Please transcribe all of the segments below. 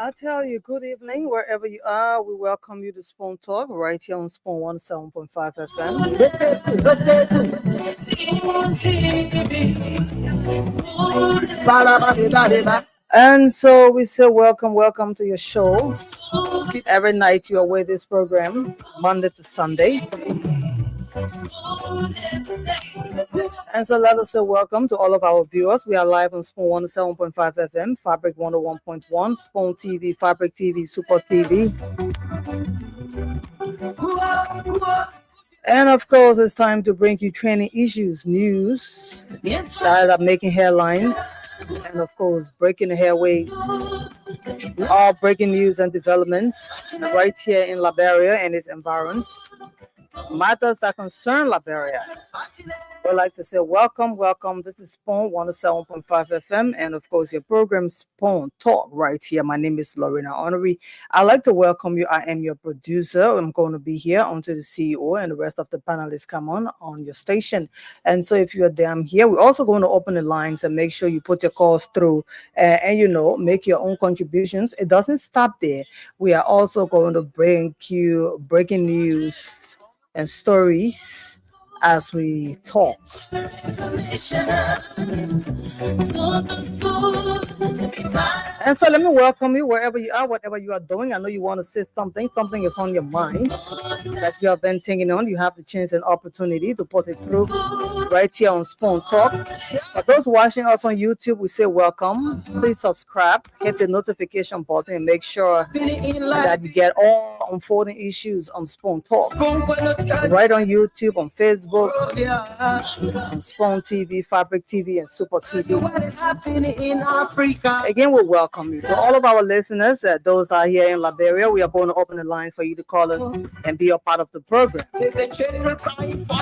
I tell you, good evening, wherever you are. We welcome you to Spoon Talk right here on Spoon 107.5 FM. And so we say, welcome to your show. Every night you are with this program, Monday to Sunday. And so let us say welcome to all of our viewers. We are live on Spoon 107.5 FM, Fabric 101.1, Spoon TV, Fabric TV, Super TV. And of course, it's time to bring you training issues, news that are making headlines, and of course, breaking the airway. All breaking news and developments right here in Liberia and its environs. Matters that concern Liberia. We'd like to say welcome. This is Spoon 107.5 FM, and of course, your program Spoon Talk right here. My name is Lorena Honorary. I'd like to welcome you. I am your producer. I'm going to be here until the CEO and the rest of the panelists come on your station. And so, if you're there, I'm here. We're also going to open the lines and make sure you put your calls through and make your own contributions. It doesn't stop there. We are also going to bring you breaking news and stories as we talk. And so let me welcome you wherever you are, whatever you are doing. I know you want to say something is on your mind that you have been thinking on. You have the chance and opportunity to put it through right here on Spoon Talk. For those watching us on YouTube, we say welcome. Please subscribe, hit the notification button, and make sure that you get all unfolding issues on Spoon Talk. Right on YouTube, on Facebook, on Spoon TV, Fabric TV, and Super TV. What is happening in Africa? Again, we welcome you. To all of our listeners, those that are here in Liberia, we are going to open the lines for you to call us and be a part of the program.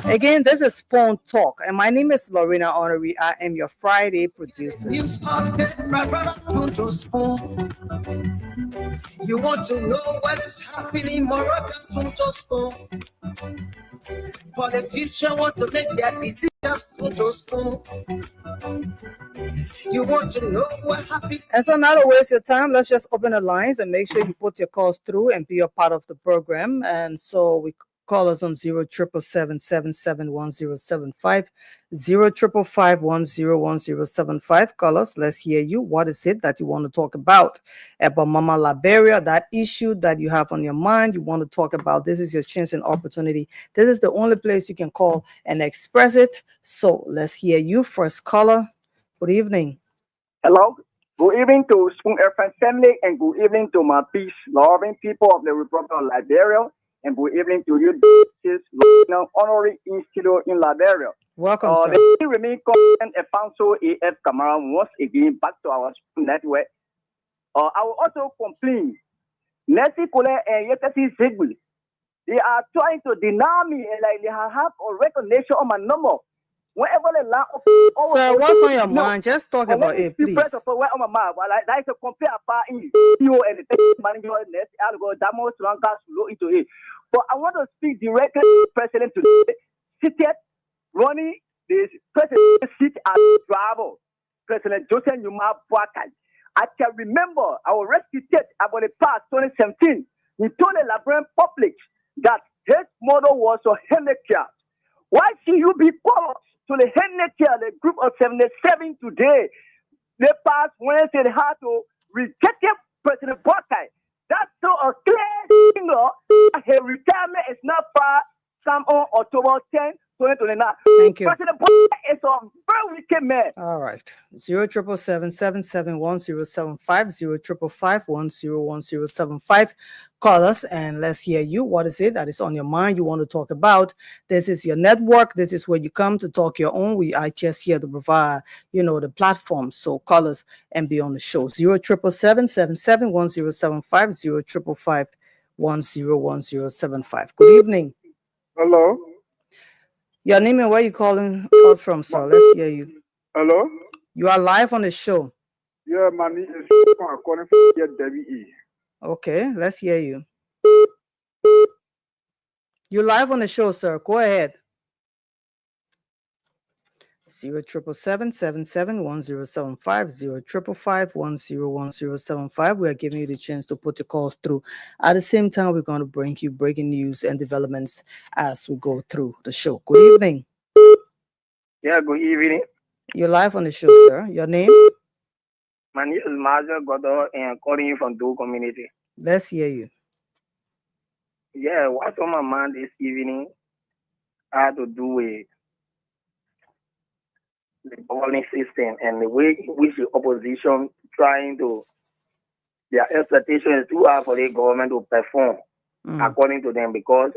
Again, this is Spoon Talk, and my name is Lorena Honorary. I am your Friday producer. You started my brother to Spoon. You want to know what is happening more than to Spoon. Politicians want to make their decisions to Spoon. You want to know what happened. And so now to waste your time, let's just open the lines and make sure you put your calls through and be a part of the program. And so we call us on 077771075, 05551101075. Call us. Let's hear you. What is it that you want to talk about Mama Liberia, that issue that you have on your mind, you want to talk about? This is your chance and opportunity. This is the only place you can call and express it. So let's hear you. First caller. Good evening. Hello. Good evening to Spoon FM family, and good evening to my peace-loving people of the Republic of Liberia. And good evening to you, this honorary institute in Liberia. Welcome, sir. The remain constant Afonso AF Camara once again back to our network. I will also complain. Nancy Cole and Yekati Zigby, they are trying to deny me, and like they have a recognition on my number. Whenever the land of sir, what's on your mind? Just talk about it, please. First of all, on my mind, like to compare apart in you and the manager next, I'll go Damos Lanka slow into it. But I want to speak directly to the president today. Seated, running the president seat as driver, President Joseph Numa Boakai. I can remember I was restricted about the past 2017. He told the Liberian public that his mother was a Henekia. Why should you be powerless to the Henekia, the group of 77 today? They passed Wednesday, they had to reject President Boakai. That's so a clear signal. Her retirement is not far. Some on October 10, 2029. Thank you. President Boakai is a very wicked man. All right. 077771075, 05551101075. Call us and let's hear you. What is it that is on your mind you want to talk about? This is your network. This is where you come to talk your own. We are just here to provide, the platform. So call us and be on the show. 077771075, 05551101075. Good evening. Hello. Your name and where you calling us from, sir? Let's hear you. Hello. You are live on the show. Yeah, my name is calling from WE. Okay, let's hear you. You're live on the show, sir. Go ahead. 077771075 05551101075. We are giving you the chance to put your calls through. At the same time, we're going to bring you breaking news and developments as we go through the show. Good evening. Yeah, good evening. You're live on the show, sir. Your name? My name is Mazel Godot and calling you from Do Community. Let's hear you. Yeah, what's on my mind this evening had to do with the governing system and the way in which the opposition trying to, their expectation is too hard for the government to perform according to them, because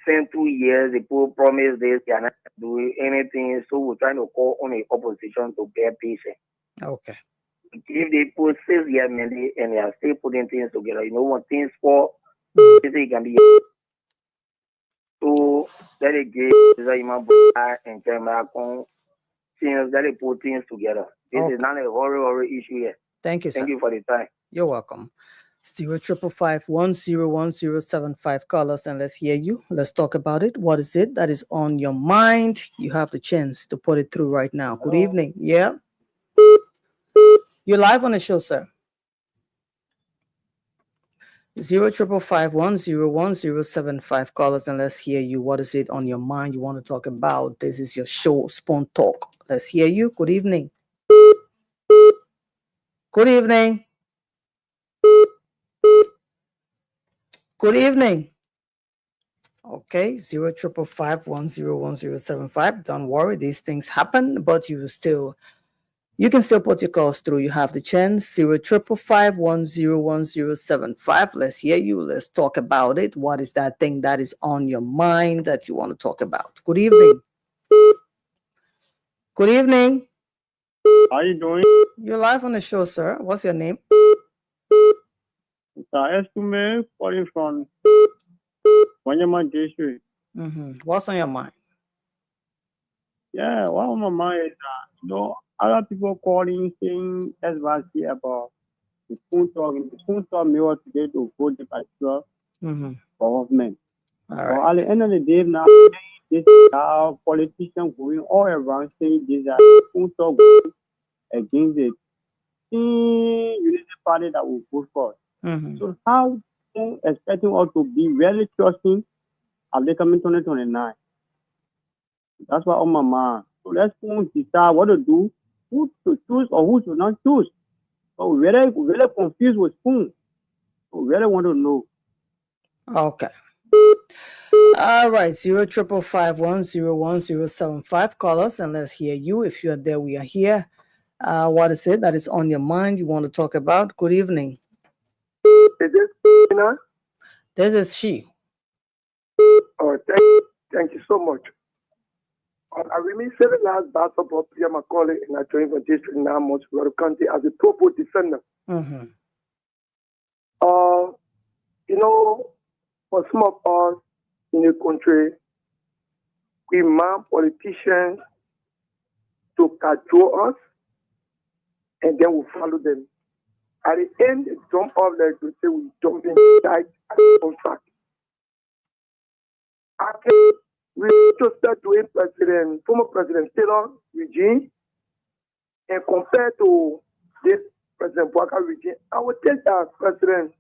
since 2 years, the people promise this, they are not doing anything. So we're trying to call on the opposition to bear patient. Okay. If they put 6 years maybe and they are still putting things together, you know what things for, it can be. So that they give and things that they put things together. This is not a horror issue here. Thank you, sir. Thank you for the time. You're welcome. 05551101075. Call us and let's hear you. Let's talk about it. What is it that is on your mind? You have the chance to put it through right now. Good evening. Yeah. You're live on the show, sir. 05551101075. Call us and let's hear you. What is it on your mind you want to talk about? This is your show, Spoon Talk. Let's hear you. Good evening. Good evening. Good evening. Okay, 05551101075. Don't worry, these things happen, but you can still put your calls through. You have the chance. 05551101075. Let's hear you. Let's talk about it. What is that thing that is on your mind that you want to talk about? Good evening. Good evening. How are you doing? You're live on the show, sir. What's your name? Estume calling from Wanyama District. What's on your mind? Yeah, what on my mind is that, other people calling saying SBC about the Spoon Talk. The Spoon Talk me was today to vote the particular government. All But right. at the end of the day now, this politicians going all around saying this Spoon Talk against the unity party that will vote for. So how can expecting us to be really trusting as they come in 2029? That's what on my mind. So let's decide what to do, who to choose or who to not choose. So we're really confused with Spoon. So we really want to know. Okay. All right. 05551101075. Call us and let's hear you. If you're there, we are here. What is it that is on your mind you want to talk about? Good evening. Is this Tina? This is she. Oh, thank you so much. I remain 7 last battle of Pierre Macaulay and I joined for district now much County as a proper defender. For some of us in the country, we demand politicians to control us and then we follow them. At the end, they jump off like we say we jump inside contract. I think we need to start doing former President Taylor regime and compared to this President Bouaka regime, I would take that President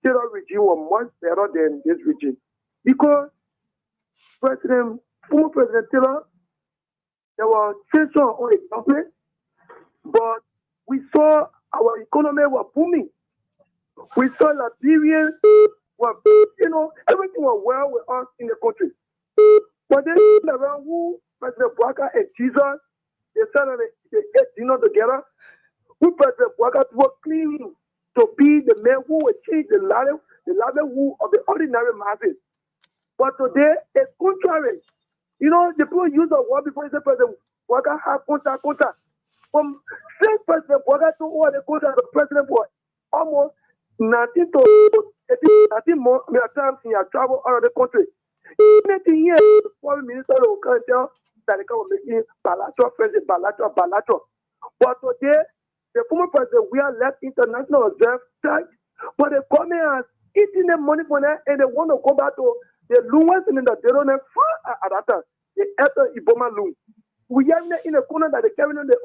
Taylor regime was much better than this regime. Because former President Taylor, there was tension on the government, but we saw our economy was booming. We saw Liberians were, everything was well with us in the country. But then around who President Bouaka and Jesus, they said that they ate dinner together. Who President Bouaka was clean to be the man who would change the livelihood of the ordinary masses. But today it's contrary. The people use the word before they say President Bouaka had contact. From since President Bouaka took over the contract, the president for almost 19 to 18 months times in your travel out of the country. Anything here, the foreign minister will come and tell that they can making bilateral friendship, bilateral. But today, the former president, we are left international observers, but they come here and eating the money for them and they want to go back to the lowest and the they don't have at that time. after Iboma loan. We are in a corner that they carrying on the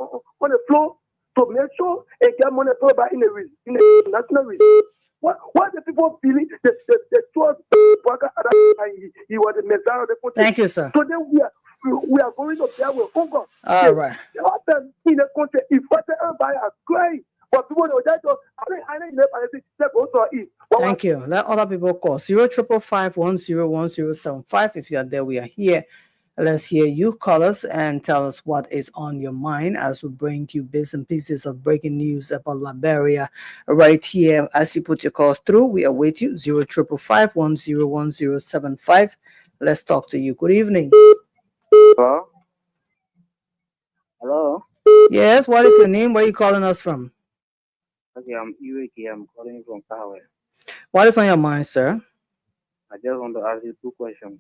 floor to make sure and get money for by in a national risk. What the people feeling the trust worker and he was the messiah of the country. Thank you, sir. So then we are going to there with Congo. All right. What in the country if everybody are crying. But people know that thank you. Let other people call 0555-101075. If you are there, we are here. Let's hear you. Call us and tell us what is on your mind as we bring you bits and pieces of breaking news about Liberia right here. As you put your calls through, we await you. 0555-101075. Let's talk to you. Good evening. Hello? Hello? Yes, what is your name? Where are you calling us from? Okay, I'm Iweki. I'm calling from Kawe. What is on your mind, sir? I just want to ask you 2 questions.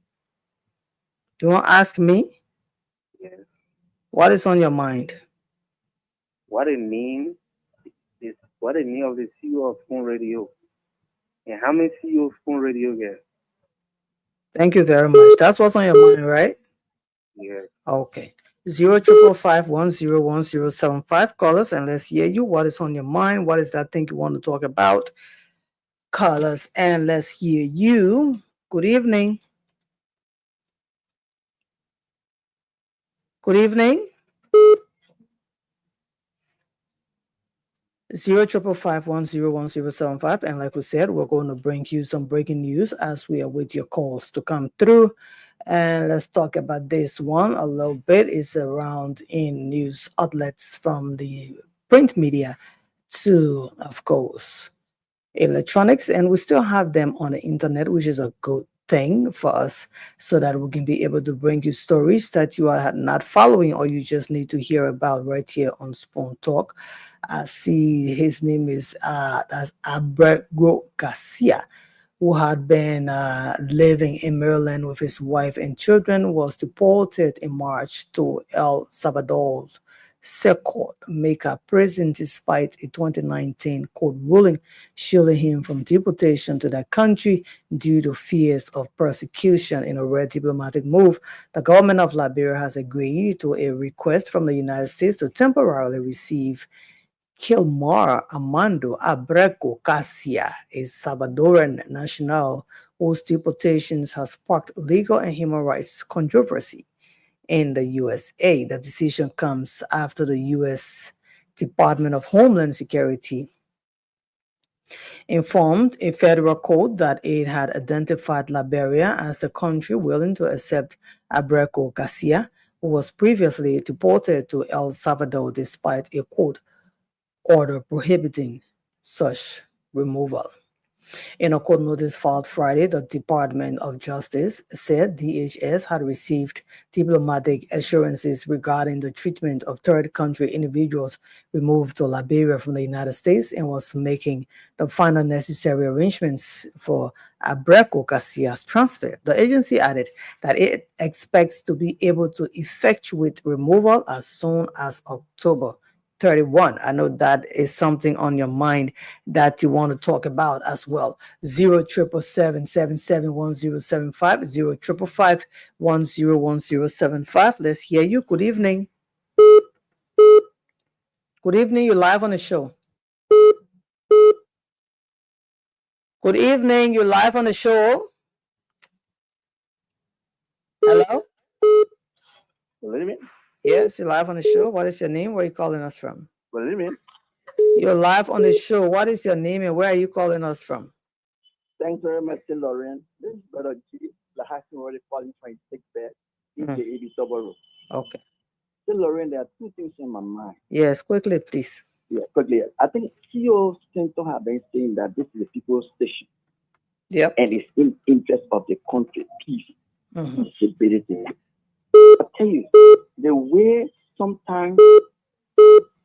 You want to ask me? Yes. What is on your mind? What it means is what it means of the CEO of Spoon Radio. And how many CEO of Spoon Radio get? Thank you very much. That's what's on your mind, right? Yes. Okay. 0555-101075. Call us and let's hear you. What is on your mind? What is that thing you want to talk about? Call us and let's hear you. Good evening. Good evening. 0555-101075. And like we said, we're going to bring you some breaking news as we await your calls to come through. And let's talk about this one a little bit. It's around in news outlets from the print media to, of course, electronics. And we still have them on the internet, which is a good thing for us so that we can be able to bring you stories that you are not following or you just need to hear about right here on Spoon Talk. I see his name is that's Abrego Garcia, who had been living in Maryland with his wife and children, was deported in March to El Salvador's Secord Mecca prison despite a 2019 court ruling shielding him from deportation to that country due to fears of persecution. In a rare diplomatic move, the government of Liberia has agreed to a request from the United States to temporarily receive Kilmar Armando Abrego Garcia, a Salvadoran national whose deportations has sparked legal and human rights controversy in the USA. The decision comes after the U.S. Department of Homeland Security informed a federal court that it had identified Liberia as the country willing to accept Abrego Garcia, who was previously deported to El Salvador despite a court order prohibiting such removal. In a court notice filed Friday, the Department of Justice said DHS had received diplomatic assurances regarding the treatment of third country individuals removed to Liberia from the United States and was making the final necessary arrangements for Abrego Garcia's transfer. The agency added that it expects to be able to effectuate removal as soon as October 31. I know that is something on your mind that you want to talk about as well. 0555-771075, 0555-101075. Let's hear you. Good evening. Good evening. You're live on the show. Good evening. You're live on the show. Hello? Good evening. Yes, you're live on the show. What is your name? Where are you calling us from? Good evening. You're live on the show. What is your name and where are you calling us from? Thanks very much, Lauren. This is Brother G. Lahassan already calling from 6 bed, EJ80 Double. Okay. Lauren, there are 2 things in my mind. Yes, quickly, please. Yeah, quickly. I think CEO Clinton have been saying that this is a people's station. Yep. And it's in interest of the country, peace, stability. I tell you, the way sometimes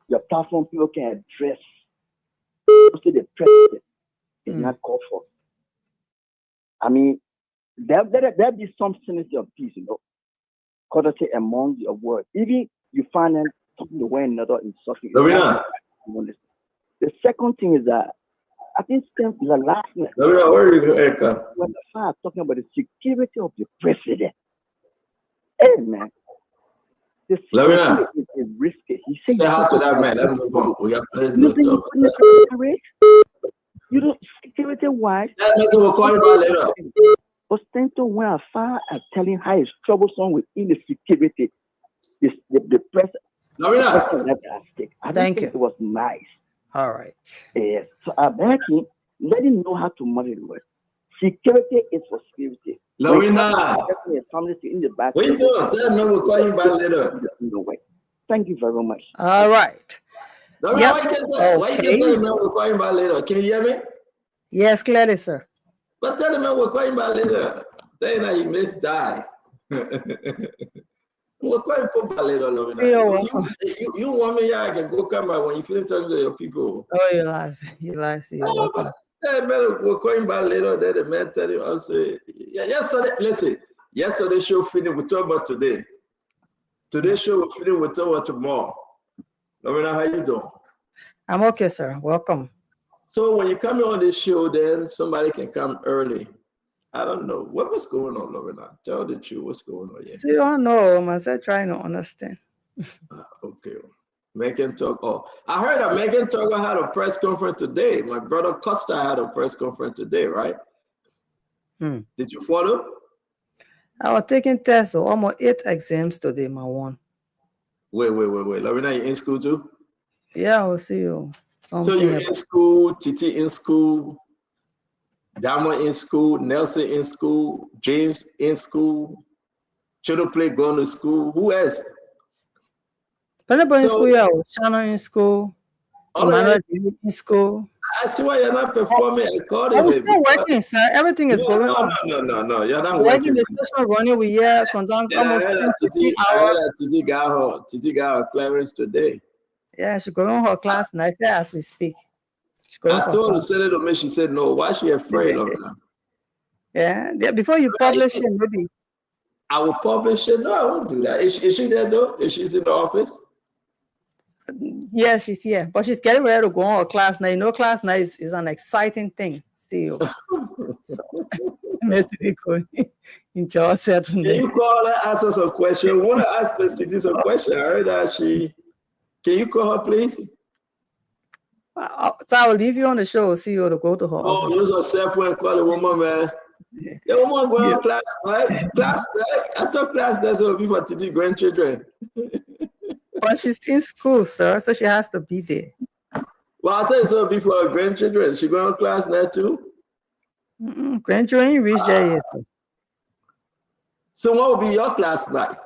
your platform people can address, mostly the president, is not called for. I mean, there be some synergy of peace, courtesy among your words. Even you find them talking to one another in something. The second thing is that I think since the last night, when the talking about the security of the president. Hey, man. The Lavina, security is risky. He said say hi to that man. Let me move on. We got plenty you to think you talk put in the about. race? You don't security wise. That person will call you back later. Ostento went as far as telling how it's troublesome within the security. The press. Lavina, I don't Thank think you. it was nice. All right. Yes. So I beg him, let him know how to monitor it. Security is for security. Lavina, Something in the back. what you doing? Tell them we'll call you back later. No way. Thank you very much. All right. Lavina, Yep. why you can't tell them we'll call you back later? Can you hear me? Yes, clearly, sir. But tell them we'll call you back later. Then that you must die. We'll call you back later, Lavina. You want me here? I can go come back when you finish talking to your people. Oh, you're live. You're live. So you're welcome. We're calling back later. Then the man tell him, I'll say, yeah, yesterday, listen, yesterday show finished. We talk about today. Today's show will finish. We talk about tomorrow. Lavina, how you doing? I'm okay, sir. Welcome. So when you come on this show, then somebody can come early. I don't know. What was going on, Lavina? Tell the truth. What's going on here? See, I know. I'm still trying to understand. Okay. Megan Talk. Oh, I heard that Megan Tugger had a press conference today. My brother Costa had a press conference today, right? Did you follow? I was taking tests, so almost 8 exams today, my one. Wait. Lavina, you in school too? Yeah, I will see you. So you're in school, Titi in school, Dama in school, Nelson in school, James in school, Children Play going to school. Who else? Everybody in school, yeah. Shannon in school. Emmanuel in school. I see why you're not performing accordingly. I was still working, sir. Everything is going on. No. You're not working. working. The station running with sometimes almost 15 hours. Titi got her clearance today. Yeah, she's going on her class now. As we speak. I told her to send it to me. She said no. Why is she afraid of it? Yeah, before you publish it, maybe. I will publish it. No, I won't do that. Is she there though? Is she in the office? Yeah, she's here, but she's getting ready to go on her class now. You know, class now is an exciting thing still. So, in Georgia today. Can you call her, ask her some question? We want to ask Ms. Titi some question. I heard that she. Can you call her, please? So I will leave you on the show. See you to go to her. Oh, use her cell phone and call the woman, man. The woman going on class night. I thought class that's will be for Titi grandchildren. But she's in school, sir, so she has to be there. Well, I thought it's will be for her grandchildren. She going on class night too? Grandchildren ain't reached there yet. Sir. So what will be your class night?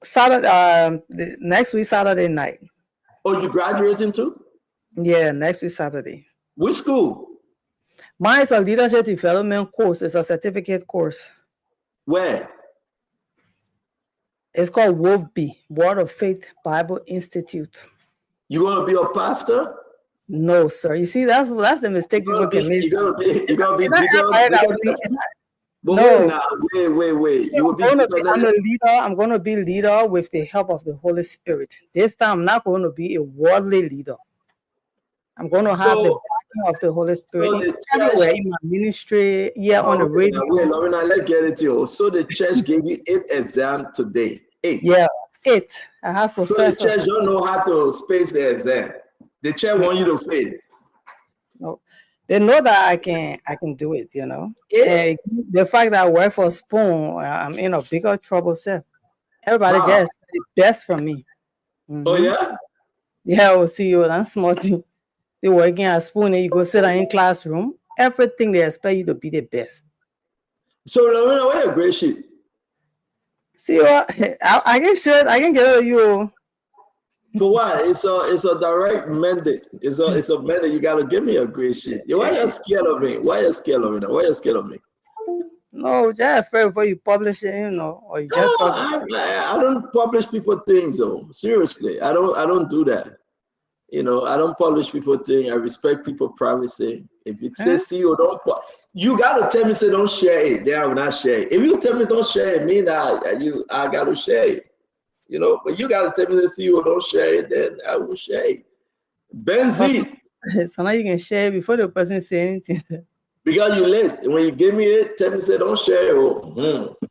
Saturday, next week, Saturday night. Oh, you graduating too? Yeah, next week, Saturday. Which school? Mine is a leadership development course. It's a certificate course. Where? It's called WOFB, Word of Faith Bible Institute. You gonna be a pastor? No, sir. You see, that's the mistake people can make. You're gonna be no. Wait. You will be I'm going to be leader with the help of the Holy Spirit. This time, I'm not going to be a worldly leader. I'm going to have the backing of the Holy Spirit everywhere in my ministry, on the radio. Wait, Lorena, let's get it to you. So the church gave you 8 exams today. 8. Yeah, 8. I have professors. So the church don't know how to space the exam. The church want you to fail. No. They know that I can do it, you know. The fact that I work for Spoon, I'm in a bigger trouble, sir. Everybody just the best from me. Oh, yeah? Yeah, we'll see you. That's smart. You're working at Spoon and you go sit in classroom. Everything they expect you to be the best. So, Lorena, what's your grade sheet? See what? I can get it you. For what? It's a direct mandate. It's a mandate. You gotta give me a grade sheet. Why are you scared of me? Why are you scared of me? Why are you scared of me? No, just afraid before you publish it, you know, or you just I don't publish people things though. Seriously, I don't do that. You know, I don't publish people things. I respect people privacy. If it says CEO, you gotta tell me say don't share it. Then I will not share it. If you tell me don't share it, mean that I gotta share it. You know, but you gotta tell me the CEO don't share it, then I will share it. Benzene. So now you can share it before the person say anything. Because you late. When you give me it, tell me say don't share.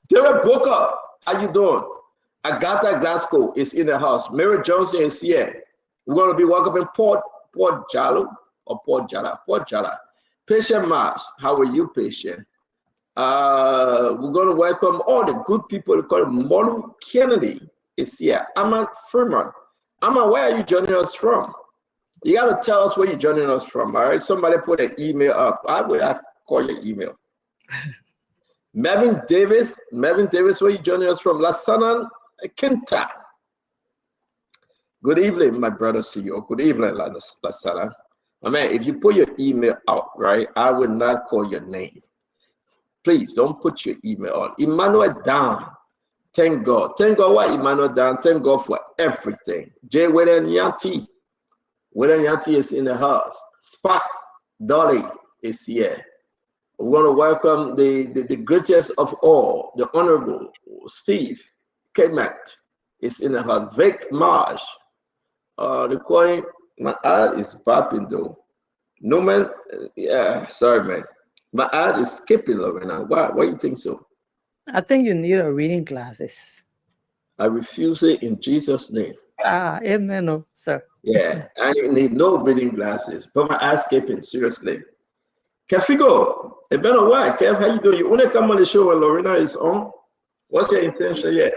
Terry Booker, how you doing? Agatha Glasgow is in the house. Mary Johnson is here. We're going to be welcoming Port Jalo or Port Jala. Patient Mars, how are you, Patient? We're going to welcome all the good people. We call it Molu Kennedy is here. Ahmad Freeman. Ahmad, where are you joining us from? You got to tell us where you're joining us from, all right? Somebody put an email up. I call your email. Melvin Davis, where you joining us from? Lasanan Kinta. Good evening, my brother CEO. Good evening, Lasana. I mean, if you put your email out, right, I will not call your name. Please don't put your email on. Emmanuel Dan. Thank God. Thank God why Emmanuel Dan. Thank God for everything. Jay William Yanti. William Yanti is in the house. Spark Dolly is here. We want to welcome the greatest of all, the Honorable Steve Kemet is in the house. Vic Marsh. The coin, my ad is popping though. No man, yeah, sorry man. My ad is skipping over now. Why do you think so? I think you need a reading glasses. I refuse it in Jesus' name. Amen, no, sir. Yeah, I need no reading glasses. But my ad skipping, seriously. Kefigo, it's been a while. Kev, how you doing? You want to come on the show when Lorena is on? What's your intention yet?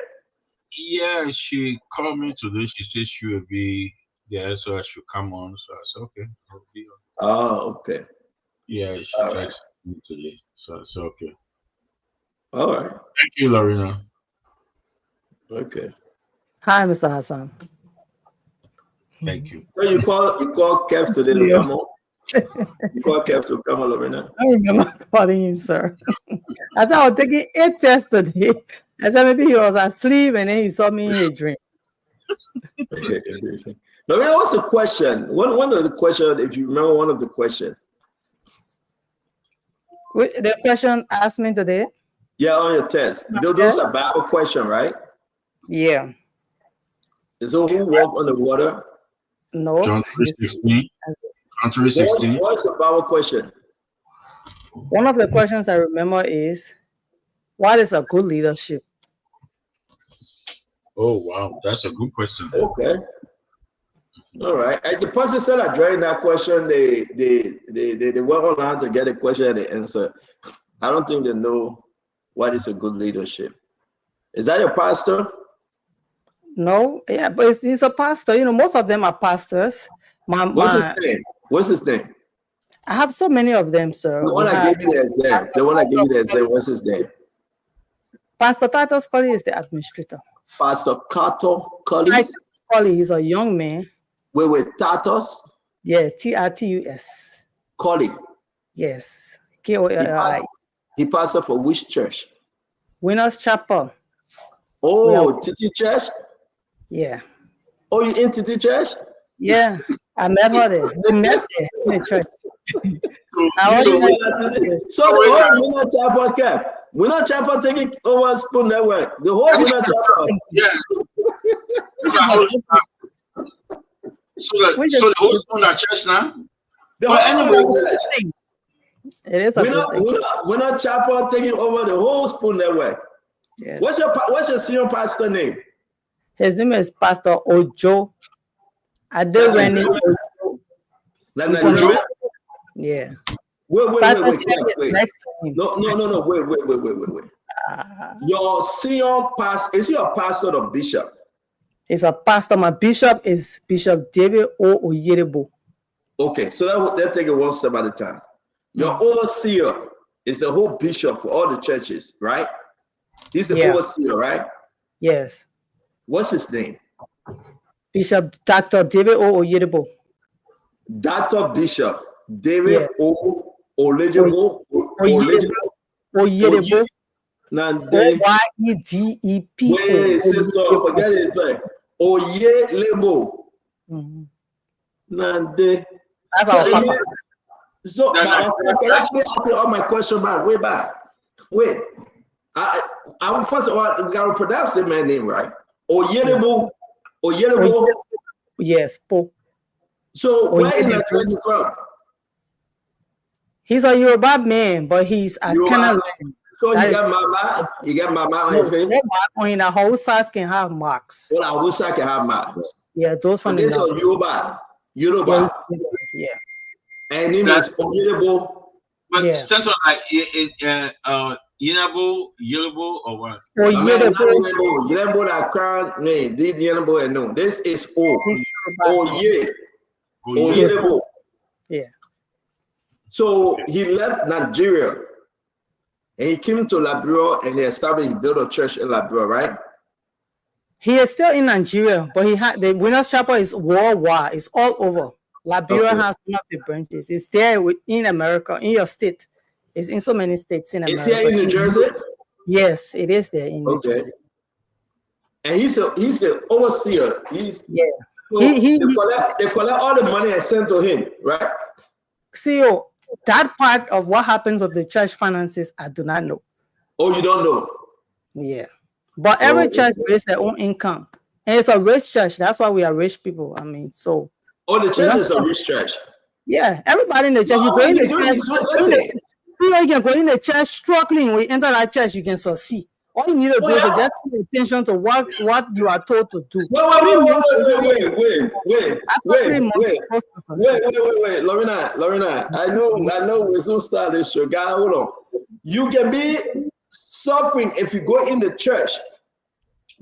Yeah, she called me today. She said she will be there, so I should come on. So I said, okay, I'll be on. Oh, okay. Yeah, she texted me today, so it's okay. All right. Thank you, Lorena. Okay. Hi, Mr. Hassan. Thank you. So you call Kev today to come on? You call Kev to come on, Lorena? I remember calling him, sir. I thought I was taking a test today. I said maybe he was asleep and then he saw me in a dream. Lorena, what's the question? One of the questions, if you remember one of the questions. The question asked me today? Yeah, on your test. Those are Bible questions, right? Yeah. So who walked on the water? No. John 3:16. John 3:16. What's the Bible question? One of the questions I remember is, what is a good leadership? Oh, wow. That's a good question. Okay. All right. And the person said that during that question, they went online to get a question and the answer. I don't think they know what is a good leadership. Is that your pastor? No. Yeah, but he's a pastor. You know, most of them are pastors. What's his name? What's his name? I have so many of them, sir. The one I gave you the exam. The one I gave you the exam. What's his name? Pastor Titus Colley is the administrator. Pastor Cato Colley. Titus Colley is a young man. Wait, Titus? Yeah, T-R-T-U-S. Colley. Yes. K-O-L-I. He pastor for which church? Winners Chapel. Oh, TT Church? Yeah. Oh, you in TT Church? Yeah. I met her there. We met there in the church. So the whole Winner Chapel kept. Winner Chapel taking over Spoon Network. The whole Winner Chapel. Yeah. So the whole Spoon at church now? But anyway, it is a Winner Chapel taking over the whole Spoon Network. Yes. What's your senior pastor name? His name is Pastor Ojo. Adereni Ojo. Yeah. Wait. No. Wait. Your senior pastor, is he a pastor or bishop? He's a pastor. My bishop is Bishop David O. Oyedebo. Okay, so they'll take it one step at a time. Your overseer is the whole bishop for all the churches, right? He's the overseer, right? Yes. What's his name? Bishop Dr. David O. Oyedebo. Dr. Bishop David O. Oyedebo. Oyedebo. O-Y-E-D-E-P. Wait, sister, forget it. Oyedebo. Nande. That's our papa. So, can actually answer all my question back, way back. Wait. I first of all, we gotta pronounce the man's name right. Oyedebo. Oyedebo. Yes, Po. So where is that from? He's a Yoruba man, but he's a Canada. So you got mama on your face? On the Hausas can have marks. Well, Hausa can have marks. Yeah, those from the this are Yoruba. Yeah. And it is Oyinbo. But Central like Yinabo, or what? Yinabo that crown name. This Yinabo and no. This is Oyinbo. Yeah. So he left Nigeria and he came to Liberia and he built a church in Liberia, right? He is still in Nigeria, but he had the Winners Chapel is worldwide. It's all over. Liberia has one of the branches. It's there in America, in your state. It's in so many states in America. Is he in New Jersey? Yes, it is there in New Jersey. And he's an overseer. So they collect all the money and send to him, right? See, that part of what happens with the church finances, I do not know. Oh, you don't know? Yeah. But every church raises their own income. And it's a rich church. That's why we are rich people. I mean, so. Oh, the church is a rich church. Yeah. Everybody in the church. You go in the church. You can go in the church struggling. When you enter that church, you can succeed. All you need to do is just pay attention to what you are told to do. Wait, Lorena. I know we so start this show. God, hold on. You can be suffering if you go in the church.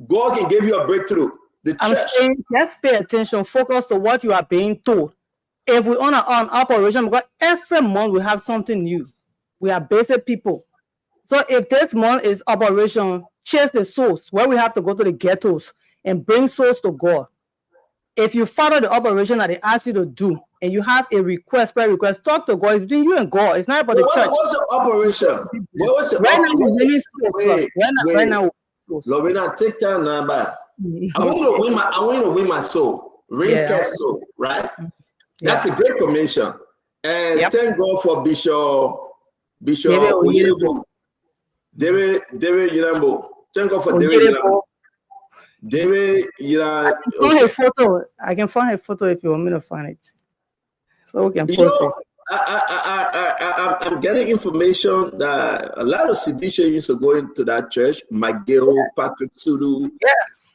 God can give you a breakthrough. I'm saying just pay attention, focus to what you are being told. If we on an operation, because every month we have something new. We are basic people. So if this month is operation, chase the souls, where we have to go to the ghettos and bring souls to God. If you follow the operation that they ask you to do, and you have a request, prayer request, talk to God. It's between you and God. It's not about the church. What's the operation? Right now, Lorena, take time now, but I want to win my soul, soul, right? That's a great commission, and thank God for Bishop Oyinbo. David Yinabo. Thank God for David Yinabo. David Yinabo. I can find a photo if you want me to find it, so we can post it. I'm getting information that a lot of seditious used to go into that church. McGill, Patrick Sudu,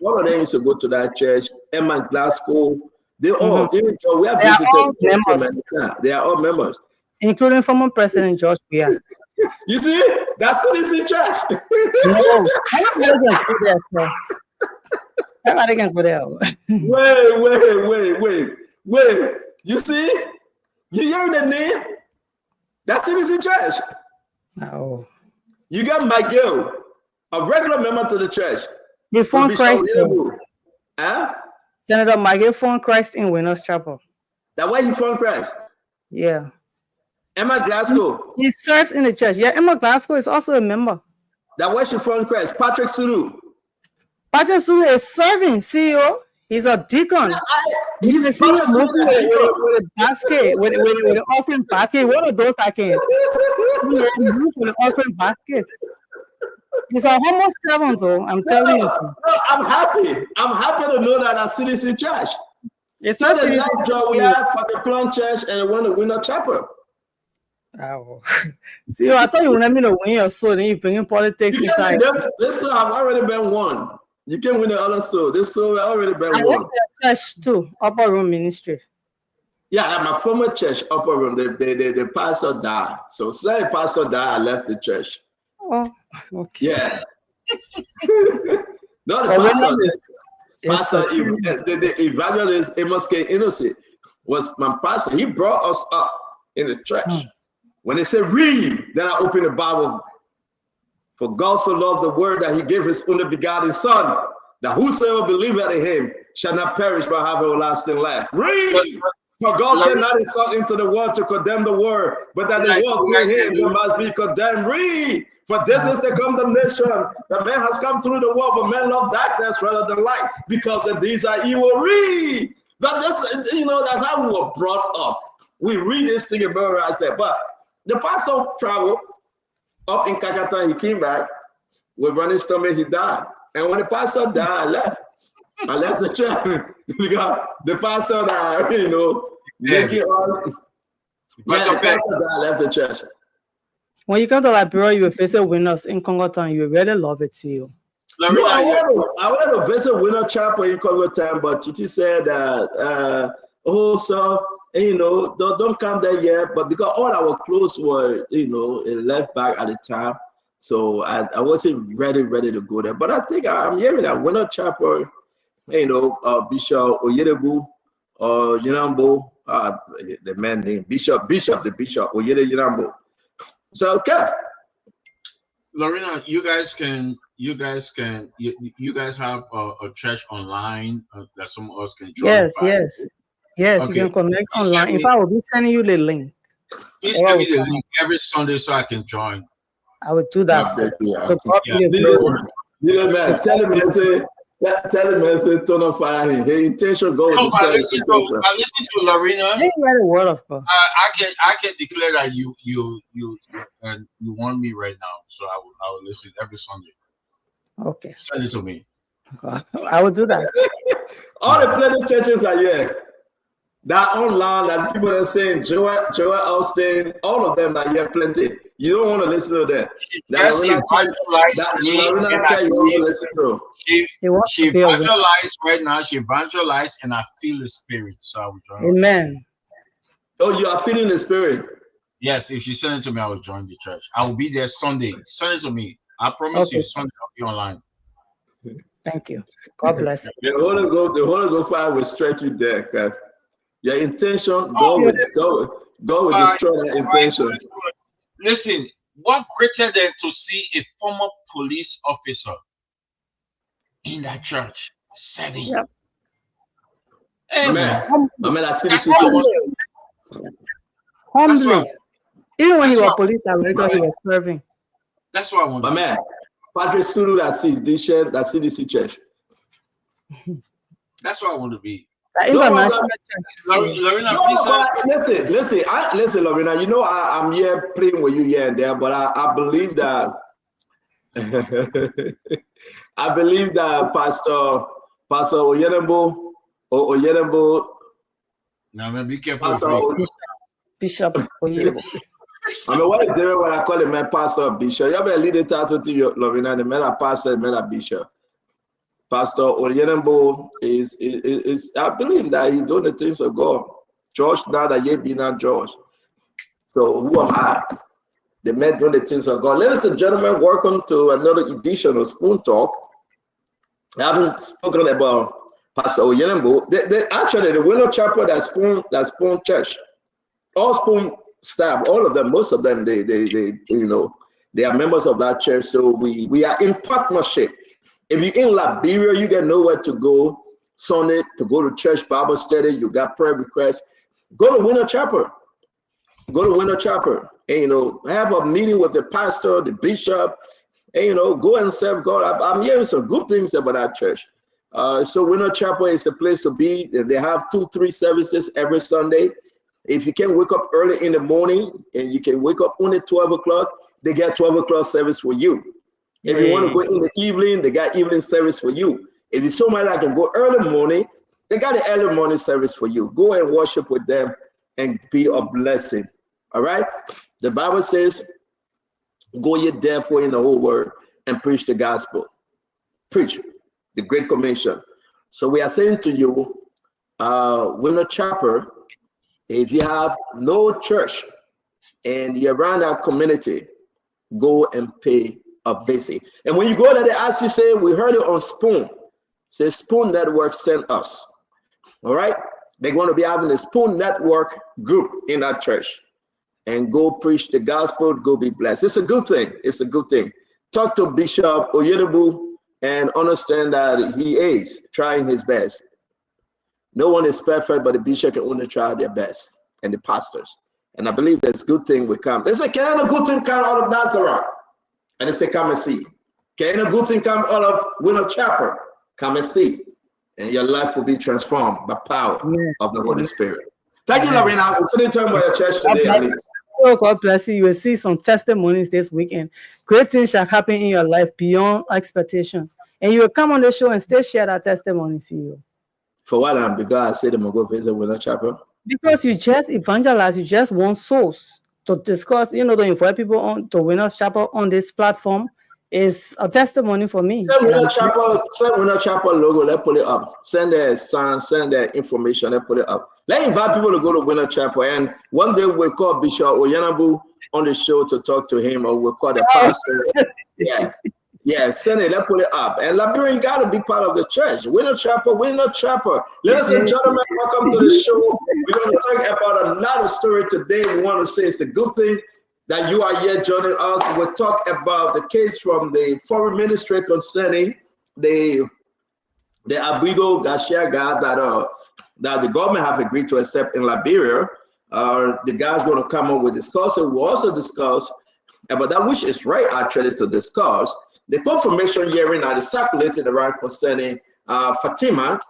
one of them used to go to that church. Emma Glasgow, they all. We have visited. They are all members, including former President George Weah. You see, that's Citizen Church. No, everybody can go there. Wait. You see? You hear the name? That's Citizen Church. No. You got McGill, a regular member to the church. He found Christ. Senator McGill found Christ in Winners Chapel. That's why he found Christ? Yeah. Emma Glasgow. He serves in the church. Yeah, Emma Glasgow is also a member. That's why she found Christ. Patrick Sudu. Patrick Sudu is serving CEO. He's a deacon. He's a with a basket, with an offering basket. One of those I can use with an offering basket. He's a homo servant, though. I'm telling you. No, I'm happy. I'm happy to know that at Citizen Church. It's not the last job we have for the Clone Church and one of Winner Chapel. Oh. See, I thought you wanted me to win your soul, then you bring in politics inside. This soul have already been won. You can win the other soul. This soul has already been won. I went to church too, Upper Room Ministry. Yeah, at my former church, Upper Room, the pastor died. So the pastor died, I left the church. Oh, okay. Yeah. No, the pastor, the evangelist Amos K. Innocent was my pastor. He brought us up in the church. When they said read, then I opened the Bible. For God so loved the word that he gave his only begotten son, that whosoever believeth in him shall not perish but have everlasting life. Read! For God sent not his son into the world to condemn the world, but that the world through him must be condemned. Read! For this is the condemnation that man has come through the world, but men love darkness rather than light, because of these are evil. Read! That's how we were brought up. We read this thing and memorize that. But the pastor traveled up in Kakata, he came back with running stomach, he died. And when the pastor died, I left the church because the pastor died, making us Pastor Peck. I left the church. When you come to Liberia, you will visit Winners in Congo Town. You will really love it too. No, I wanted to visit Winner Chapel in Congo Town, but Titi said that, don't come there yet. But because all our clothes were, left back at the time, so I wasn't ready to go there. But I think I'm hearing that Winner Chapel, Bishop Oyedebu or Yinambo, the man named Bishop Oyede Yinambo. So okay. Lorena, you guys have a church online that some of us can join. Yes. Okay. You can connect online. In fact, I will be sending you the link. Please send me the link every Sunday so I can join. I will do that. Man, tell him I say turn on fire. His intention go. I listen to Lorena. Hey, you had a word of God. I can declare that you want me right now, so I will listen every Sunday. Okay. Send it to me. I will do that. All the plenty churches are here. That online, that people are saying Joel Austin, all of them are here plenty. You don't want to listen to them. She evangelized right now. She evangelized, and I feel the spirit. So I will join. Amen. Oh, you are feeling the spirit? Yes. If you send it to me, I will join the church. I will be there Sunday. Send it to me. I promise you, Sunday I'll be online. Thank you. God bless you. The Holy Ghost fire will strike you there, okay? Your intention, God will destroy that intention. Listen, what greater than to see a former police officer in that church serving? Yep. Amen. I see this. Humbly. Even when he was police director, he was serving. That's what I want. My man, Patrick Sulu, that CDC church. That's what I want to be. International Lorena, listen, Lorena. I'm here playing with you here and there, but I believe that Pastor Oyedebu or Oyedebu. Now, man, be careful. Bishop Oyedebu. I mean, what is there when I call him man, Pastor Bishop? You better lead it out to you, Lorena. The man, a pastor, the man, a bishop. Pastor Oyedebu is I believe that he's doing the things of God. George, now that you be not George. So who am I? The man doing the things of God. Ladies and gentlemen, welcome to another edition of Spoon Talk. I haven't spoken about Pastor Oyedebu. Actually, the Winner Chapel, that Spoon Church, all Spoon staff, all of them, most of them, they are members of that church. So we are in partnership. If you're in Liberia, you got nowhere to go Sunday to go to church Bible study. You got prayer requests. Go to Winner Chapel. And, have a meeting with the pastor, the bishop, and, go and serve God. I'm hearing some good things about that church. So Winner Chapel is a place to be. They have 2-3 services every Sunday. If you can wake up early in the morning and you can wake up only 12 o'clock, they get 12 o'clock service for you. If you want to go in the evening, they got evening service for you. If you're somebody that can go early morning, they got the early morning service for you. Go and worship with them and be a blessing. All right? The Bible says, go ye therefore in the whole world and preach the gospel. Preach the Great Commission. So we are saying to you, Winner Chapel, if you have no church and you're around our community, go and pay a visit. And when you go there, they ask you, say, we heard it on Spoon. Say, Spoon Network sent us. All right? They're going to be having a Spoon Network group in that church. And go preach the gospel, go be blessed. It's a good thing. It's a good thing. Talk to Bishop Oyedebu and understand that he is trying his best. No one is perfect, but the bishop can only try their best, and the pastors. And I believe there's good thing will come. They say, can a good thing come out of Nazareth? And they say, come and see. Can a good thing come out of Winner Chapel? Come and see. And your life will be transformed by power of the Holy Spirit. Thank you, Lorena. I'm sitting talking about your church today, at least. Oh, God bless you. You will see some testimonies this weekend. Great things shall happen in your life beyond expectation. And you will come on the show and still share that testimony, CEO. For what? Because I said I'm going to go visit Winner Chapel. Because you just evangelize, you just want souls to discuss, to invite people on to Winners Chapel on this platform is a testimony for me. Send Winner Chapel logo, let's put it up. Send their sign, send their information, let's put it up. Let's invite people to go to Winner Chapel, and one day we'll call Bishop Oyanabu on the show to talk to him, or we'll call the pastor. Yeah, send it, let's put it up. And Liberian, you got to be part of the church. Winner Chapel, Winner Chapel. Ladies and gentlemen, welcome to the show. We're going to talk about another story today. We want to say it's a good thing that you are here joining us. We'll talk about the case from the foreign ministry concerning the Abrigo Garcia guy that the government have agreed to accept in Liberia. The guy's going to come up with discuss. We'll also discuss about that, which is right actually to discuss. The confirmation hearing that is circulated around concerning Fatima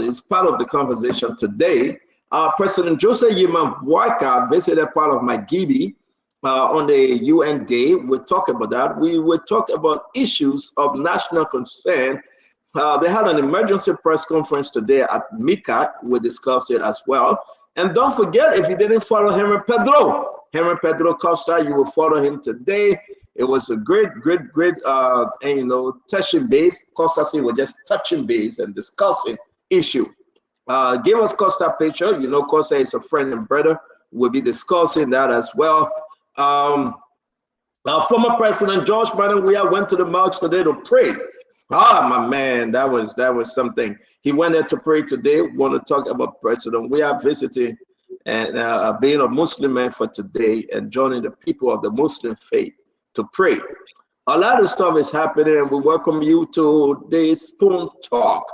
is part of the conversation today. President Joseph Yima Boyka visited part of Magidi on the UN Day. We'll talk about that. We will talk about issues of national concern. They had an emergency press conference today at MICAT. We'll discuss it as well. And don't forget, if you didn't follow Henry Pedro Costa, you will follow him today. It was a great, touching base. Costa said we're just touching base and discussing issue. Give us Costa picture. Costa is a friend and brother. We'll be discussing that as well. Our former president George Biden Weah went to the mosque today to pray. My man, that was something. He went there to pray today. We want to talk about President Weah visiting and being a Muslim man for today and joining the people of the Muslim faith to pray. A lot of stuff is happening, and we welcome you to the Spoon Talk.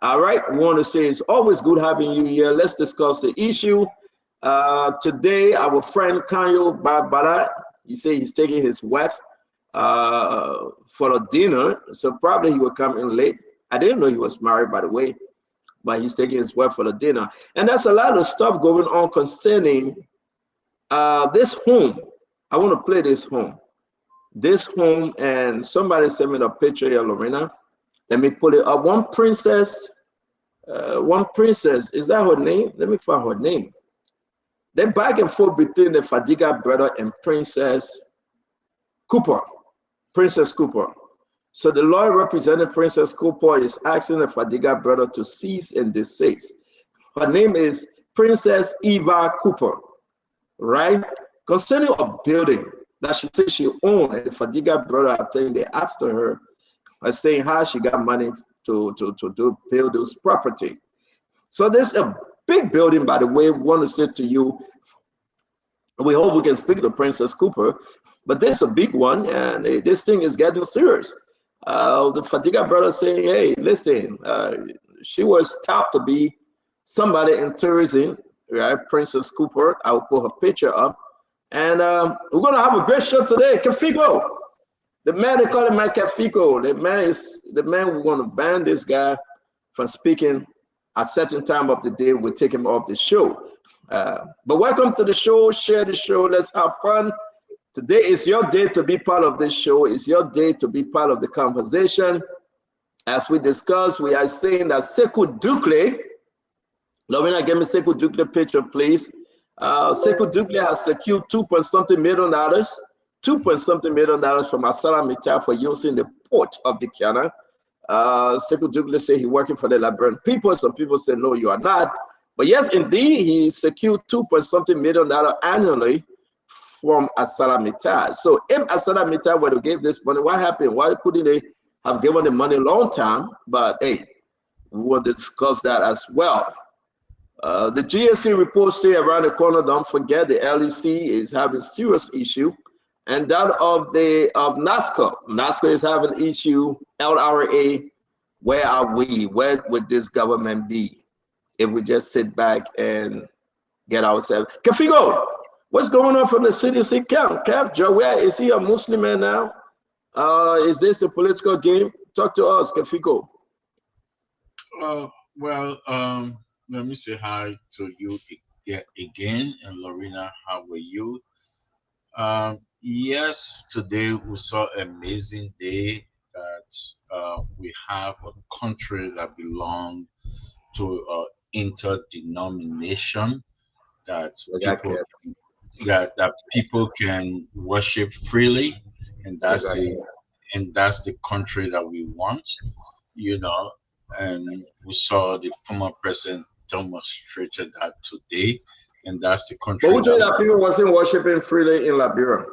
All right, we want to say it's always good having you here. Let's discuss the issue. Today, our friend Kanyo Barbara, he said he's taking his wife for a dinner, so probably he will come in late. I didn't know he was married, by the way, but he's taking his wife for the dinner. And there's a lot of stuff going on concerning this home. I want to play this home. This home, and somebody sent me the picture here, Lorena. Let me pull it up. One princess, is that her name? Let me find her name. They're back and forth between the Fadiga brother and Princess Cooper. So the lawyer representing Princess Cooper is asking the Fadiga brother to cease and desist. Her name is Princess Eva Cooper, right? Concerning a building that she said she owned, and the Fadiga brother are saying they after her, are saying how she got money to build this property. So there's a big building, by the way. We want to say to you, we hope we can speak to Princess Cooper, but there's a big one, and this thing is getting serious. The Fadiga brother saying, hey, listen, she was thought to be somebody in tourism, right? Princess Cooper. I'll put her picture up. And we're going to have a great show today. Kafigo, the man, they call him man Kafigo. The man we're going to ban this guy from speaking at certain time of the day. We'll take him off the show. But welcome to the show. Share the show. Let's have fun. Today is your day to be part of this show. It's your day to be part of the conversation. As we discussed, we are saying that Sekou Dukle, Lorena, give me Sekou Dukle picture, please. Sekou Dukle has secured $2.something million from Asala Mita for using the port of the Kiana. Sekou Dukle say he's working for the Liberian people. Some people say, no, you are not. But yes, indeed, he secured $2.something million annually from Asala Mita. So if Asala Mita were to give this money, what happened? Why couldn't they have given the money a long time? But hey, we will discuss that as well. The GSC reports say around the corner, don't forget the LEC is having serious issue, and that of NASCO. NASCO is having issue. LRA, where are we? Where would this government be if we just sit back and get ourselves? Kafigo, what's going on from the CDC camp? Cap Joe, where is he a Muslim man now? Is this a political game? Talk to us, Kafigo. Let me say hi to you again, and Lorena, how are you? Yes, today we saw an amazing day that we have a country that belongs to interdenomination that Exactly. people can worship freely, and that's Exactly. the country that we want, you know. And we saw the former president demonstrated that today, and that's the But country who told you that that people wasn't worshiping freely in Liberia?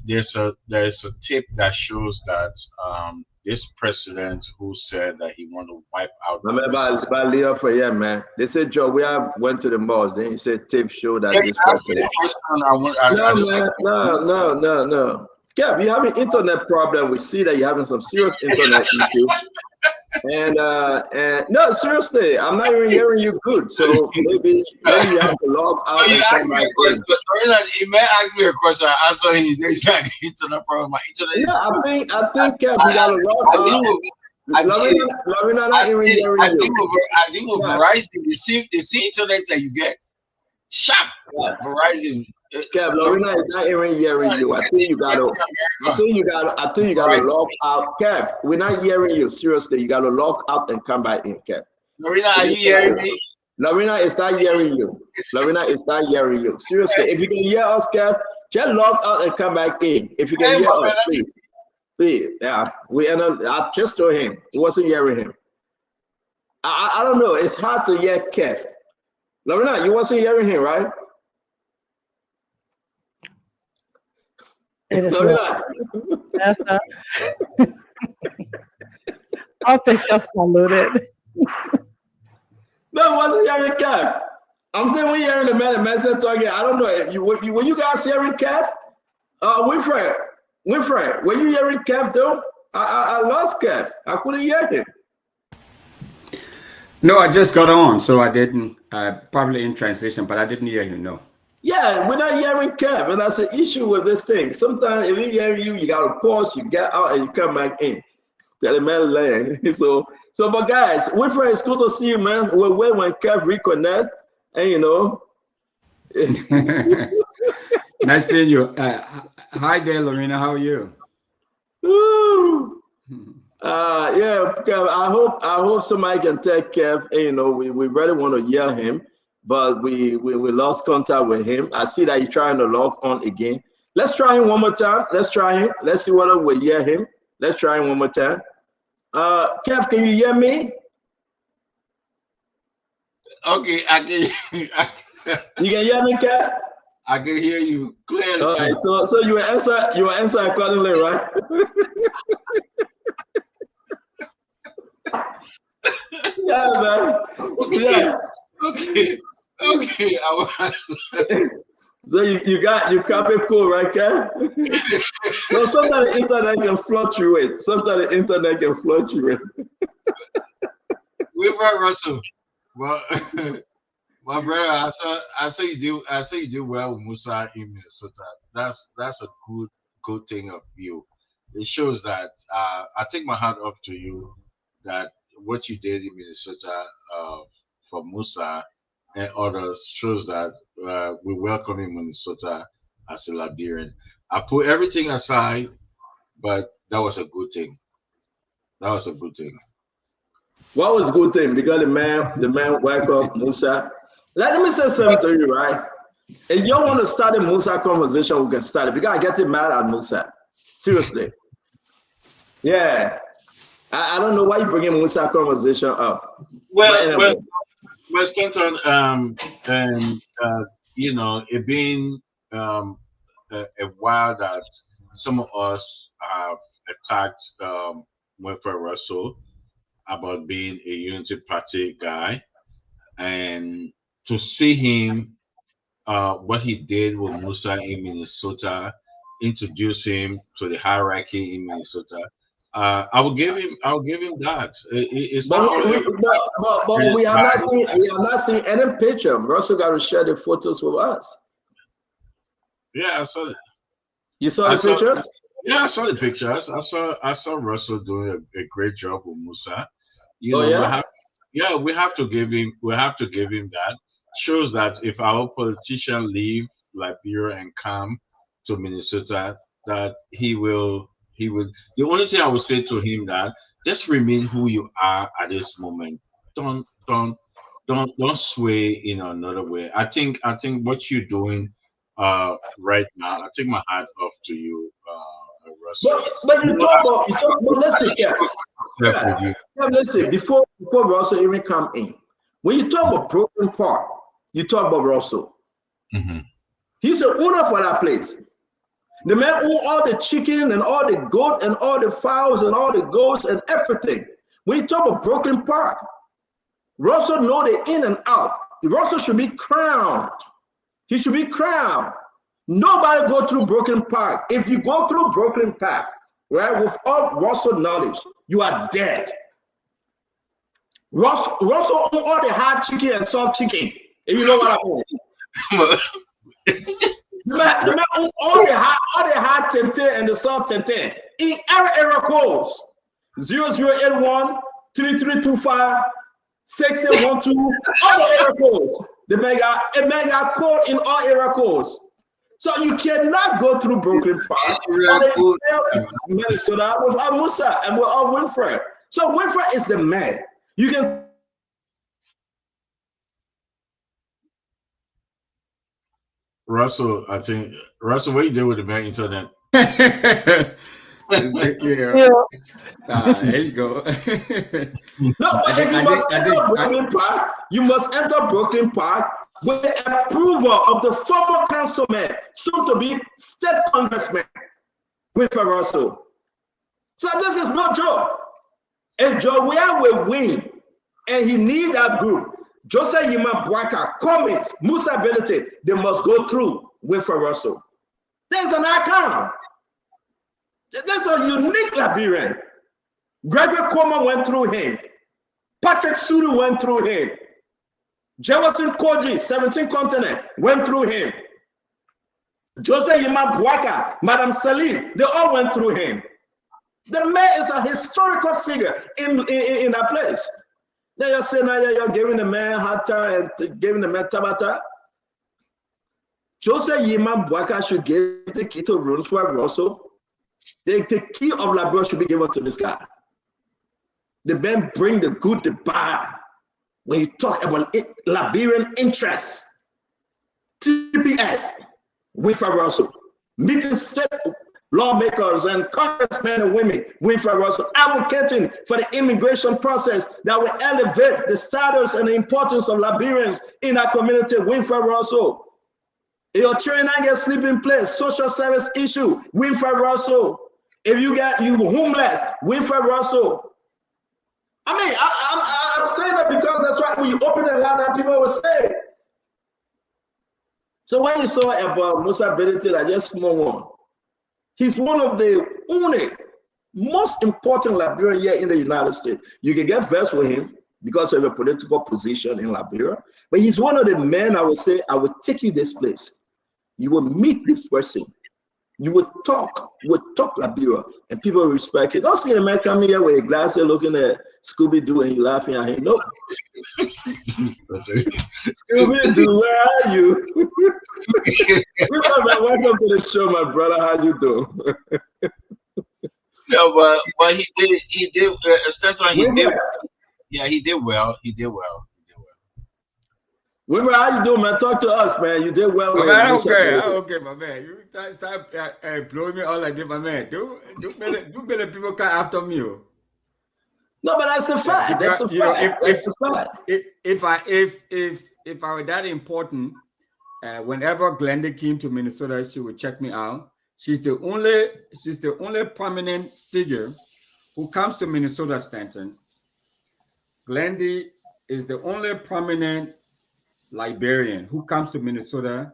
there's a tape that shows that this president who said that he want to wipe out I remember about Leo for man. They said Joe, we have went to the malls. Then he said tape show that yeah, this asked me president. the question. I No, just man, no. Kev, you have an internet problem. We see that you're having some serious internet issue. And no, seriously, I'm not even hearing you good. So maybe you have to log out you and asked come me back a question. in. You may ask me a question. I answer exactly internet problem. My internet is Yeah, I think Kev, you gotta log out. Lavina, not even hearing you. I think with Verizon, the same internet that you get, sharp. Yeah. Verizon. Kev, Lavina is not even hearing you. I think you gotta log out. Kev, we're not hearing you. Seriously, you gotta log out and come back in, Kev. Lorena, are you hearing me? Lavina is not hearing you. Lavina is not hearing you. Seriously, if you can hear us, Kev, just log out and come back in. If you can hear us, please. Please, yeah, I just told him. He wasn't hearing him. I don't know. It's hard to hear Kev. Lavina, you wasn't hearing him, right? It is Lavina. That's I'll picture loaded. No, wasn't hearing Kev. I'm saying we hearing the man said talking. I don't know if were you guys hearing Kev? Winfred, were you hearing Kev though? I lost Kev. I couldn't hear him. No, I just got on, so I didn't. Probably in transition, but I didn't hear him. No. Yeah, we're not hearing Kev, and that's the issue with this thing. Sometimes if we hear you, you gotta pause, you get out, and you come back in. Tell the man land. So, but guys, Winfred, it's good to see you, man. We'll wait when Kev reconnect, and you know. Nice seeing you. Hi there, Lorena. How are you? Woo. Yeah, Kev, I hope somebody can take Kev. And, you know, we really want to hear him, but we lost contact with him. I see that he's trying to log on again. Let's try him one more time. Let's try him. Let's see whether we hear him. Let's try him one more time. Kev, can you hear me? Okay, I can. You can hear me, Kev? I can hear you clearly. All right, so you will answer accordingly, right? Yeah, man. Yeah. Okay. So you copy cool, right, Kev? No, sometimes the internet can fluctuate. We've Russell. Well, my brother, I saw you do well with Musa in Minnesota. That's a good thing of you. It shows that I take my hat off to you that what you did in Minnesota for Musa and others shows that we welcome in Minnesota as a Liberian. I put everything aside, but that was a good thing. That was a good thing. What was a good thing? Because the man welcomed Musa. Let me say something to you, right? If you want to start a Musa conversation, we can start it. Because I get mad at Musa. Seriously. Yeah. I don't know why you're bringing Musa conversation up. Well, Stanton, you know, it being a while that some of us have attacked Winfred Russell about being a Unity Party guy, and to see him, what he did with Musa in Minnesota, introduce him to the hierarchy in Minnesota. I will give him that. But we have not seen any picture. Russell got to share the photos with us. Yeah, I saw it. You saw the pictures? Yeah, I saw the pictures. I saw Russell doing a great job with Musa. You know, we have to give him that. Shows that if our politician leave Liberia and come to Minnesota, that he will. The only thing I would say to him that just remain who you are at this moment. don't sway in another way. I think what you're doing right now, I take my hat off to you, Russell. But listen, listen, before Russell even come in, when you talk about Broken Park, you talk about Russell. Mm-hmm. He's the owner for that place. The man owns all the chicken and all the goat and all the fowls and all the goats and everything. When you talk about Brooklyn Park, Russell know the in and out. Russell should be crowned. He should be crowned. Nobody go through Brooklyn Park. If you go through Brooklyn Park, right, with all Russell knowledge, you are dead. Russell owns all the hard chicken and soft chicken. If you know what I mean. The man own all the hard tente and the soft tente in error codes 0081 3325 6712. All the error codes. The mega code in all error codes. So you cannot go through Brooklyn Park or Minnesota without Musa and without Winfred. So Winfred is the man. You can. Russell, I think what you did with the bank internet? There you go. No, you must enter Brooklyn Park with the approval of the former councilman, soon to be state congressman, Winfred Russell. So this is no joke. And Jowiah will win, and he needs that group. Joseph Yima Bwaka, Cummings, Musa Ability, they must go through Winfred Russell. There's an account. That's a unique Liberian. Gregory Coleman went through him. Patrick Suru went through him. Jefferson Koji, 17 Continent, went through him. Joseph Yima Bwaka, Madam Salim, they all went through him. The man is a historical figure in that place. Then you're saying now you're giving the man Hatta and giving the man Tabata. Joseph Yima Bwaka should give the key to Winfred Russell. The key of Liberia should be given to this guy. The man bring the good, the bad. When you talk about Liberian interests, TPS, Winfred Russell, meeting state lawmakers and congressmen and women, Winfred Russell, advocating for the immigration process that will elevate the status and the importance of Liberians in our community, Winfred Russell. Your children get sleeping place, social service issue, Winfred Russell. If you homeless, Winfred Russell. I mean, I'm saying that because that's why when you open the line, people will say. So when you saw about Musa Ability, I just come on. He's one of the only most important Liberian here in the United States. You can get versed with him because of a political position in Liberia, but he's one of the men I would say, I would take you this place. You will meet this person. You would talk Liberia, and people will respect it. Don't see the man coming here with a glass looking at Scooby-Doo and you laughing at him. No. Scooby-Doo, where are you? Welcome to the show, my brother. How you doing? No, but he did Stanton, he did well. Winfred, how you doing, man? Talk to us, man. You did well. Man, I don't care, my man. You start blowing me all like this, my man. Do better people come after me. No, but that's a fact. That's the fact. That's the fact. If I were that important, whenever Glenda came to Minnesota, she would check me out. She's the only prominent figure who comes to Minnesota, Stanton. Glenda is the only prominent Liberian who comes to Minnesota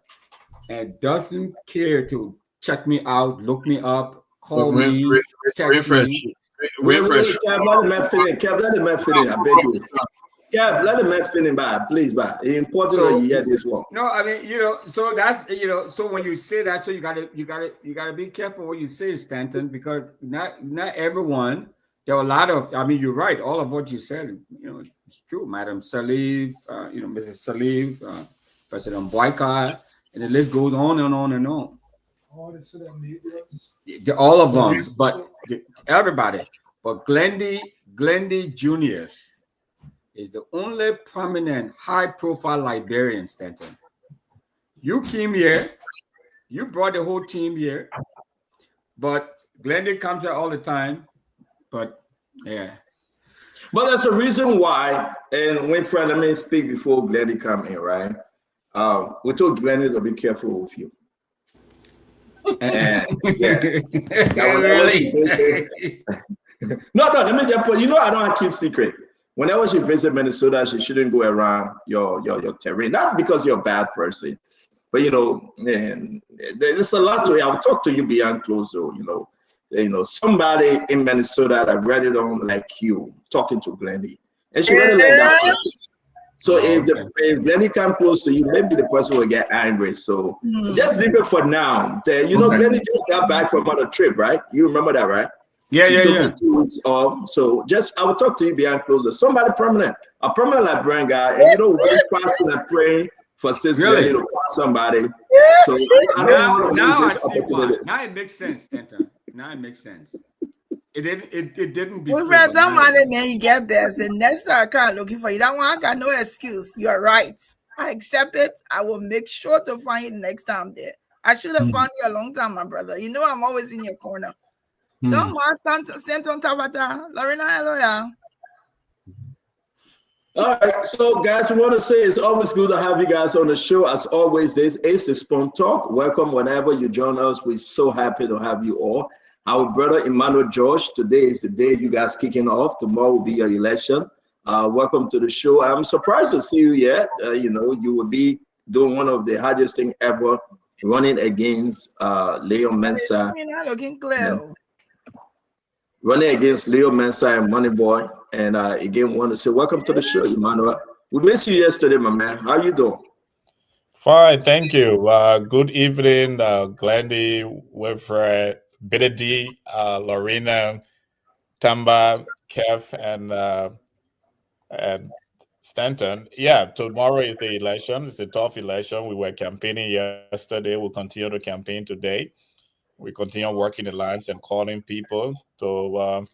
and doesn't care to check me out, look me up, call me, text me. Kev, let the man fit in. I beg you. Kev, let the man fit in, please, it's important that you hear this one. No, I mean, so that's, so when you say that, so you gotta be careful what you say, Stanton, because not everyone. There are a lot of, I mean, you're right. All of what you said, it's true. Madam Salif, Mrs. Salif, President Boycott, and the list goes on and on and on. All of them, but everybody. But Glendy Juniors is the only prominent, high-profile Liberian, Stanton. You came here, you brought the whole team here, but Glendy comes here all the time. But yeah. But there's a reason why, and Winfred, let me speak before Glendy come in, right? We told Glendy to be careful with you. And, yeah. Really? No, let me just put, I don't keep secret. Whenever she visit Minnesota, she shouldn't go around your terrain. Not because you're a bad person, but man, there's a lot to it. I'll talk to you beyond close though, somebody in Minnesota that read it on like you talking to Glendy. And she really like that person. So if Glendy come close to you, maybe the person will get angry. So just leave it for now. Glendy just got back from on a trip, right? You remember that, right? Yeah. 2 weeks off. So I will talk to you behind closer. Somebody prominent, a prominent Liberian guy, and we're fasting and praying for Sis Glendy to find somebody. So now I see why. Now it makes sense, Stanton. Now it makes sense. It didn't before. We read that money, man. You get there. The next time I come looking for you, that one I got no excuse. You're right. I accept it. I will make sure to find you next time there. I should have found you a long time, my brother. I'm always in your corner. Don't send on Tabata. Lorena, hello, yeah. All right, so guys, we want to say it's always good to have you guys on the show. As always, this is the Spoon Talk. Welcome whenever you join us. We're so happy to have you all. Our brother Emmanuel George, today is the day you guys kicking off. Tomorrow will be your election. Welcome to the show. I'm surprised to see you yet. You will be doing one of the hardest thing ever, running against Leo Mensah. Looking clear. Running against Leo Mensah and Money Boy. And again, want to say welcome to the show, Emmanuel. We missed you yesterday, my man. How you doing? Fine, thank you. Good evening, Glendy, Wilfred, Biddy, Lorena, Tamba, Kev, and Stanton. Yeah, tomorrow is the election. It's a tough election. We were campaigning yesterday. We'll continue to campaign today. We continue working the lines and calling people to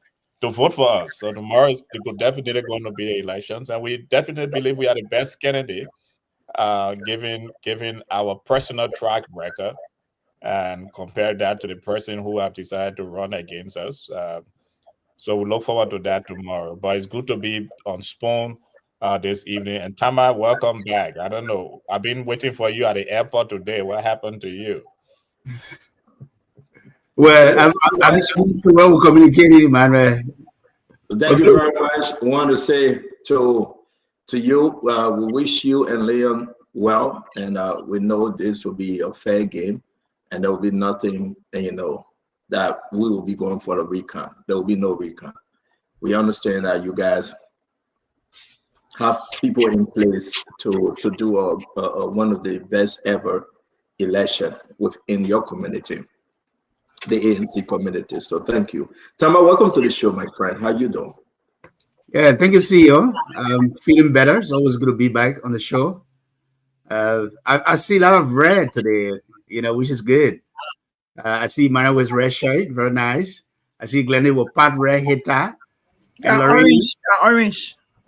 vote for us. So tomorrow is definitely going to be elections, and we definitely believe we are the best candidate, given our personal track record, and compare that to the person who have decided to run against us. So we look forward to that tomorrow. But it's good to be on Spoon this evening. And Tama, welcome back. I don't know. I've been waiting for you at the airport today. What happened to you? Well, I'm well communicating, man. Thank you very much. I want to say to you, we wish you and Liam well, and we know this will be a fair game, and there will be nothing, that we will be going for the recount. There will be no recount. We understand that you guys have people in place to do a one of the best ever election within your community, the ANC community. So thank you. Tama, welcome to the show, my friend. How you doing? Yeah, thank you, CEO. I'm feeling better. It's always good to be back on the show. I see a lot of red today, which is good. I see Mara with red shirt, very nice. I see Glendy with part red hitter.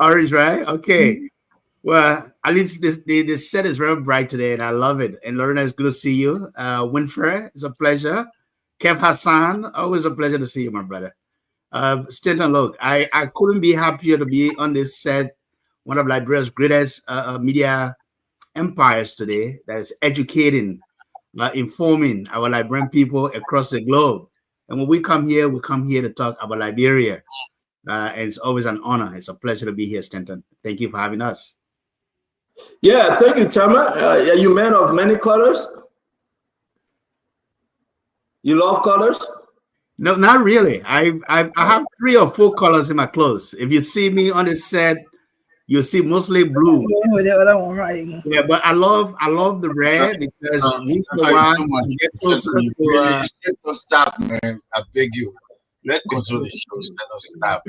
Orange, right? Okay. Well, at least the set is very bright today, and I love it. And Lorena, it's good to see you. Winfrey, it's a pleasure. Kev Hassan, always a pleasure to see you, my brother. Stanton, look, I couldn't be happier to be on this set, one of Liberia's greatest media empires today, that is educating, informing our Liberian people across the globe. And when we come here to talk about Liberia. And it's always an honor. It's a pleasure to be here, Stanton. Thank you for having us. Yeah, thank you, Tama. Are you a man of many colors? You love colors? No, not really. I have 3 or 4 colors in my clothes. If you see me on the set, you'll see mostly blue. Yeah, but I love the red because he's the one to get closer to stop, man. I beg you. Let control the show. Let us stop.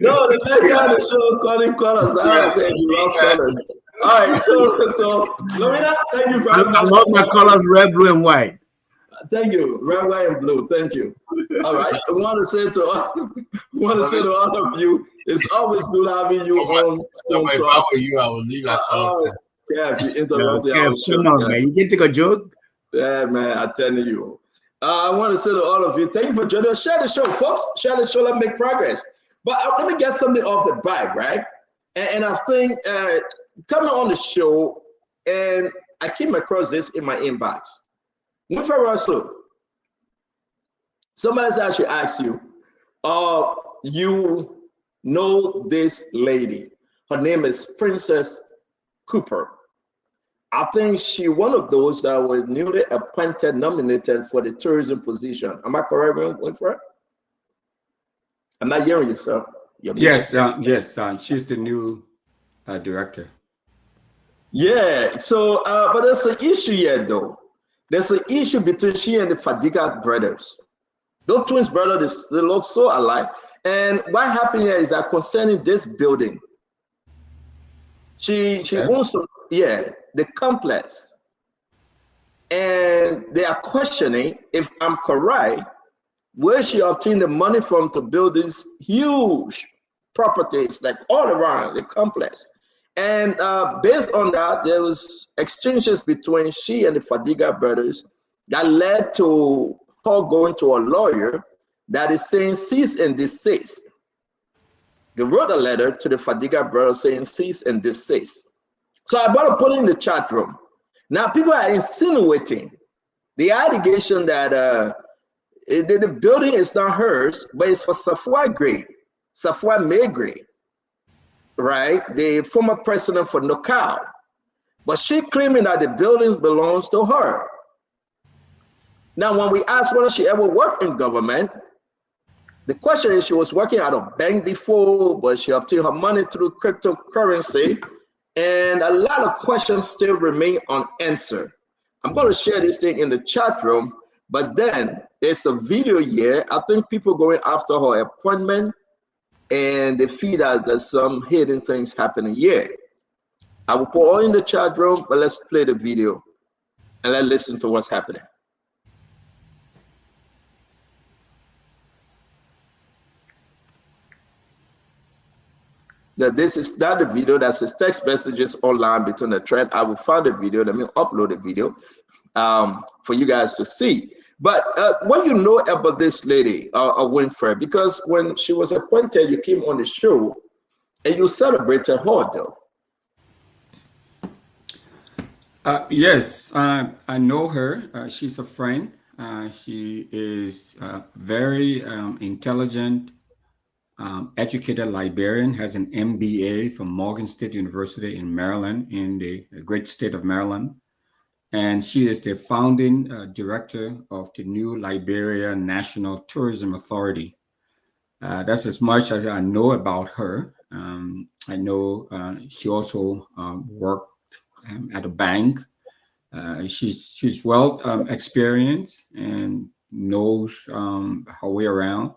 No, the guy on the show calling colors. I was saying you love colors. All right, so Lorena, thank you for having I love my colors, red, blue, and white. Thank you. Red, white, and blue. Thank you. All right. I want to say to all of you, it's always good having you on. If I were you, I would leave that. Yeah, if you interrupted, I was come on, man. You get to a joke. Yeah, man. I'm telling you. I want to say to all of you, thank you for joining us. Share the show, folks. Share the show. Let's make progress. But let me get something off the bag, right? And I think coming on the show, and I came across this in my inbox. Winfred Russell, somebody actually asked you, you know this lady. Her name is Princess Cooper. I think she one of those that was newly appointed, nominated for the tourism position. Am I correct, Winfred? I'm not hearing you, sir. Yes, she's the new director. Yeah, so, but there's an issue here, though. There's an issue between she and the Fadiga brothers. Those twins brothers, they look so alike. And what happened here is that concerning this building, she owns the complex. And they are questioning, if I'm correct, where she obtained the money from to build these huge properties, like all around the complex. And based on that, there was exchanges between she and the Fadiga brothers that led to her going to a lawyer that is saying cease and desist. They wrote a letter to the Fadiga brothers saying cease and desist. So I want to put it in the chat room. Now people are insinuating the allegation that the building is not hers, but it's for Safwa Gray, Safwa Megray, right? The former president for Nokal. But she claiming that the building belongs to her. Now, when we asked whether she ever worked in government, the question is she was working at a bank before, but she obtained her money through cryptocurrency. And a lot of questions still remain unanswered. I'm going to share this thing in the chat room, but then there's a video here. I think people going after her appointment, and they feel that there's some hidden things happening here. I will put all in the chat room, but let's play the video and let's listen to what's happening. That this is not the video, that's his text messages online between the thread. I will find the video, let me upload the video for you guys to see. But what you know about this lady, Winfred, because when she was appointed, you came on the show and you celebrated her, though. Yes, I know her. She's a friend. She is very intelligent, educated librarian, has an MBA from Morgan State University in Maryland, in the great state of Maryland. And she is the founding director of the New Liberia National Tourism Authority. That's as much as I know about her. I know she also worked at a bank. She's well experienced and knows her way around.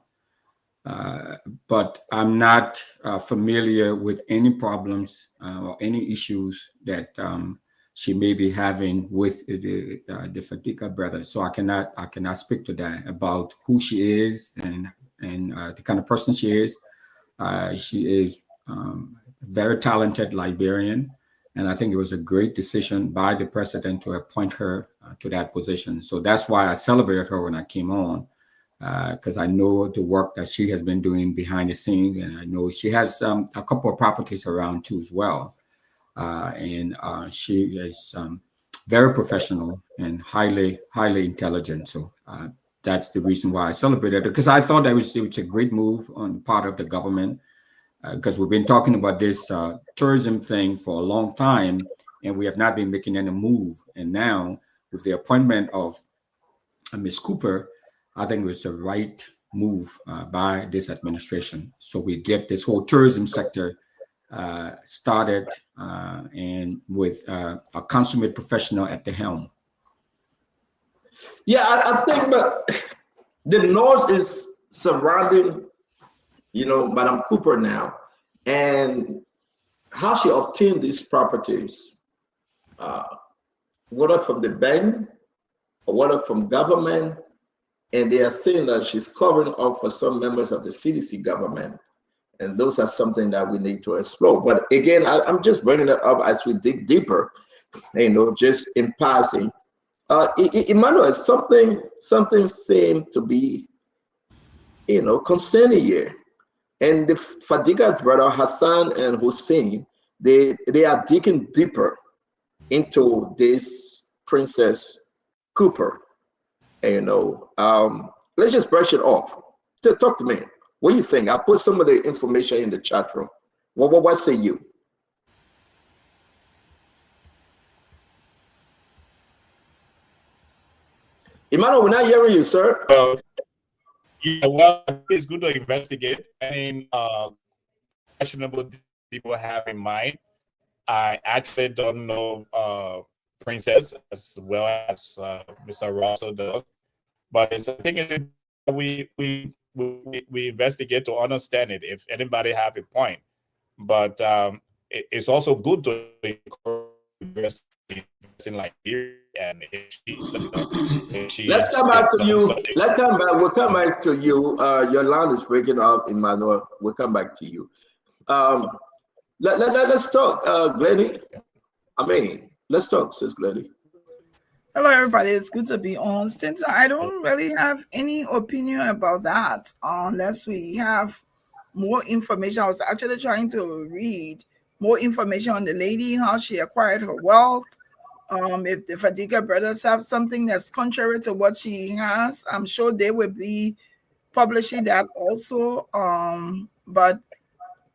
But I'm not familiar with any problems or any issues that she may be having with the Fadiga brothers. So I cannot speak to that about who she is and the kind of person she is. She is a very talented librarian, and I think it was a great decision by the president to appoint her to that position. So that's why I celebrated her when I came on, because I know the work that she has been doing behind the scenes, and I know she has a couple of properties around too as well. And she is very professional and highly intelligent. So that's the reason why I celebrated it, because I thought that it was a great move on the part of the government, because we've been talking about this tourism thing for a long time, and we have not been making any move. And now with the appointment of Ms. Cooper, I think it was the right move by this administration. So we get this whole tourism sector started and with a consummate professional at the helm. Yeah, I think that the North is surrounding, Madam Cooper now, and how she obtained these properties, whether from the bank water from government, and they are saying that she's covering up for some members of the CDC government. And those are something that we need to explore. But again, I'm just bringing it up as we dig deeper, just in passing. Emmanuel, something seemed to be, concerning here. And the Fadiga brother Hassan and Hussein, they are digging deeper into this Princess Cooper. Let's just brush it off. Talk to me. What do you think? I'll put some of the information in the chat room. What say you? Emmanuel, we're not hearing you, sir. Yeah, well, it's good to investigate any questionable people have in mind. I actually don't know Princess as well as Mr. Russell does, but I think it's we investigate to understand it. If anybody have a point, but it's also good to invest in Liberia. And let's come back to you. We'll come back to you. Your line is breaking up, Emmanuel. We'll come back to you. Let's talk, Glennie. Let's talk, sis Glennie. Hello, everybody. It's good to be on. Stinson, I don't really have any opinion about that unless we have more information. I was actually trying to read more information on the lady, how she acquired her wealth. If the Fadiga brothers have something that's contrary to what she has, I'm sure they will be publishing that also. But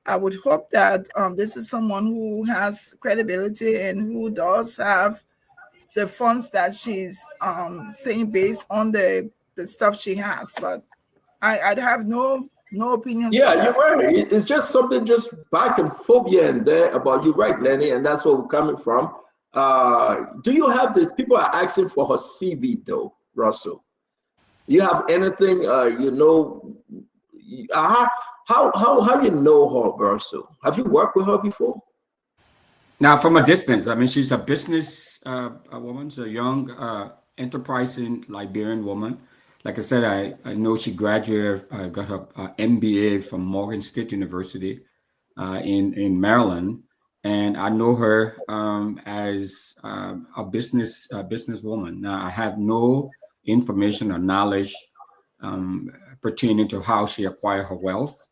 I would hope that this is someone who has credibility and who does have the funds that she's saying based on the stuff she has. But I'd have no opinion. Yeah, you're right. It's just something just back and forth here and there about you, right, Lenny? And that's where we're coming from. Do you have people are asking for her CV though, Russell? You have anything, how you know her, Russell? Have you worked with her before? Now, from a distance, she's a business woman, she's a young, enterprising Liberian woman. Like I said, I know she graduated, got her MBA from Morgan State University in Maryland. And I know her as a businesswoman. Now, I have no information or knowledge pertaining to how she acquired her wealth.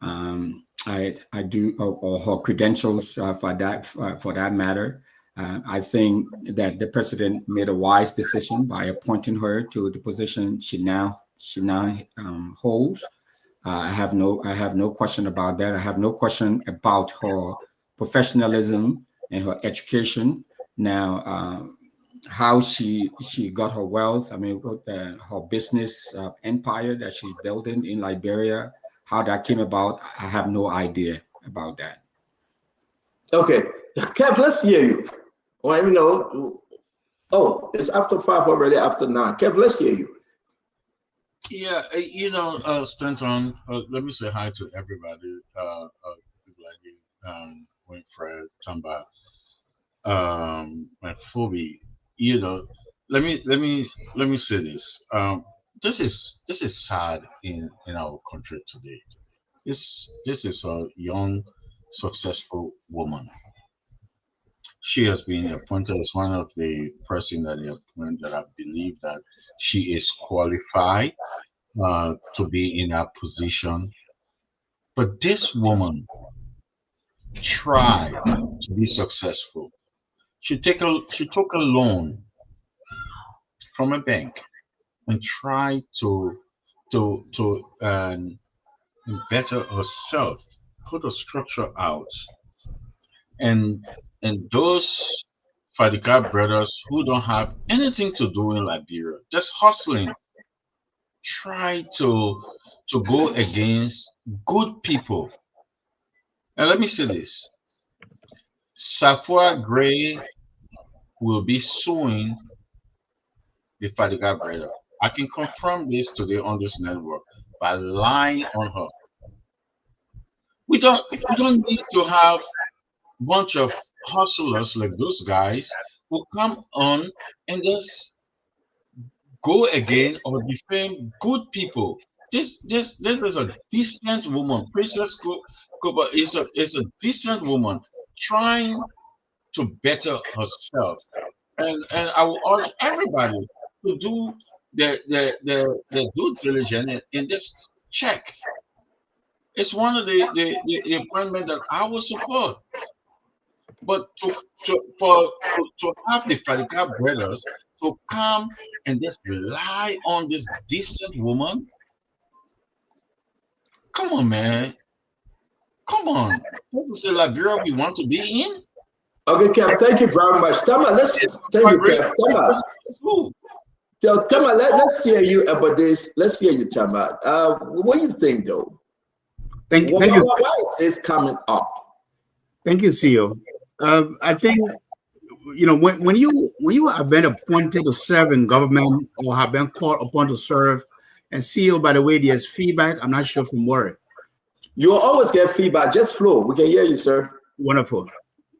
I do, or her credentials for that matter. I think that the president made a wise decision by appointing her to the position she now holds. I have no question about that. I have no question about her professionalism and her education. Now, how she got her wealth, her business empire that she's building in Liberia, how that came about, I have no idea about that. Okay, Kev, let's hear you. It's after 5 already, after 9. Kev, let's hear you. Yeah, Stanton, let me say hi to everybody. Winfred, Tamba, and Phoebe. Let me say this. This is sad in our country today. This is a young, successful woman. She has been appointed as one of the person that they appointed that I believe that she is qualified to be in that position. But this woman tried to be successful. She took a loan from a bank and tried to better herself, put a structure out, and those Fadiga brothers who don't have anything to do in Liberia, just hustling, try to go against good people. And let me say this. Safua Gray will be suing the Fadiga brother. I can confirm this today on this network by lying on her. We don't need to have a bunch of hustlers like those guys who come on and just go again or defame good people. This is a decent woman. Princess Kuba is a decent woman trying to better herself. And I will urge everybody to do their due diligence in this check. It's one of the appointment that I will support. But to have the Fadiga brothers to come and just rely on this decent woman, come on, man. Come on. This is a Liberia we want to be in. Okay, Kev, thank you very much. Tama, let's thank you, Kev. Tama, let's hear you about this. Let's hear you, Tama. What do you think, though? Thank you. Why is this coming up? Thank you, CEO. I think, you know, when you have been appointed to serve in government or have been called upon to serve, and CEO, by the way, there's feedback. I'm not sure from where. You will always get feedback. Just flow. We can hear you, sir. Wonderful.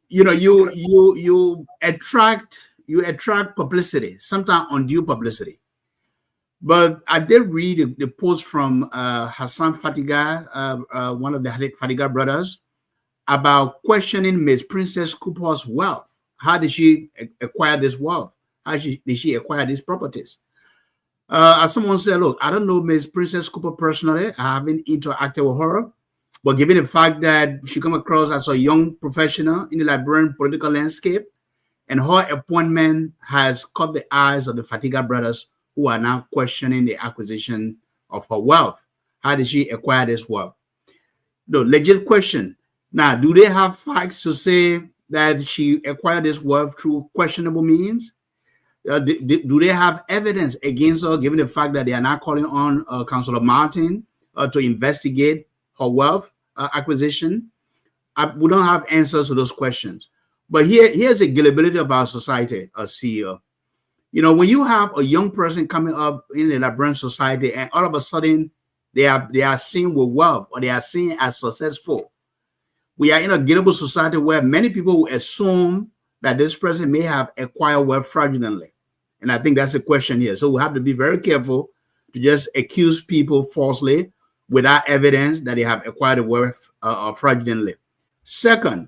You know, you attract publicity, sometimes undue publicity. But I did read the post from Hassan Fatiga, one of the Fatiga brothers, about questioning Ms. Princess Cooper's wealth. How did she acquire this wealth? How did she acquire these properties? As someone said, look, I don't know Ms. Princess Cooper personally. I haven't interacted with her. But given the fact that she come across as a young professional in the Liberian political landscape, and her appointment has caught the eyes of the Fatiga brothers, who are now questioning the acquisition of her wealth. How did she acquire this wealth? The legit question. Now, do they have facts to say that she acquired this wealth through questionable means? Do they have evidence against her, given the fact that they are now calling on Councillor Martin to investigate her wealth acquisition? We don't have answers to those questions. But here's the gullibility of our society, CEO. You know, when you have a young person coming up in the Liberian society and all of a sudden they are seen with wealth or they are seen as successful, we are in a gullible society where many people will assume that this person may have acquired wealth fraudulently. And I think that's the question here. So we have to be very careful to just accuse people falsely without evidence that they have acquired the wealth fraudulently. Second,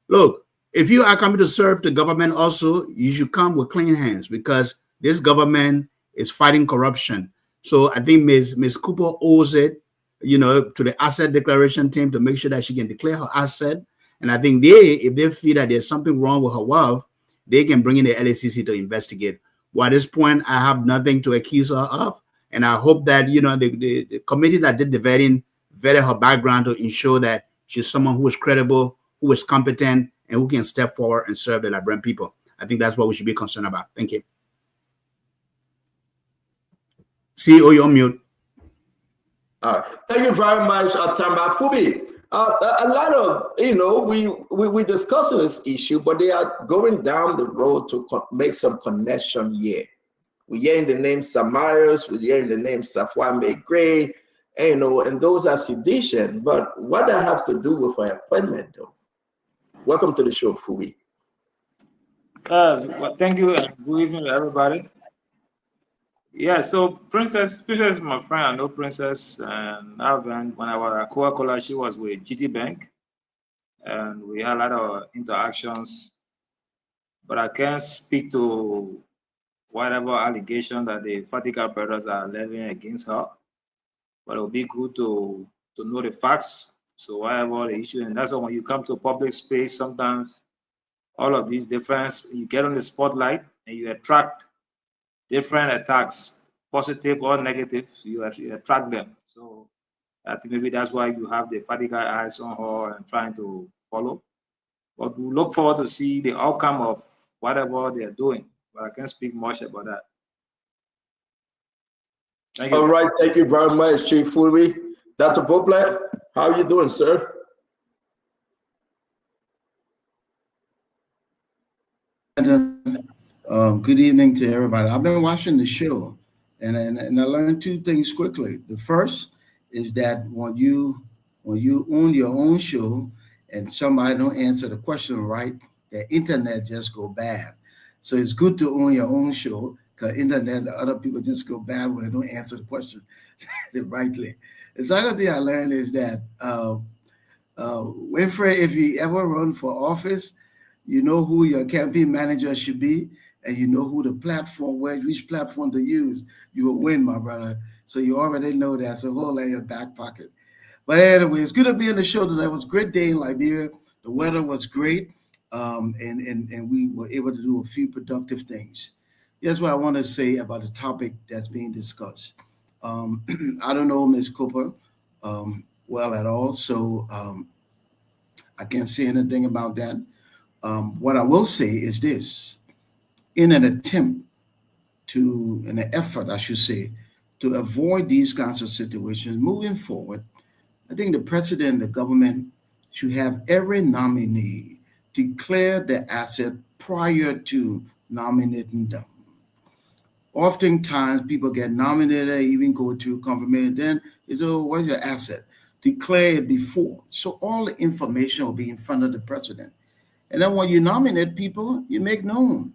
look, if you are coming to serve the government also, you should come with clean hands because this government is fighting corruption. So I think Ms. Cooper owes it, you know, to the asset declaration team to make sure that she can declare her asset. And I think if they feel that there's something wrong with her wealth, they can bring in the LACC to investigate. Well, at this point, I have nothing to accuse her of. And I hope that, you know, the committee that did the vetted her background to ensure that she's someone who is credible, who is competent, and who can step forward and serve the Liberian people. I think that's what we should be concerned about. Thank you. CEO, you're on mute. All right. Thank you very much, Tamba. Fubi, a lot of, you know, we discussing this issue, but they are going down the road to make some connection here. We're hearing the name Samarius, we're hearing the name Safwa McGray, and, you know, and those are sedition. But what that have to do with our appointment, though? Welcome to the show, Fubi. Well, thank you, and good evening to everybody. Yeah, so Princess is my friend. I know Princess, and when I was at Coca-Cola, she was with GT Bank, and we had a lot of interactions. But I can't speak to whatever allegation that the Fatiga brothers are levying against her. But it would be good to know the facts. So whatever the issue, and that's why when you come to a public space, sometimes all of these different, you get on the spotlight and you attract different attacks, positive or negative, you attract them. So I think maybe that's why you have the Fatiga eyes on her and trying to follow. But we look forward to see the outcome of whatever they're doing. But I can't speak much about that. Thank you. All right, thank you very much, Chief Fulby. Dr. Poplar, how are you doing, sir? Good evening to everybody. I've been watching the show, and I learned two things quickly. The first is that when you own your own show and somebody don't answer the question right, the internet just go bad. So it's good to own your own show because internet, other people just go bad when they don't answer the question rightly. The second thing I learned is that Winfrey, if you ever run for office, you know who your campaign manager should be, and you know who the platform, which platform to use. You will win, my brother. So you already know that. So hold that in your back pocket. But anyway, it's good to be on the show today. It was a great day in Liberia. The weather was great, and we were able to do a few productive things. Here's what I want to say about the topic that's being discussed. I don't know Ms. Cooper well at all, so I can't say anything about that. What I will say is this. In an effort, I should say, to avoid these kinds of situations moving forward, I think the president and the government should have every nominee declare the asset prior to nominating them. Oftentimes, people get nominated, even go to confirmation, then it's, oh, what's your asset? Declare it before. So all the information will be in front of the president. And then when you nominate people, you make known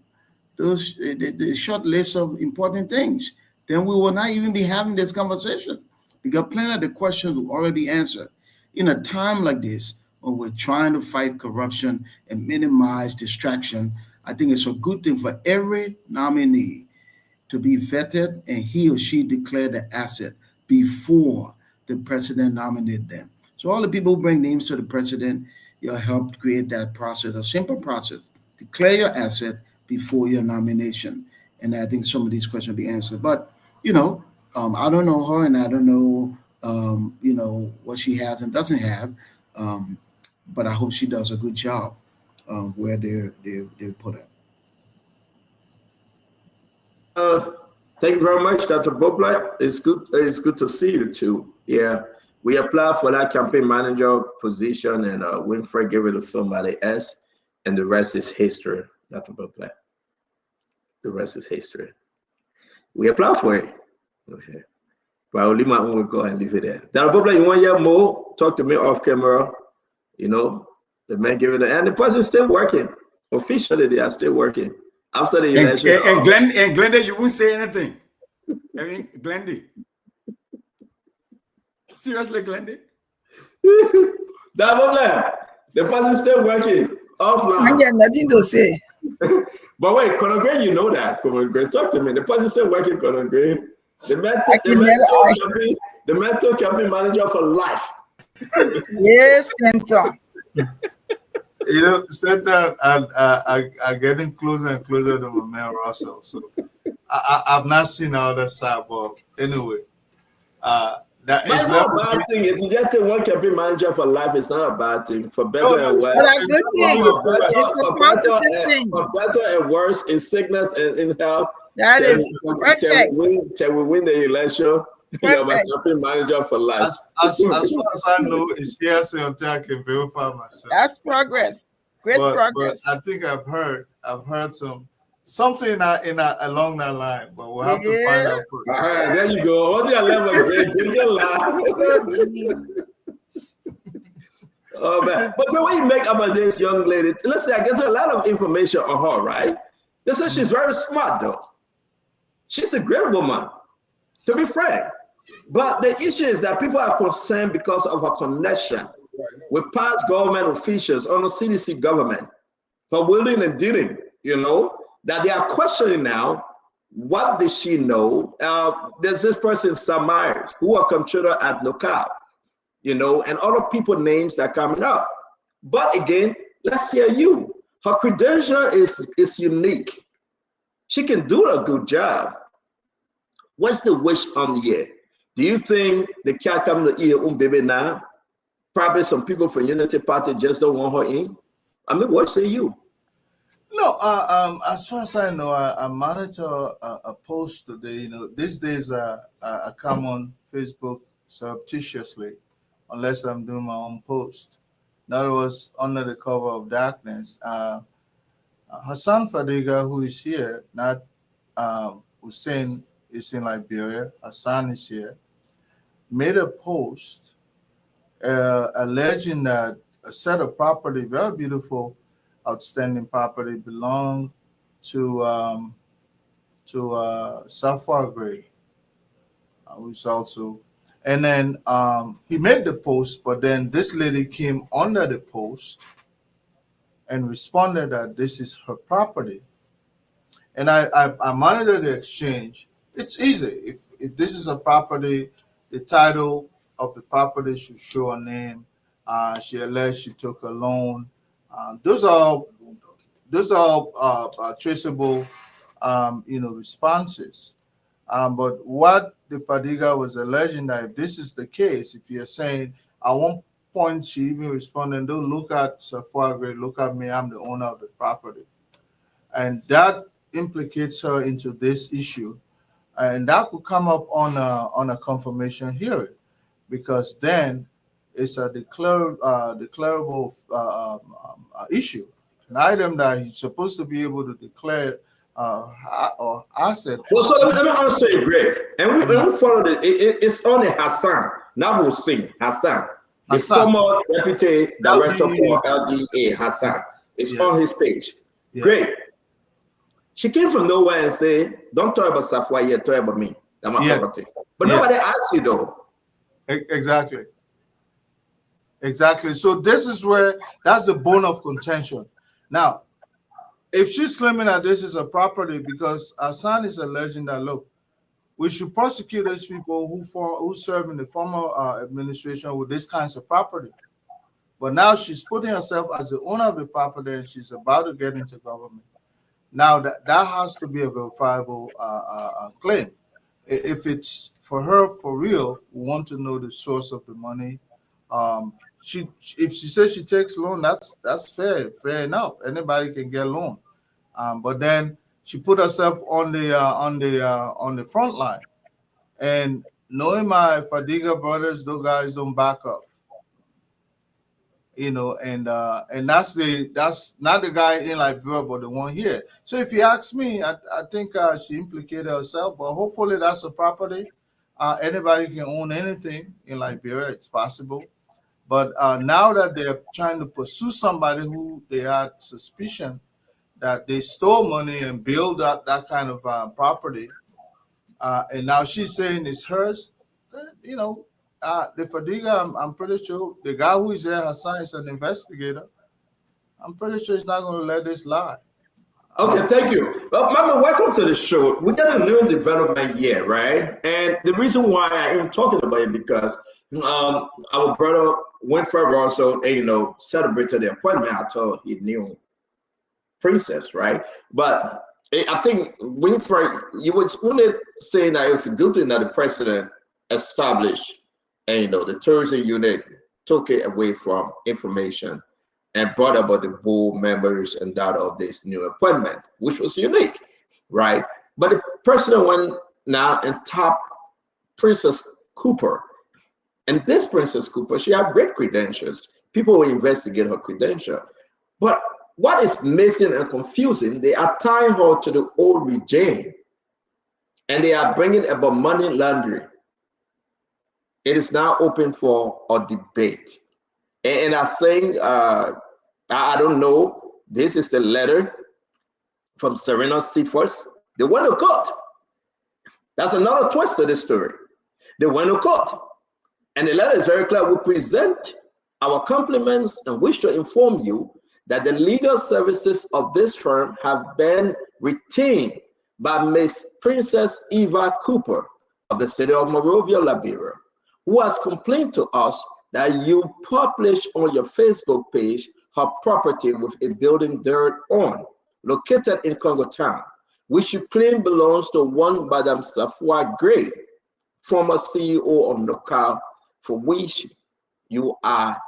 the short list of important things. Then we will not even be having this conversation because plenty of the questions will already be answered. In a time like this, when we're trying to fight corruption and minimize distraction, I think it's a good thing for every nominee to be vetted and he or she declare the asset before the president nominated them. So all the people who bring names to the president, you'll help create that process, a simple process. Declare your asset before your nomination. And I think some of these questions will be answered. But, I don't know her and I don't know, what she has and doesn't have. But I hope she does a good job where they're put at. Thank you very much, Dr. Bobla. It's good to see you too. Yeah, we applied for that campaign manager position, and Winfrey gave it to somebody else, and the rest is history, Dr. Bobla. The rest is history. We applied for it. Okay, but I'll leave my own. We'll go and leave it there. Dr. Bobla, you want to hear more? Talk to me off camera. The man gave it, and the person's still working. Officially, they are still working. After the election. And Glendy, you won't say anything. Glendy. Seriously, Glendy? The person still working offline. I got nothing to say. But wait, Conor Green, you know that. Conor Green, talk to me. The person still working, Conor Green. The mental campaign manager for life. Yes, Senator. Senator, I'm getting closer and closer to my man Russell. So I've not seen the other side, but anyway, that is not a bad thing. If you get to one campaign manager for life, it's not a bad thing. For better and worse. For better and worse, in sickness and in health. That is perfect. Till we win the election. You have a campaign manager for life. As far as I know, it's hearsay until I can verify myself. That's progress. Great progress. But I think I've heard something along that line, but we'll have to find out first. All right, there you go. What do you Oh man! But the way you make about this young lady, let's say I get a lot of information on her, right? They say she's very smart, though. She's a great woman, to be frank. But the issue is that people are concerned because of her connection with past government officials on the CDC government, for willing and dealing, that they are questioning now, what did she know? There's this person, Sam Myers, who are computer at NOCAP, and other people names that are coming up. But again, let's hear you. Her credential is unique. She can do a good job. What's the wish on the year? Do you think the cat coming to eat baby now? Probably some people from Unity Party just don't want her in. I mean, what say you? No, as far as I know, I monitor a post today. These days I come on Facebook surreptitiously, unless I'm doing my own post. In other words, under the cover of darkness. Hassan Fadiga, who is here, not Hussein is in Liberia, Hassan is here, made a post alleging that a set of property, very beautiful, outstanding property, belonged to Safwa Gray, who's also, and then he made the post, but then this lady came under the post and responded that this is her property. And I monitored the exchange. It's easy. If this is a property, the title of the property should show a name. She alleged she took a loan. Those are traceable, responses. But what the Fadiga was alleging, that if this is the case, if you're saying at one point she even responded, "Don't look at Safwa Gray, look at me. I'm the owner of the property," and that implicates her into this issue, and that could come up on a confirmation hearing, because then it's a declarable issue, an item that he's supposed to be able to declare or asset. Well, so let me answer you, Greg. And we follow it's only Hassan, not Hussein. Hassan, the former deputy director for LDA. Hassan, it's on his page. Yeah. Great. She came from nowhere and said, "Don't talk about Safwa here, talk about me. I'm a property." But nobody asked you though. Exactly. So this is that's the bone of contention. Now, if she's claiming that this is a property, because Hassan is alleging that, look, we should prosecute these people who serve in the former administration with these kinds of property. But now she's putting herself as the owner of the property and she's about to get into government. Now that has to be a verifiable claim. If it's for her for real, we want to know the source of the money. If she says she takes loan, that's fair enough. Anybody can get loan. But then she put herself on the front line, and knowing my Fadiga brothers, those guys don't back up, and that's not the guy in Liberia, but the one here. So if you ask me, I think she implicated herself, but hopefully that's a property. Anybody can own anything in Liberia; it's possible. But now that they're trying to pursue somebody who they had suspicion that they stole money and build up that kind of property, and now she's saying it's hers, the Fadiga, I'm pretty sure the guy who is there, Hassan, is an investigator. I'm pretty sure he's not going to let this lie. Okay, thank you. Well, Mama, welcome to the show. We got a new development here, right? And the reason why I am talking about it because our brother Winfred also, celebrated the appointment. I told he knew Princess, right? But I think Winfred, you was only saying that it was a good thing that the president established, and the tourism unit took it away from information and brought about the board members and that of this new appointment, which was unique, right? But the president went now and tapped Princess Cooper. And this Princess Cooper, she had great credentials. People will investigate her credential. But what is missing and confusing, they are tying her to the old regime. And they are bringing about money laundering. It is now open for a debate. And I think, I don't know, this is the letter from Serena Seafors. They went to court. That's another twist to this story. They went to court. And the letter is very clear. We present our compliments and wish to inform you that the legal services of this firm have been retained by Miss Princess Eva Cooper of the city of Monrovia, Liberia, who has complained to us that you publish on your Facebook page her property with a building dirt on, located in Congo Town, which you claim belongs to one Madame Safwa Gray, former CEO of Nokal, for which you are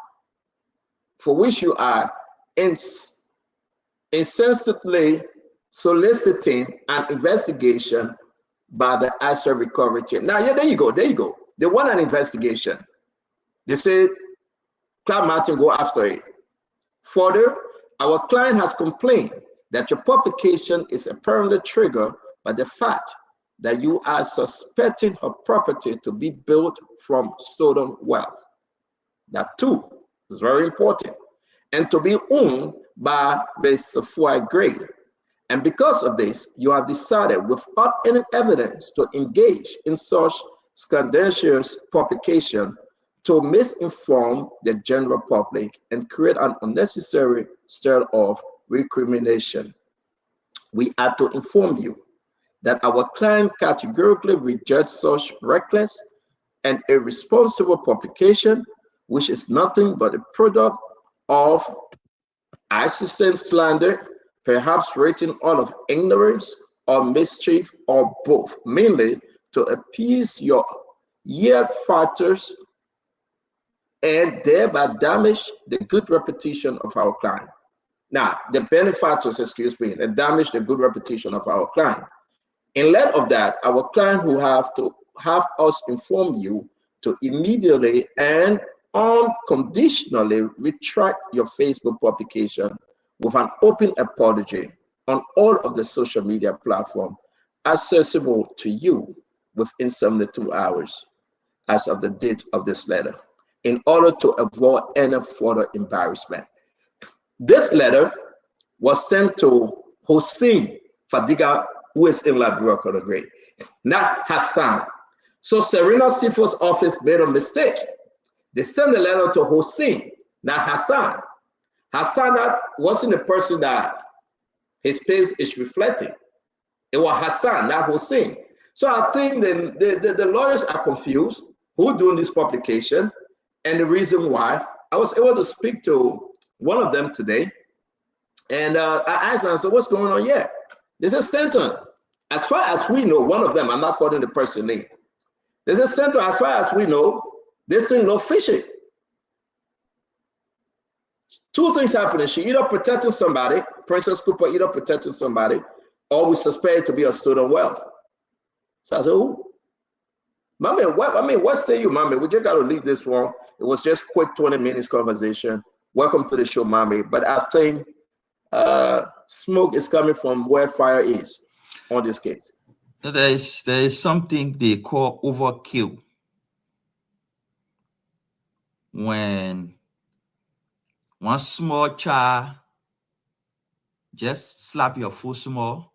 insensibly soliciting an investigation by the asset recovery team. Now, yeah, there you go. They want an investigation. They said, Clive Martin, go after it. Further, our client has complained that your publication is apparently triggered by the fact that you are suspecting her property to be built from stolen wealth. That too is very important. And to be owned by Ms. Safwa Gray. And because of this, you have decided without any evidence to engage in such scandalous publication to misinform the general public and create an unnecessary stir of recrimination. We are to inform you that our client categorically rejects such reckless and irresponsible publication, which is nothing but a product of ISIS slander, perhaps written out of ignorance or mischief or both, mainly to appease your ear fighters and thereby damage the good reputation of our client. Now, the benefactors, and damage the good reputation of our client. In light of that, our client will have to have us inform you to immediately and unconditionally retract your Facebook publication with an open apology on all of the social media platforms accessible to you within 72 hours as of the date of this letter, in order to avoid any further embarrassment. This letter was sent to Hossein Fadiga, who is in Liberia, Conakry, not Hassan. So Serena Sifo's office made a mistake. They sent the letter to Hossein, not Hassan. Hassan wasn't the person that his page is reflecting. It was Hassan, not Hossein. So I think the lawyers are confused who doing this publication and the reason why. I was able to speak to one of them today, and I asked them, so what's going on here? They said, Stanton, as far as we know, one of them, I'm not quoting the person name. They said, Stanton, as far as we know, this thing no fishing. Two things happening. She either protecting somebody, Princess Cooper either protecting somebody, or we suspect it to be a stolen wealth. So I said, oh, mommy, what say you, mommy? We just got to leave this one. It was just quick 20 minutes conversation. Welcome to the show, mommy. But I think smoke is coming from where fire is on this case. There is something they call overkill. When one small child just slap your foot small,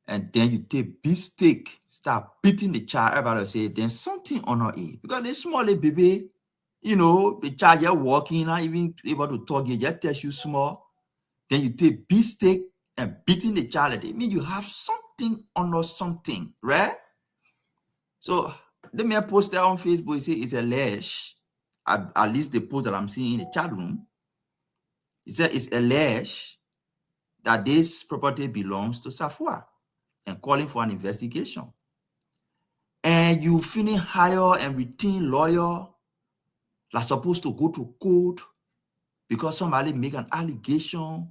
and then you take big stick, start beating the child, everybody will say, there's something on her ear. Because the small baby, you know, the child just walking, not even able to talk, you just touch you small. Then you take big stick and beating the child. It means you have something under something, right? So let me post that on Facebook. It says it's alleged, at least the post that I'm seeing in the chat room. It says it's alleged that this property belongs to Safwa and calling for an investigation. And you finish hire and retain lawyer that's supposed to go to court because somebody make an allegation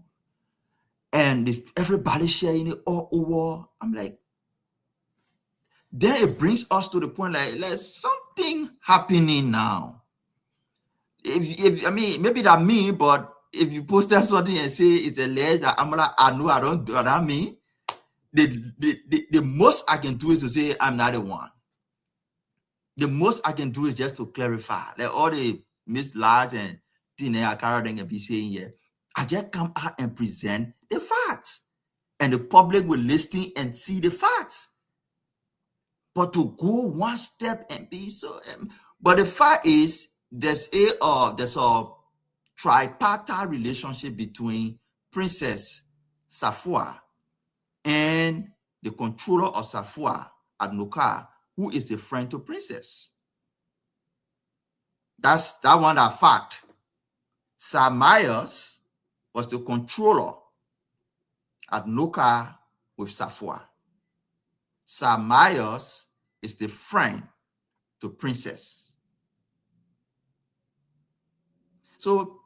and if everybody sharing it all over. I'm like, then it brings us to the point like there's something happening now. If I mean, maybe that me, but if you post that something and say it's alleged that I'm like, I know I don't do that mean. The most I can do is to say I'm not the one. The most I can do is just to clarify that all the Miss Large and Tina Carradine can be saying here. I just come out and present the facts, and the public will listen and see the facts. But to go one step and be so, but the fact is there's a tripartite relationship between Princess Safwa and the controller of Safwa at Noka, who is a friend to Princess. That's that one, that fact. Sir Myers was the controller at Noka with Safwa. Sir Myers is the friend to Princess. So,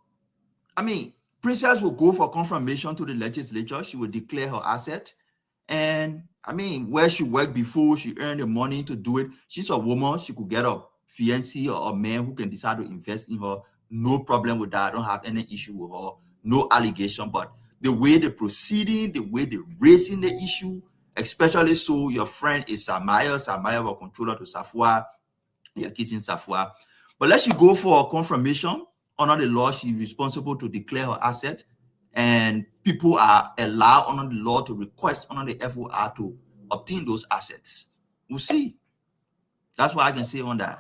I mean, Princess will go for confirmation to the legislature. She will declare her asset. And I mean, where she worked before, she earned the money to do it. She's a woman. She could get a fiancé or a man who can decide to invest in her. No problem with that. I don't have any issue with her. No allegation. But the way they're proceeding, the way they're raising the issue, especially so your friend is Samaya. Samaya was controller to Safwa. You're kissing Safwa. But let's you go for a confirmation. Under the law, she's responsible to declare her asset. and people are allowed under the law to request under the FOR to obtain those assets. We'll see. That's what I can say on that.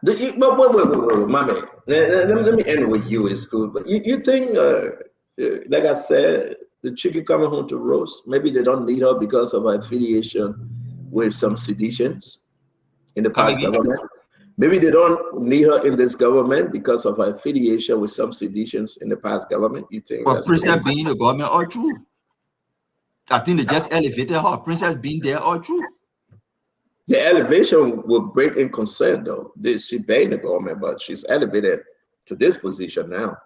But wait, my man. Let me end with you. It's good. But you think, like I said, the chicken coming home to roast, maybe they don't need her because of her affiliation with some seditions in the past government? Maybe they don't need her in this government because of her affiliation with some seditions in the past government. You think? But Princess being in the government or true? I think they just elevated her. Princess being there or true? The elevation will bring in concern, though. She been in the government, but she's elevated to this position now.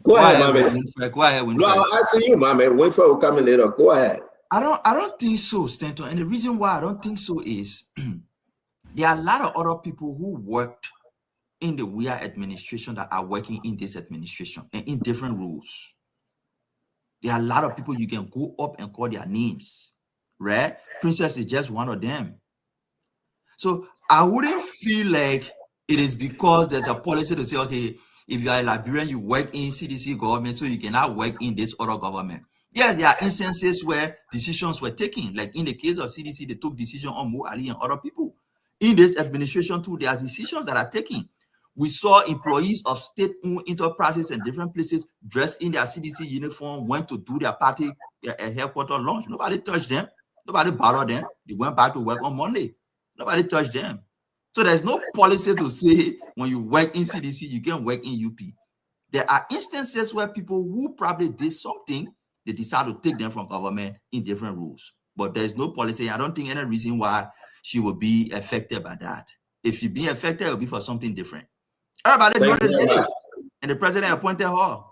Go ahead, my man. Go ahead, Winfred. No, I see you, my man. Winfred will come in later. Go ahead. I don't think so, Stanton. And the reason why I don't think so is there are a lot of other people who worked in the WIA administration that are working in this administration and in different roles. There are a lot of people you can go up and call their names, right? Princess is just one of them. So I wouldn't feel like it is because there's a policy to say, okay, if you are a Liberian, you work in CDC government, so you cannot work in this other government. Yes, there are instances where decisions were taken. Like in the case of CDC, they took decision on Mo Ali and other people. In this administration too, there are decisions that are taken. We saw employees of state-owned enterprises in different places dressed in their CDC uniform, went to do their party headquarters launch. Nobody touched them. Nobody bothered them. They went back to work on Monday. Nobody touched them. So there's no policy to say when you work in CDC, you can work in UP. There are instances where people who probably did something, they decide to take them from government in different roles. But there's no policy. I don't think any reason why she will be affected by that. If she be affected, it will be for something different. Everybody know the lady, and the president appointed her. All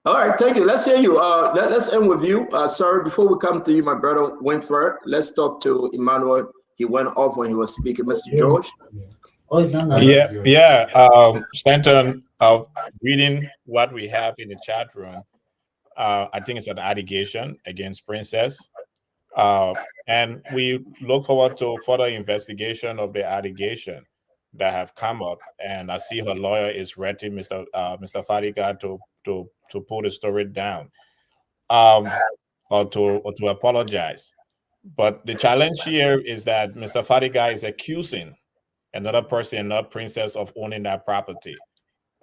right, thank you. Let's hear you. Let's end with you. Sir, before we come to you, my brother Winfred, let's talk to Emmanuel. He went off when he was speaking. Mr. George? Stanton, reading what we have in the chat room, I think it's an allegation against Princess. And we look forward to further investigation of the allegation that have come up. And I see her lawyer is ready, Mr. Fadiga, to pull the story down or to apologize. But the challenge here is that Mr. Fadiga is accusing another person, not Princess, of owning that property.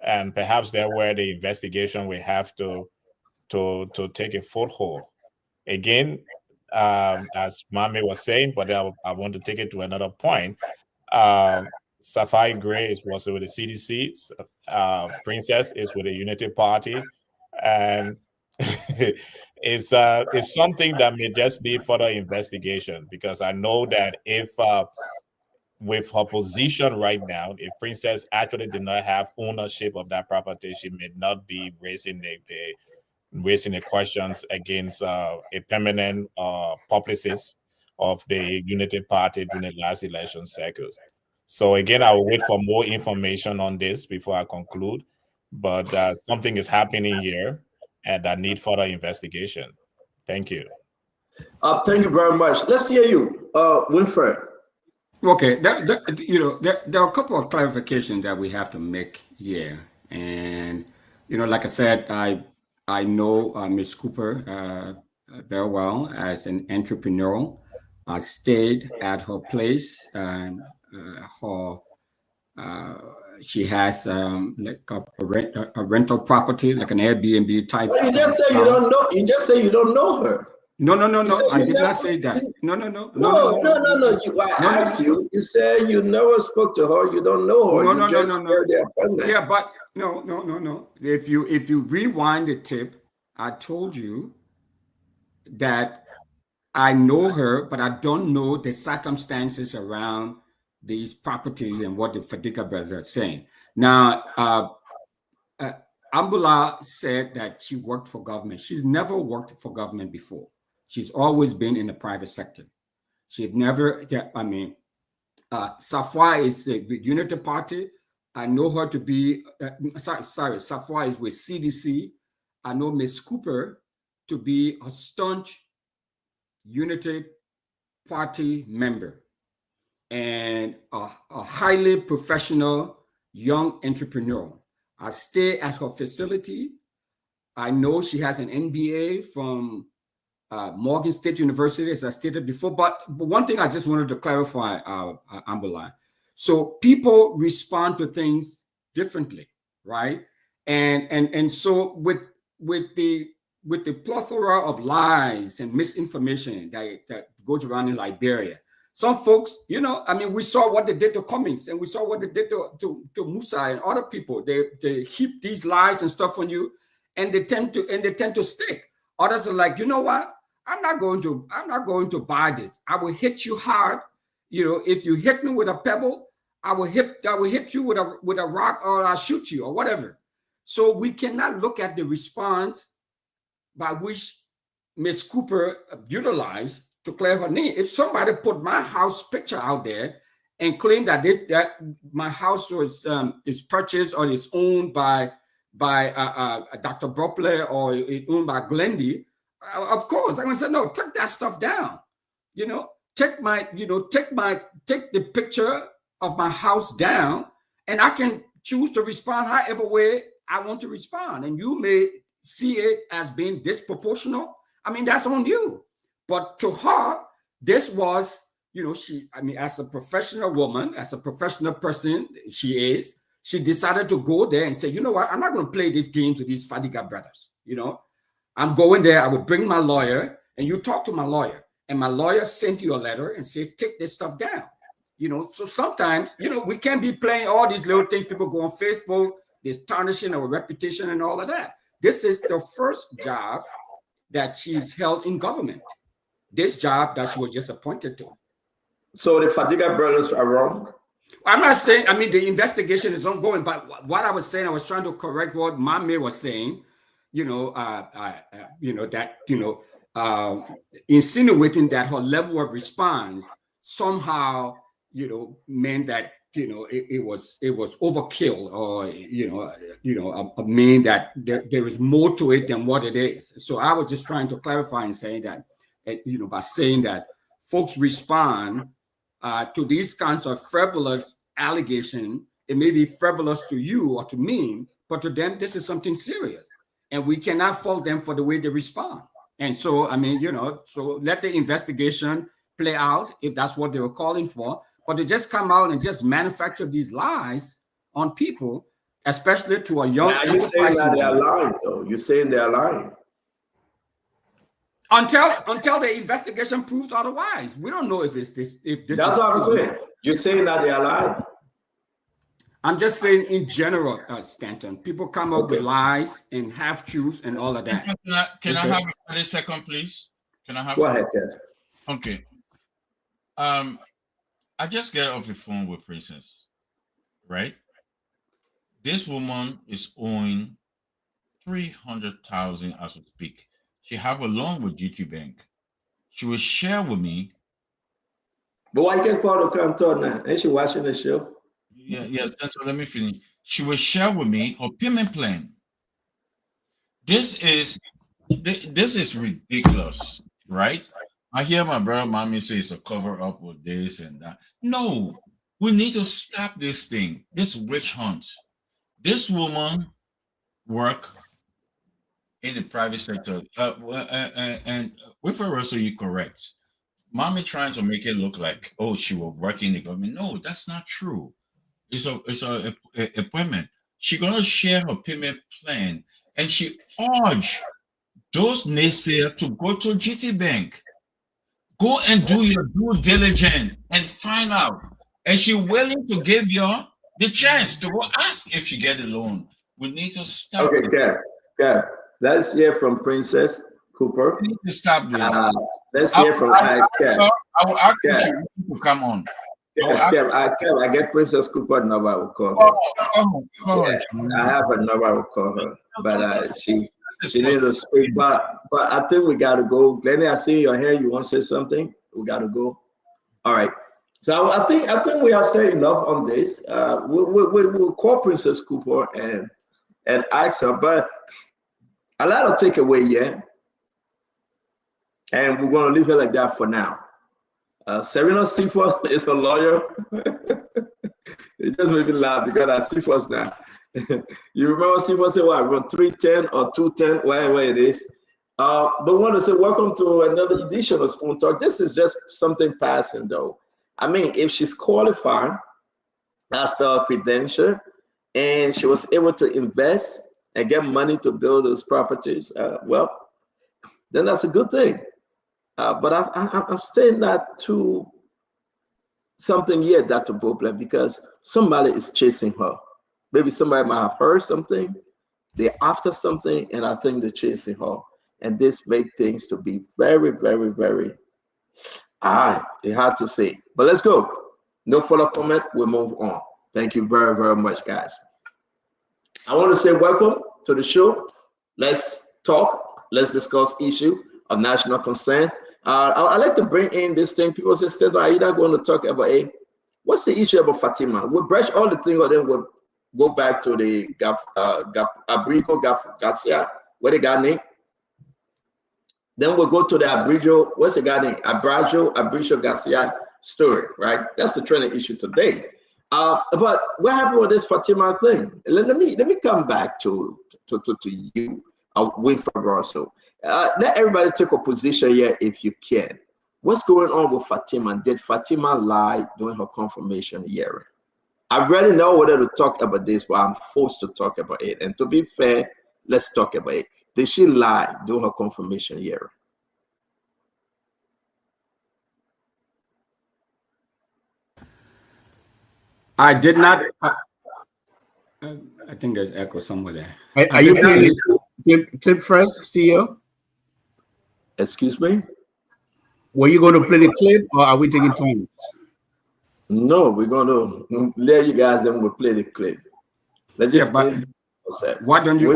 And perhaps that's where the investigation will have to take a foothold. Again, as Mame was saying, but I want to take it to another point. Safai Gray was with the CDC. Princess is with the Unity Party. And it's something that may just need further investigation, because I know that if with her position right now, if Princess actually did not have ownership of that property, she may not be raising the questions against a permanent publicist of the Unity Party during the last election cycles. So again, I will wait for more information on this before I conclude, but something is happening here and that need further investigation. Thank you. Thank you very much. Let's hear you, Winfred. Okay, there are a couple of clarifications that we have to make here. And, like I said, I know Ms. Cooper very well as an entrepreneur. I stayed at her place, and she has like a rental property, like an Airbnb type. Well, you just say you don't know. You just say you don't know her. No. I did not say that. No. I asked you. You said you never spoke to her. You don't know her. No. Yeah, but no. If you rewind the tip, I told you that I know her, but I don't know the circumstances around these properties and what the Fadiga brothers are saying. Now, Ambula said that she worked for government. She's never worked for government before. She's always been in the private sector. She's never, Safwa is a Unity Party. I know her to be, Safwa is with CDC. I know Ms. Cooper to be a staunch Unity Party member and a highly professional young entrepreneur. I stay at her facility. I know she has an MBA from Morgan State University, as I stated before. But one thing I just wanted to clarify, Amberline. So people respond to things differently, right? And so with the plethora of lies and misinformation that goes around in Liberia, some folks, you know, I mean, we saw what they did to Cummings, and we saw what they did to Musa and other people. They heap these lies and stuff on you, and they tend to stick. Others are like, you know what? I'm not going to buy this. I will hit you hard. You know, if you hit me with a pebble, I will hit you with a rock, or I'll shoot you, or whatever. So we cannot look at the response by which Ms. Cooper utilized to clear her name. If somebody put my house picture out there and claim that my house was is purchased or is owned by Dr. Bropley or owned by Glendy, of course I'm gonna say no. Take that stuff down. You know, take the picture of my house down, and I can choose to respond however way I want to respond. And you may see it as being disproportional. I mean, that's on you. But to her, this was, you know, as a professional woman, as a professional person she decided to go there and say, you know what, I'm not going to play this game to these Fadiga brothers. You know, I'm going there. I would bring my lawyer, and you talk to my lawyer, and my lawyer sent you a letter and say, take this stuff down. You know, so sometimes, you know, we can't be playing all these little things. People go on Facebook, there's tarnishing our reputation and all of that. This is the first job that she's held in government. This job that she was just appointed to. So the Fadiga brothers are wrong? I'm not saying, I mean, the investigation is ongoing, but what I was saying, I was trying to correct what Mame was saying, you know, insinuating that her level of response somehow, you know, meant that, you know, it was overkill, or, mean that there is more to it than what it is. So I was just trying to clarify and saying that, you know, by saying that folks respond to these kinds of frivolous allegation. It may be frivolous to you or to me, but to them, this is something serious. And we cannot fault them for the way they respond. And so, I mean, you know, so let the investigation play out if that's what they were calling for. But to just come out and just manufacture these lies on people, especially to a young. Now you're saying that they're lying, though. You're saying they're lying. Until the investigation proves otherwise, we don't know if this. That's what I'm saying. You're saying that they are lying. I'm just saying in general, Stanton. People come up with lies and half truths and all of that. Can I have a second, please? Can I have? Go ahead, Ted. Okay. I just get off the phone with Princess, right? This woman is owing $300,000 as we speak. She have a loan with GT Bank. She will share with me. But why you can call the cantor now? Ain't she watching the show? Yes. So let me finish. She will share with me her payment plan. This is ridiculous, right? I hear my brother Mommy say it's a cover up with this and that. No, we need to stop this thing, this witch hunt. This woman work in the private sector. And with her also, you correct. Mommy trying to make it look like, oh, she will work in the government. No, that's not true. It's a appointment. She's gonna share her payment plan, and she urged those naysayers to go to GT Bank. Go and do your due diligence and find out. And she's willing to give you the chance to go ask if you get a loan. We need to stop. Okay, Kev. Let's hear from Princess Cooper. We need to stop this. Let's hear from Kev. I will ask you to come on. Kev, I get Princess Cooper number. I will call her. I have a number. I will call her, but she needs to speak. But I think we got to go. Lenny, I see your hair. You want to say something? We got to go. All right. So I think we have said enough on this. We'll call Princess Cooper and ask her, but a lot of takeaway, yeah. And we're going to leave it like that for now. Serena Seaforth is a lawyer. It just made me laugh because I see first now. You remember Stephen said, "What, around 310 or 210, wherever it is." But want to say, welcome to another edition of Spoon Talk. This is just something passing, though. I mean, if she's qualified as per her credential, and she was able to invest and get money to build those properties, well, then that's a good thing. But I'm still not too something yet, Dr. Bobler, because somebody is chasing her. Maybe somebody might have heard something, they're after something, and I think they're chasing her. And this makes things to be very, very, very it's hard to say. But let's go. No further comment, we'll move on. Thank you very, very much, guys. I want to say welcome to the show. Let's talk. Let's discuss issue of national concern. I like to bring in this thing. People say, "Stendo, are you not going to talk about what's the issue about Fatima?" We'll brush all the things, or then we'll go back to the Abrigo Garcia, what the guy name. Then we'll go to the Abrigo, what's the guy name? Abrigo Garcia story, right? That's the trending issue today. But what happened with this Fatima thing? Let me come back to you, Winfred Russell. Let everybody take a position here if you can. What's going on with Fatima? Did Fatima lie during her confirmation hearing? I really know whether to talk about this, but I'm forced to talk about it. And to be fair, let's talk about it. Did she lie during her confirmation hearing? I did not. I think there's echo somewhere there. Are you playing the clip first, CEO? Excuse me? Were you going to play the clip, or are we taking turns? No, we're going to let you guys, then we'll play the clip. Why don't you?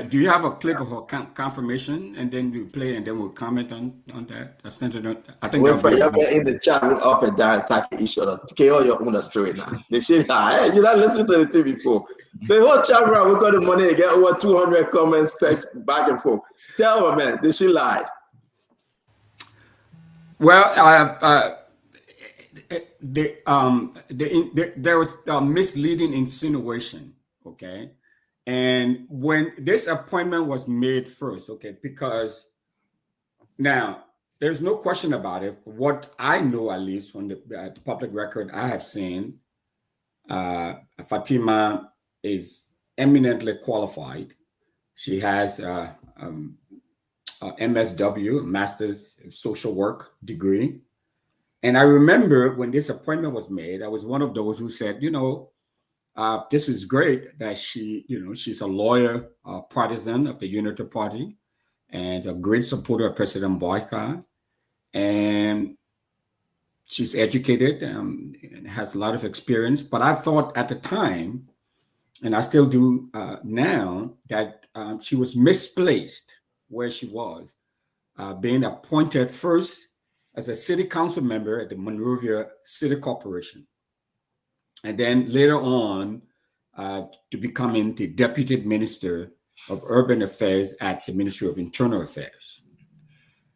Do you have a clip of her confirmation, and then you play, and then we'll comment on that? I think in the chat, we'll up and down attacking each other. KO your own story now. You're not listening to the TV before. The whole chat round, we got the money to get over 200 comments, text back and forth. Tell her, man, did she lie? Well, there was a misleading insinuation. Okay. And when this appointment was made first, okay, because now there's no question about it. What I know, at least from the public record I have seen, Fatima is eminently qualified. She has a MSW, Master's Social Work degree. And I remember when this appointment was made, I was one of those who said, this is great that she's a lawyer, partisan of the Unity Party, and a great supporter of President Boyka. And she's educated and has a lot of experience. But I thought at the time, and I still do now, that she was misplaced where she was, being appointed first as a city council member at the Monrovia City Corporation, and then later on to becoming the Deputy Minister of Urban Affairs at the Ministry of Internal Affairs.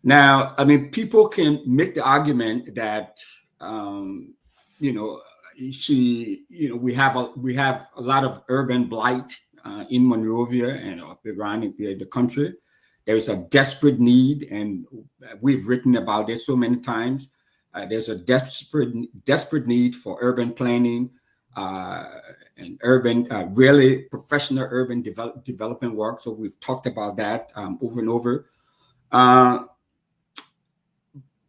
Now, I mean, people can make the argument that, we have a lot of urban blight in Monrovia and around the country. There is a desperate need, and we've written about this so many times. There's a desperate need for urban planning and urban, really professional urban development work. So we've talked about that over and over.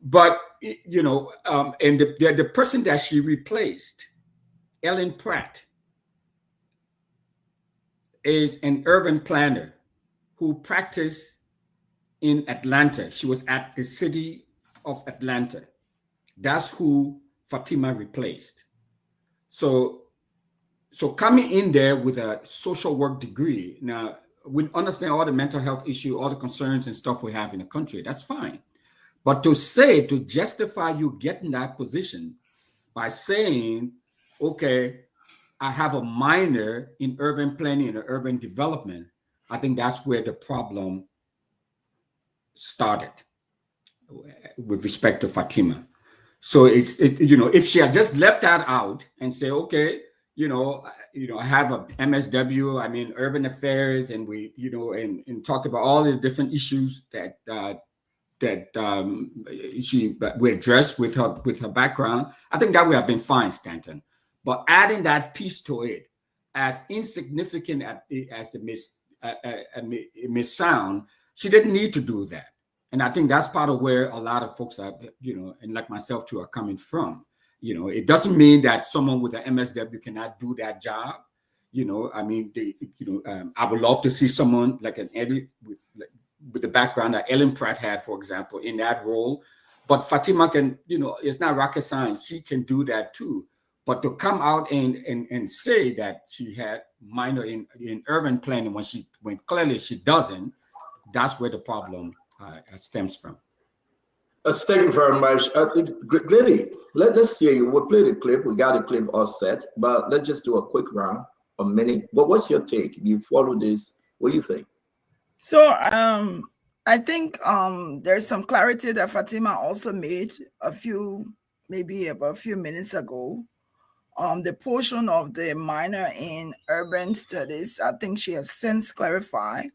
But and the person that she replaced, Ellen Pratt, is an urban planner who practiced in Atlanta. She was at the city of Atlanta. That's who Fatima replaced. So coming in there with a social work degree, now we understand all the mental health issue, all the concerns and stuff we have in the country. That's fine. But to justify you getting that position by saying, okay, I have a minor in urban planning and urban development, I think that's where the problem started with respect to Fatima. So if she had just left that out and say, okay, have a MSW, I mean, urban affairs, and we, and talked about all the different issues that we addressed with her background. I think that would have been fine, Stanton. But adding that piece to it, as insignificant as it may sound, she didn't need to do that. And I think that's part of where a lot of folks are, and like myself too, are coming from. It doesn't mean that someone with an MSW cannot do that job. I mean, I would love to see someone like an Eddie with the background that Ellen Pratt had, for example, in that role. But Fatima can, it's not rocket science. She can do that too. But to come out and say that she had minor in urban planning when clearly she doesn't, that's where the problem stems from. Thank you very much. Glendy, let's hear you. We'll play the clip. We got the clip all set, but let's just do a quick round, a minute. What's your take? You follow this. What do you think? So I think there's some clarity that Fatima also made maybe about a few minutes ago. The portion of the minor in urban studies, I think she has since clarified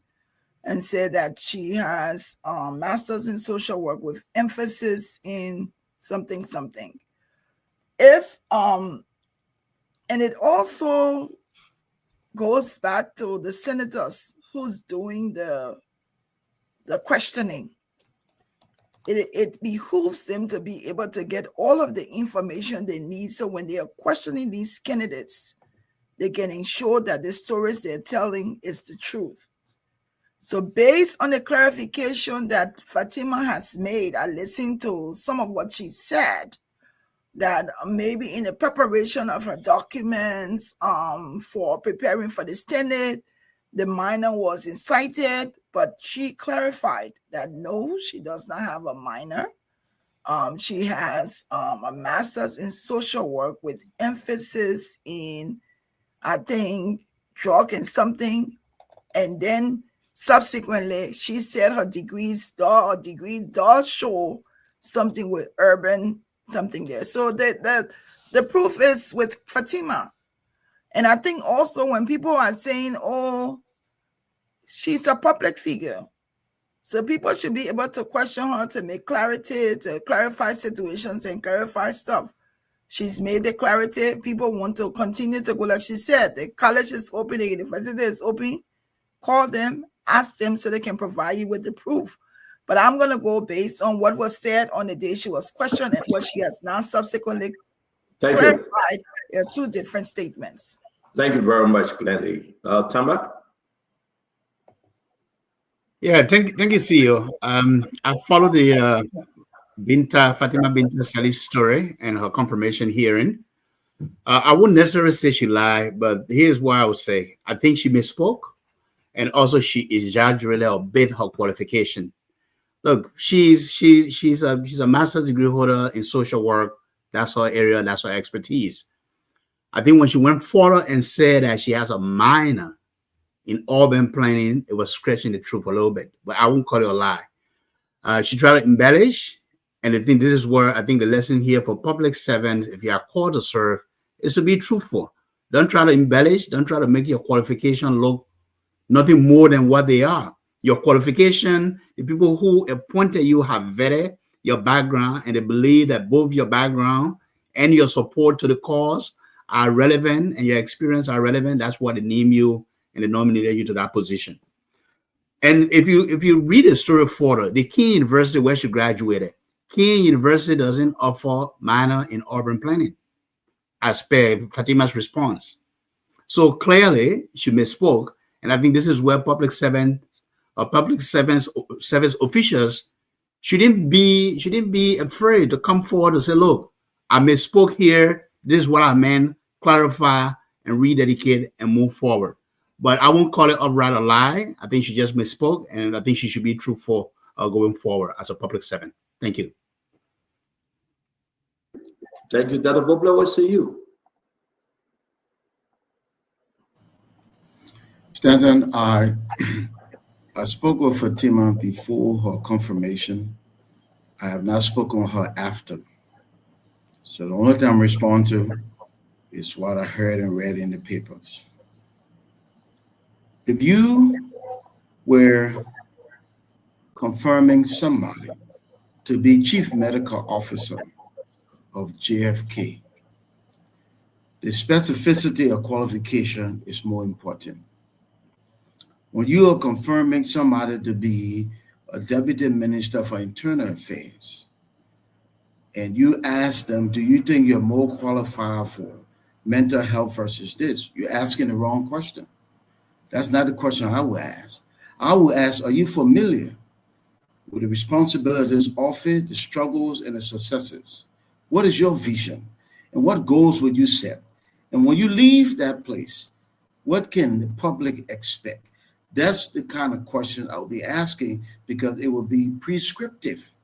and said that she has master's in social work with emphasis in something. And it also goes back to the senators who's doing the questioning. It behooves them to be able to get all of the information they need, so when they are questioning these candidates, they can ensure that the stories they're telling is the truth. So based on the clarification that Fatima has made, I listened to some of what she said, that maybe in the preparation of her documents for preparing for the Senate, the minor was incited, but she clarified that no, she does not have a minor. She has a master's in social work with emphasis in, I think, drug and something. And then subsequently, she said her degree does show something with urban something there. So the proof is with Fatima. And I think also when people are saying, oh, she's a public figure, so people should be able to question her to make clarity, to clarify situations and clarify stuff. She's made the clarity. People want to continue to go, like she said, the college is open, the university is open. Call them, ask them so they can provide you with the proof. But I'm going to go based on what was said on the day she was questioned and what she has now subsequently clarified. There are two different statements. Thank you very much, Glendy. Tamba? Yeah, thank you, CEO. I followed the Fatima Binta Salif story and her confirmation hearing. I wouldn't necessarily say she lied, but here's what I would say. I think she misspoke, and also she exaggerated a bit her qualification. Look, she's a master's degree holder in social work. That's her area. That's her expertise. I think when she went further and said that she has a minor in urban planning, it was stretching the truth a little bit, but I won't call it a lie. She tried to embellish, and I think this is where I think the lesson here for public servants, if you are called to serve, is to be truthful. Don't try to embellish. Don't try to make your qualification look nothing more than what they are. Your qualification, the people who appointed you have vetted your background, and they believe that both your background and your support to the cause are relevant and your experience are relevant. That's why they name you and they nominated you to that position. And if you read the story further, the King University where she graduated, King University doesn't offer minor in urban planning, as per Fatima's response. So clearly she misspoke, and I think this is where public service officials shouldn't be afraid to come forward and say, look, I misspoke here. This is what I meant. Clarify and rededicate and move forward. But I won't call it outright a lie. I think she just misspoke, and I think she should be truthful going forward as a public servant. Thank you. Thank you. Dr. Bobla, what say you? Stanton, I spoke with Fatima before her confirmation. I have not spoken with her after. So the only thing I'm responding to is what I heard and read in the papers. If you were confirming somebody to be chief medical officer of JFK, the specificity of qualification is more important. When you are confirming somebody to be a deputy minister for internal affairs, and you ask them, do you think you're more qualified for mental health versus this? You're asking the wrong question. That's not the question I would ask. I would ask, are you familiar with the responsibilities offered, the struggles, and the successes? What is your vision? And what goals would you set? And when you leave that place, what can the public expect? That's the kind of question I would be asking, because it will be prescriptive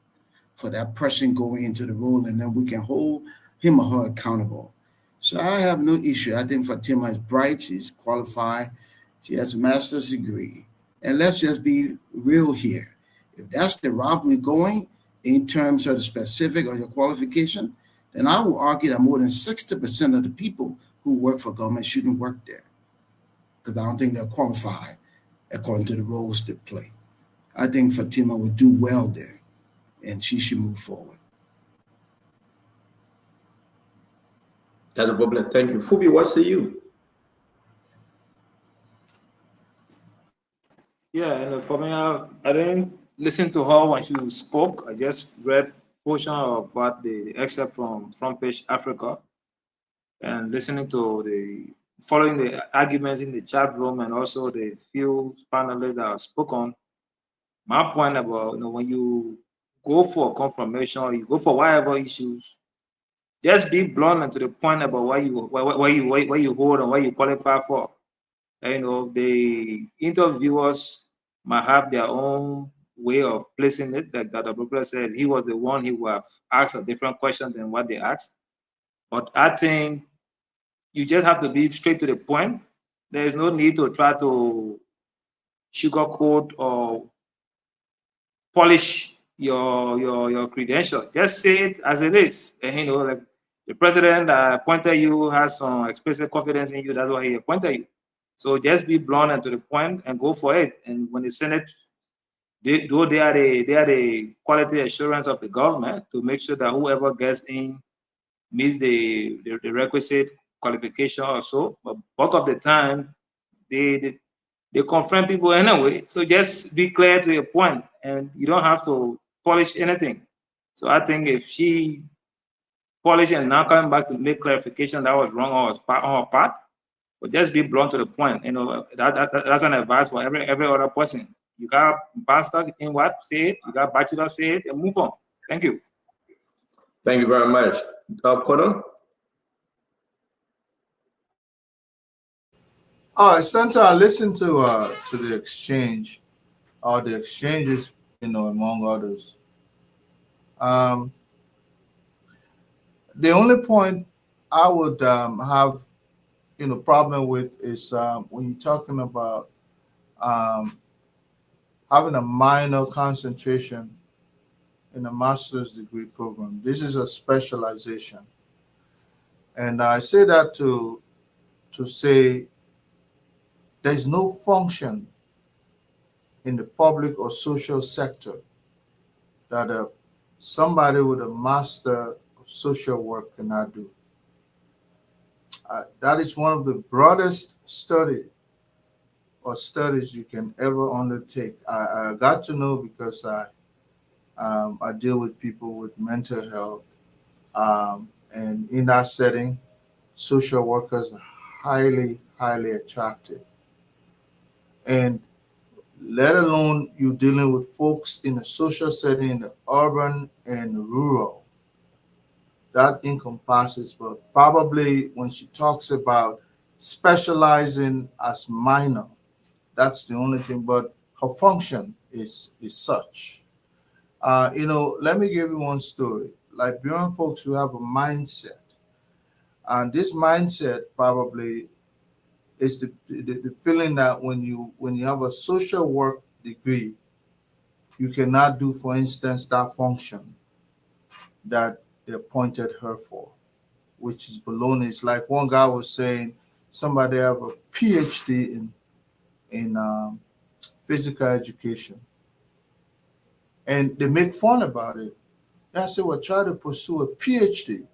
for that person going into the role, and then we can hold him or her accountable. So I have no issue. I think Fatima is bright, she's qualified, she has a master's degree. And let's just be real here. If that's the route we're going in terms of the specific or your qualification, then I will argue that more than 60% of the people who work for government shouldn't work there, because I don't think they're qualified according to the roles they play. I think Fatima would do well there, and she should move forward. That's a problem. Thank you. Phoebe, what say you? Yeah, and for me, I didn't listen to her when she spoke. I just read portion of what the excerpt from Front Page Africa, and listening to following the arguments in the chat room, and also the few panelists that spoke on. My point about, when you go for a confirmation or you go for whatever issues, just be blunt and to the point about what you hold and what you qualify for. The interviewers might have their own way of placing it. Like Dr. Brooklyn said, he was the one who would have asked a different question than what they asked. But I think you just have to be straight to the point. There is no need to try to sugarcoat or polish your credential. Just say it as it is. And, like the president that appointed you has some explicit confidence in you. That's why he appointed you. So just be blunt and to the point and go for it. And when the Senate, they are the quality assurance of the government to make sure that whoever gets in meets the requisite qualification or so. But bulk of the time, they confront people anyway. So just be clear to your point, and you don't have to polish anything. So I think if she polished and now coming back to make clarification that was wrong or was on her part, but just be blunt to the point. That's an advice for every other person. You got master in what, say it. You got bachelor, say it, and move on. Thank you. Thank you very much. Connor? Senator, I listened to the exchange, or the exchanges, among others. The only point I would have, problem with is when you're talking about having a minor concentration in a master's degree program. This is a specialization, and I say that to say there's no function in the public or social sector that somebody with a master of social work cannot do. That is one of the broadest studies you can ever undertake. I got to know because I deal with people with mental health, and in that setting, social workers are highly, highly attractive. And let alone you dealing with folks in a social setting, in the urban and rural, that encompasses. But probably when she talks about specializing as minor, that's the only thing. But her function is such. Let me give you one story. Liberian folks who have a mindset, and this mindset probably is the feeling that when you have a social work degree, you cannot do, for instance, that function that they appointed her for, which is baloney. It's like one guy was saying somebody have a PhD in physical education, and they make fun about it. And I said, well, try to pursue a PhD,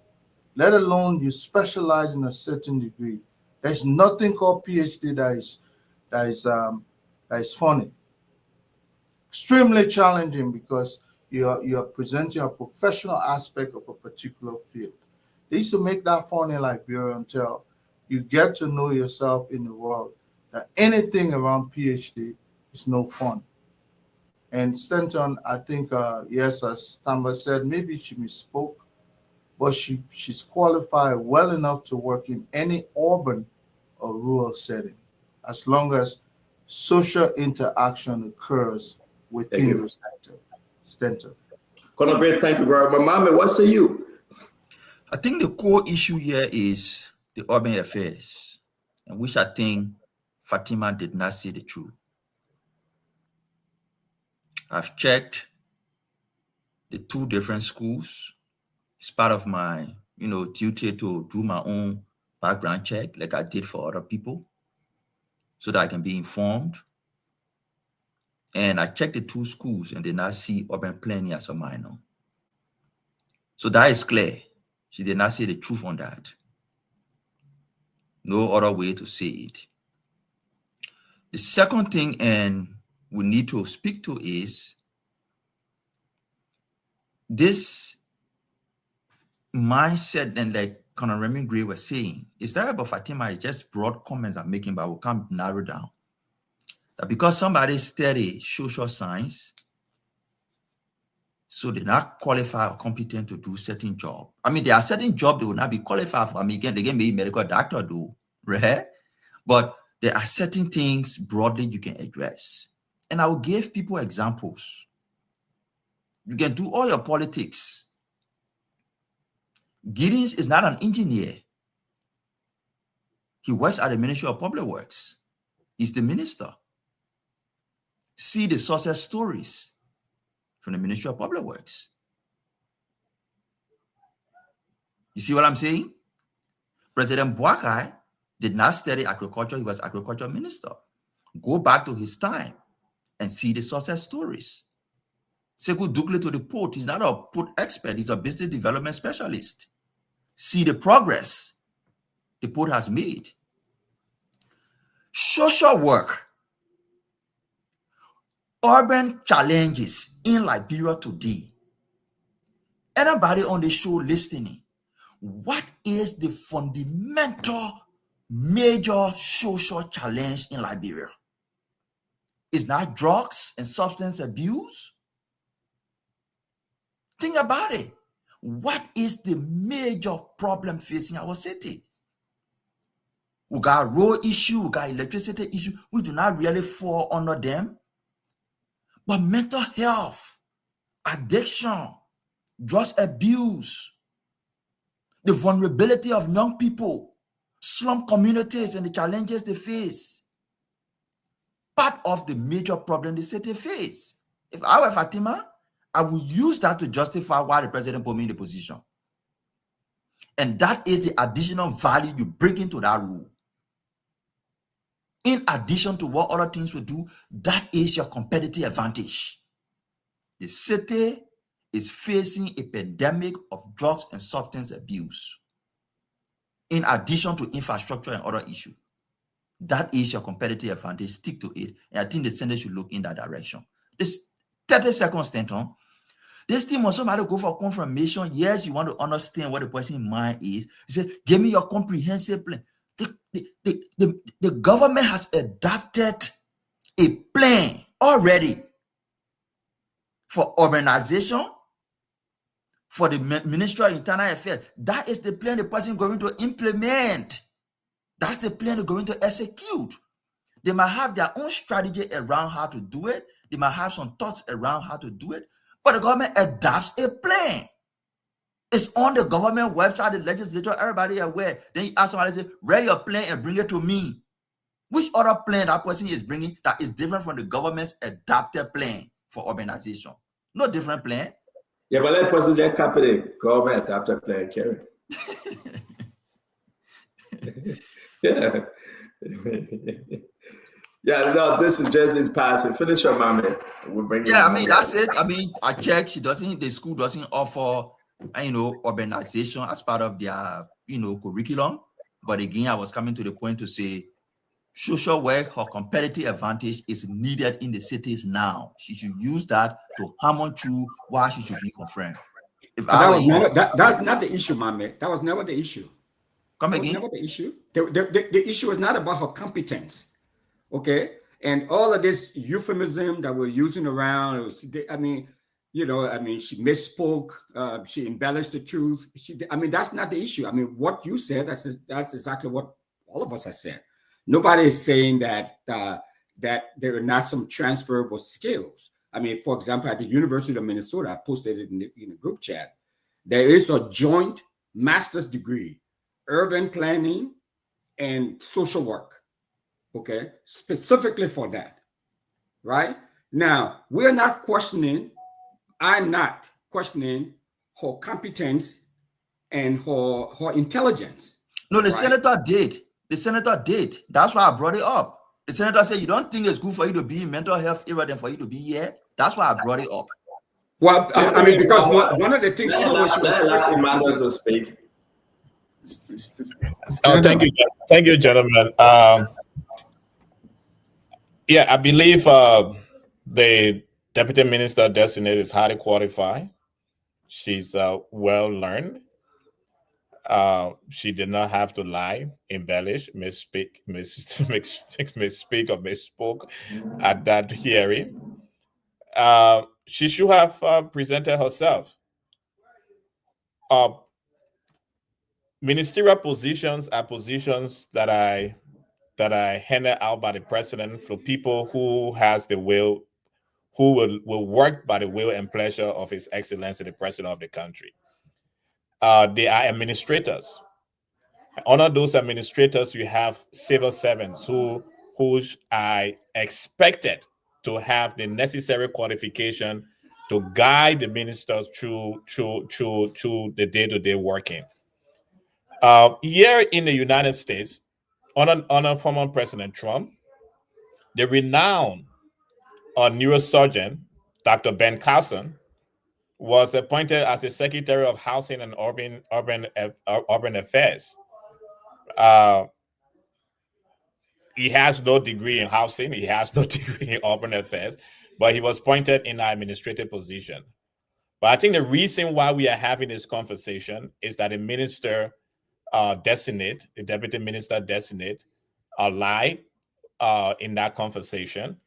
let alone you specialize in a certain degree. There's nothing called PhD that is funny. Extremely challenging because you are presenting a professional aspect of a particular field. They used to make that fun in Liberia until you get to know yourself in the world, that anything around PhD is no fun. And Stanton, I think, yes, as Tamba said, maybe she misspoke, but she's qualified well enough to work in any urban or rural setting, as long as social interaction occurs within those sectors. Conor, thank you very much. Mama, what say you? I think the core issue here is the urban affairs, in which I think Fatima did not see the truth. I've checked the 2 different schools. It's part of my, duty to do my own background check, like I did for other people, so that I can be informed. And I checked the 2 schools and did not see urban planning as a minor. So that is clear. She did not say the truth on that. No other way to say it. The second thing, and we need to speak to, is this mindset, and like Conor Raymond Gray was saying, it's not about Fatima, it's just broad comments I'm making, but we can't narrow down. That because somebody studied social science, so they're not qualified or competent to do certain job. I mean, there are certain jobs they will not be qualified for. I mean, again, they can be a medical doctor, do, right? But there are certain things broadly you can address. And I will give people examples. You can do all your politics. Giddens is not an engineer. He works at the Ministry of Public Works. He's the minister. See the success stories from the Ministry of Public Works. You see what I'm saying? President Boakai did not study agriculture. He was agriculture minister. Go back to his time and see the success stories. Sekou Dukle to the port. He's not a port expert. He's a business development specialist. See the progress the port has made. Social work. Urban challenges in Liberia today. Anybody on the show listening, what is the fundamental major social challenge in Liberia? Is that drugs and substance abuse? Think about it. What is the major problem facing our city? We got road issue, we got electricity issue. We do not really fall under them. But mental health, addiction, drugs abuse, the vulnerability of young people, slum communities and the challenges they face, part of the major problem the city face. If I were Fatima, I would use that to justify why the president put me in the position. And that is the additional value you bring into that role. In addition to what other things will do, that is your competitive advantage. The city is facing a pandemic of drugs and substance abuse. In addition to infrastructure and other issues. That is your competitive advantage. Stick to it. And I think the Senate should look in that direction. This 30 seconds, Stanton. This thing when somebody go for confirmation, yes, you want to understand what the person's mind is. He said, give me your comprehensive plan. The government has adopted a plan already for urbanization, for the Ministry of Internal Affairs. That is the plan the person is going to implement. That's the plan they're going to execute. They might have their own strategy around how to do it. They might have some thoughts around how to do it. But the government adopts a plan. It's on the government website, the legislature, everybody aware. Then you ask somebody, say, write your plan and bring it to me. Which other plan that person is bringing that is different from the government's adopted plan for urbanization? No different plan. Yeah, but let the person just copy the government adopted plan, Kerry. Yeah. Yeah, no, this is just in passing. Finish your mommy. We'll bring Yeah, I mean, that's it. I mean, I checked. The school doesn't offer, urbanization as part of their, curriculum. But again, I was coming to the point to say, social work or competitive advantage is needed in the cities now. She should use that to hammer through why she should be confirmed. That's not the issue, Mame. That was never the issue. Come again? That was never the issue. The issue is not about her competence. Okay, and all of this euphemism that we're using around, she misspoke, she embellished the truth. That's not the issue. I mean, what you said, that's exactly what all of us have said. Nobody is saying that that there are not some transferable skills. I mean, for example, at the University of Minnesota, I posted it in the group chat. There is a joint master's degree, urban planning and social work. Okay, specifically for that, right? Now, I'm not questioning her competence and her intelligence. No, the senator did. The senator did. That's why I brought it up. The senator said, you don't think it's good for you to be in mental health area than for you to be here? That's why I brought it up. Well, because one of the things... to speak. Oh, thank you, gentlemen. Yeah, I believe the deputy minister designate is highly qualified. She's well learned. She did not have to lie, embellish, misspeak or misspoke at that hearing. She should have presented herself. Ministerial positions are positions that are handed out by the president for people who has the will, who will work by the will and pleasure of His Excellency, the President of the country. They are administrators. Under those administrators, you have civil servants who are expected to have the necessary qualification to guide the ministers through the day-to-day working. Here in the United States, under former President Trump, the renowned neurosurgeon, Dr. Ben Carson, was appointed as the Secretary of Housing and Urban Affairs. He has no degree in housing. He has no degree in urban affairs, but he was appointed in an administrative position. But I think the reason why we are having this conversation is that the minister designate, the deputy minister designate, lied in that conversation.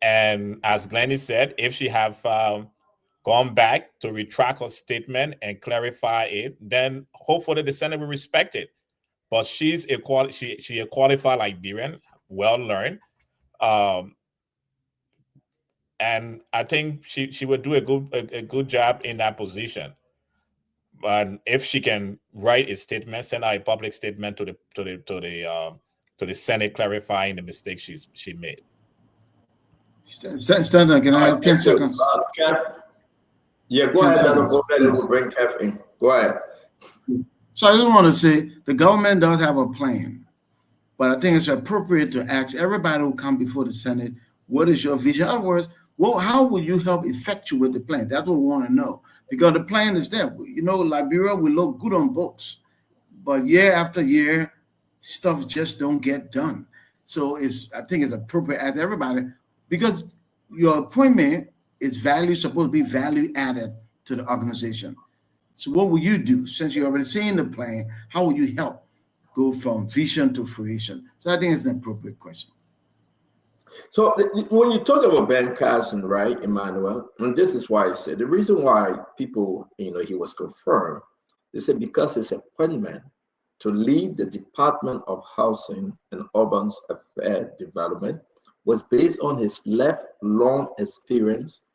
And as Glennie said, if she have gone back to retract her statement and clarify it, then hopefully the Senate will respect it. But she's a qualified Liberian, well learned, and I think she would do a good job in that position. And if she can write a statement, send out a public statement to the Senate clarifying the mistake she made. Stand up. Can I have 10 seconds? Yeah, go ahead. We'll bring Kev in. Go ahead. So I just want to say the government does have a plan, but I think it's appropriate to ask everybody who come before the Senate, what is your vision? In other words, how will you help effectuate the plan? That's what we want to know, because the plan is there. You know, Liberia will look good on books, but year after year, stuff just don't get done. So I think it's appropriate to ask everybody, because your appointment is supposed to be value added to the organization. So what will you do, since you're already seeing the plan? How will you help go from vision to fruition? So I think it's an appropriate question. So when you talk about Ben Carson, right, Emmanuel, and this is why I said the reason why people, he was confirmed, they said because his appointment to lead the Department of Housing and Urban Affairs Development was based on his lifelong experience.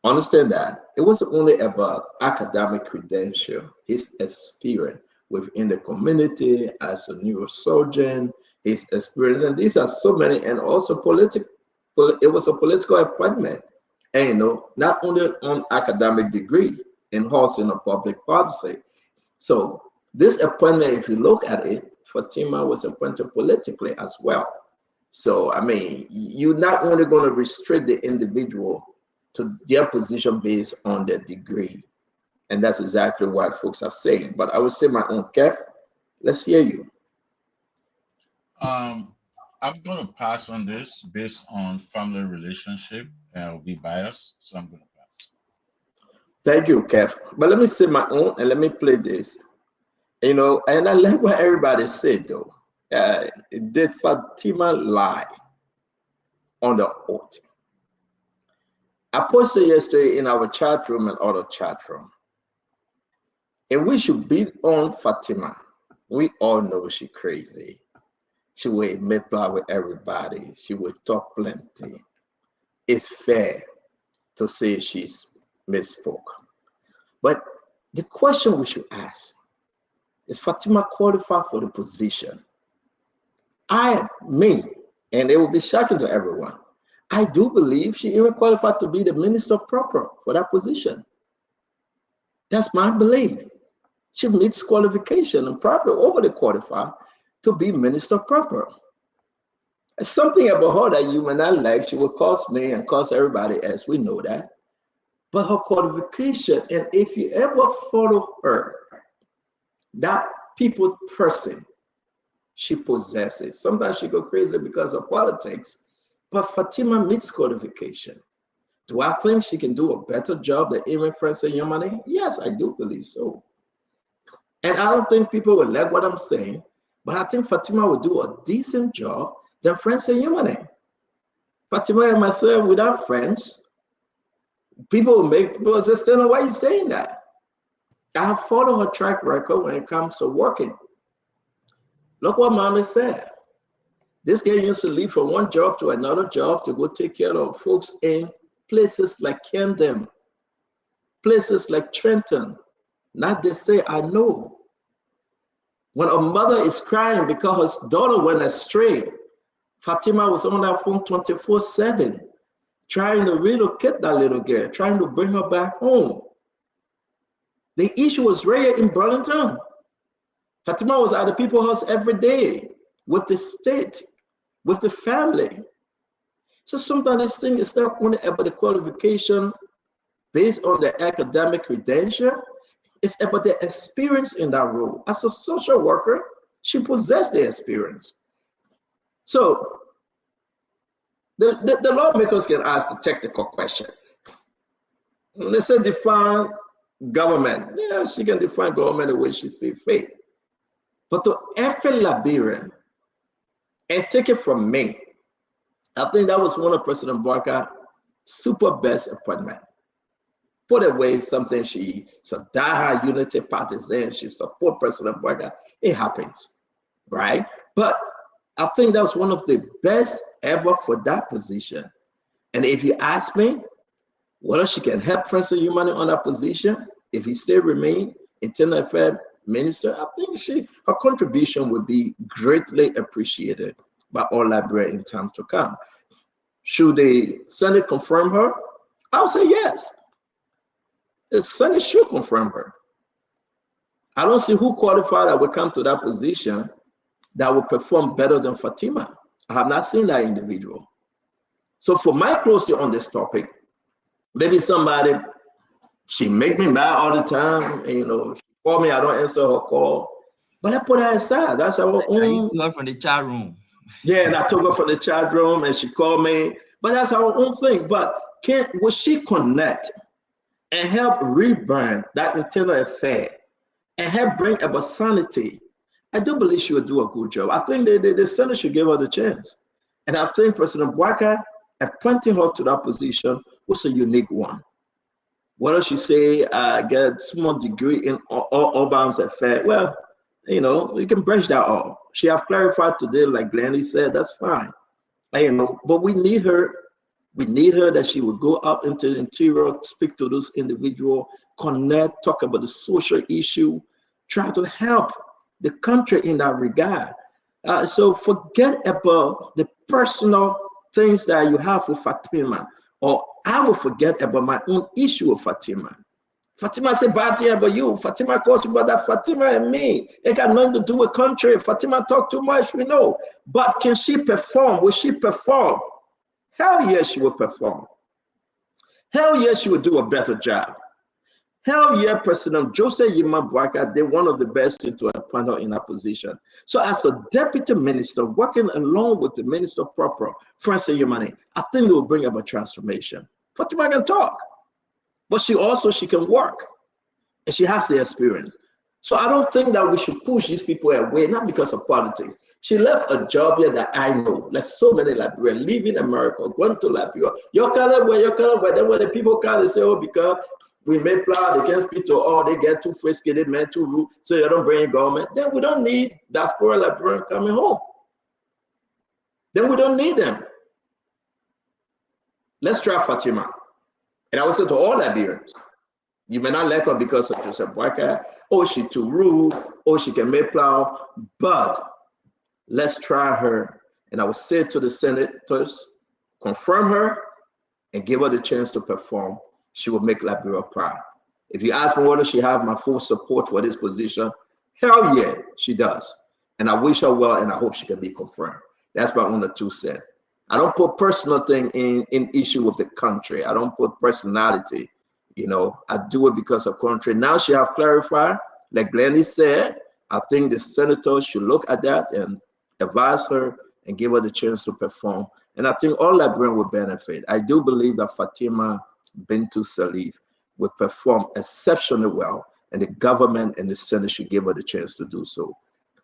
Understand that it wasn't only about academic credential, his experience within the community as a neurosurgeon, his experience, and these are so many, and also it was a political appointment, and not only on academic degree in housing or public policy. So This appointment, if you look at it, Fatima was appointed politically as well. So, I mean, you're not only going to restrict the individual to their position based on their degree. And that's exactly what folks are saying. But I would say my own, Kev, let's hear you. I'm going to pass on this based on family relationship, and I'll be biased, so I'm going to pass. Thank you, Kev. But let me say my own, and let me play this. You know, and I like what everybody said, though. Did Fatima lie on the oath? I posted yesterday in our chat room and other chat room. And we should beat on Fatima. We all know she's crazy. She will make play with everybody. She will talk plenty. It's fair to say she's misspoke. But the question we should ask, is Fatima qualified for the position? And it will be shocking to everyone, I do believe she even qualified to be the minister proper for that position. That's my belief. She meets qualification and probably overly qualified to be minister proper. There's something about her that you may not like. She will cost me and cost everybody else. We know that. But her qualification, and if you ever follow her, that people person she possesses. Sometimes she go crazy because of politics, but Fatima meets qualification. Do I think she can do a better job than even Francis Yomane? Yes, I do believe so. And I don't think people will like what I'm saying, but I think Fatima will do a decent job than Francis Yomane. Fatima and myself, without friends, people will make people say, Stella, why are you saying that? I have followed her track record when it comes to working. Look what Mommy said. This girl used to leave from one job to another job to go take care of folks in places like Camden, places like Trenton. Not they say, I know. When a mother is crying because her daughter went astray, Fatima was on that phone 24/7, trying to relocate that little girl, trying to bring her back home. The issue was rare in Burlington. Fatima was at the people's house every day with the state, with the family. So sometimes this thing is not only about the qualification based on the academic credential, it's about the experience in that role. As a social worker, she possessed the experience. So the lawmakers can ask the technical question. They say define government. Yeah, she can define government the way she sees fit. But to every Liberian, and take it from me, I think that was one of President Barker's super best appointment. Put away something she's a diehard unity partisan, she support President Barker. It happens, right? But I think that was one of the best ever for that position. And if you ask me whether she can help President Yomane on that position, if he still remain internal affairs minister, I think her contribution would be greatly appreciated by all Liberians in time to come. Should the Senate confirm her? I would say yes. The Senate should confirm her. I don't see who qualified that will come to that position that will perform better than Fatima. I have not seen that individual. So for my closure on this topic, maybe somebody, she make me mad all the time, and, you know, she call me, I don't answer her call, but I put her aside. That's our own. You took her from the chat room. Yeah, and I took her from the chat room, and she called me, but that's our own thing. But will she connect and help rebrand that internal affair and help bring about sanity? I do believe she will do a good job. I think the Senate should give her the chance. And I think President Barker appointing her to that position was a unique one. Whether she say, get a small degree in urban affairs, well, you know, you can brush that off. She have clarified today, like Glennie said, that's fine. You know, but we need her. We need her that she will go up into the interior, speak to those individuals, connect, talk about the social issue, try to help the country in that regard. So forget about the personal things that you have with Fatima, or I will forget about my own issue with Fatima. Fatima said bad thing about you. Fatima calls you about that. Fatima and me, it got nothing to do with country. Fatima talk too much, we know. But can she perform? Will she perform? Hell yes, she will perform. Hell yes, she will do a better job. Hell yeah, President Joseph Yema Boakai did one of the best things to appoint her in that position. So as a deputy minister, working along with the minister proper, Francis Yemane, I think it will bring about transformation. Fatima can talk, but she can work, and she has the experience. So I don't think that we should push these people away, not because of politics. She left a job here that I know, like so many Liberians leaving America, going to Liberia. Your color, then when the people come, they say, oh, because we make plan, they can't speak to all, they get too frisky, they meant too rude, so you don't bring government. Then we don't need diaspora Liberians coming home. Then we don't need them. Let's try Fatima. And I will say to all Liberians, you may not like her because of Joseph Boakai, or she too rude, or she can make plow, but let's try her. And I will say to the senators, confirm her and give her the chance to perform. She will make Liberia proud. If you ask me whether she have my full support for this position, hell yeah, she does. And I wish her well, and I hope she can be confirmed. That's my only 2 cents. I don't put personal thing in issue with the country. I don't put personality. You know, I do it because of country. Now she have clarified, like Glennie said, I think the senators should look at that and advise her and give her the chance to perform. And I think all Liberians will benefit. I do believe that Fatima Bintou Salif would perform exceptionally well, and the government and the Senate should give her the chance to do so.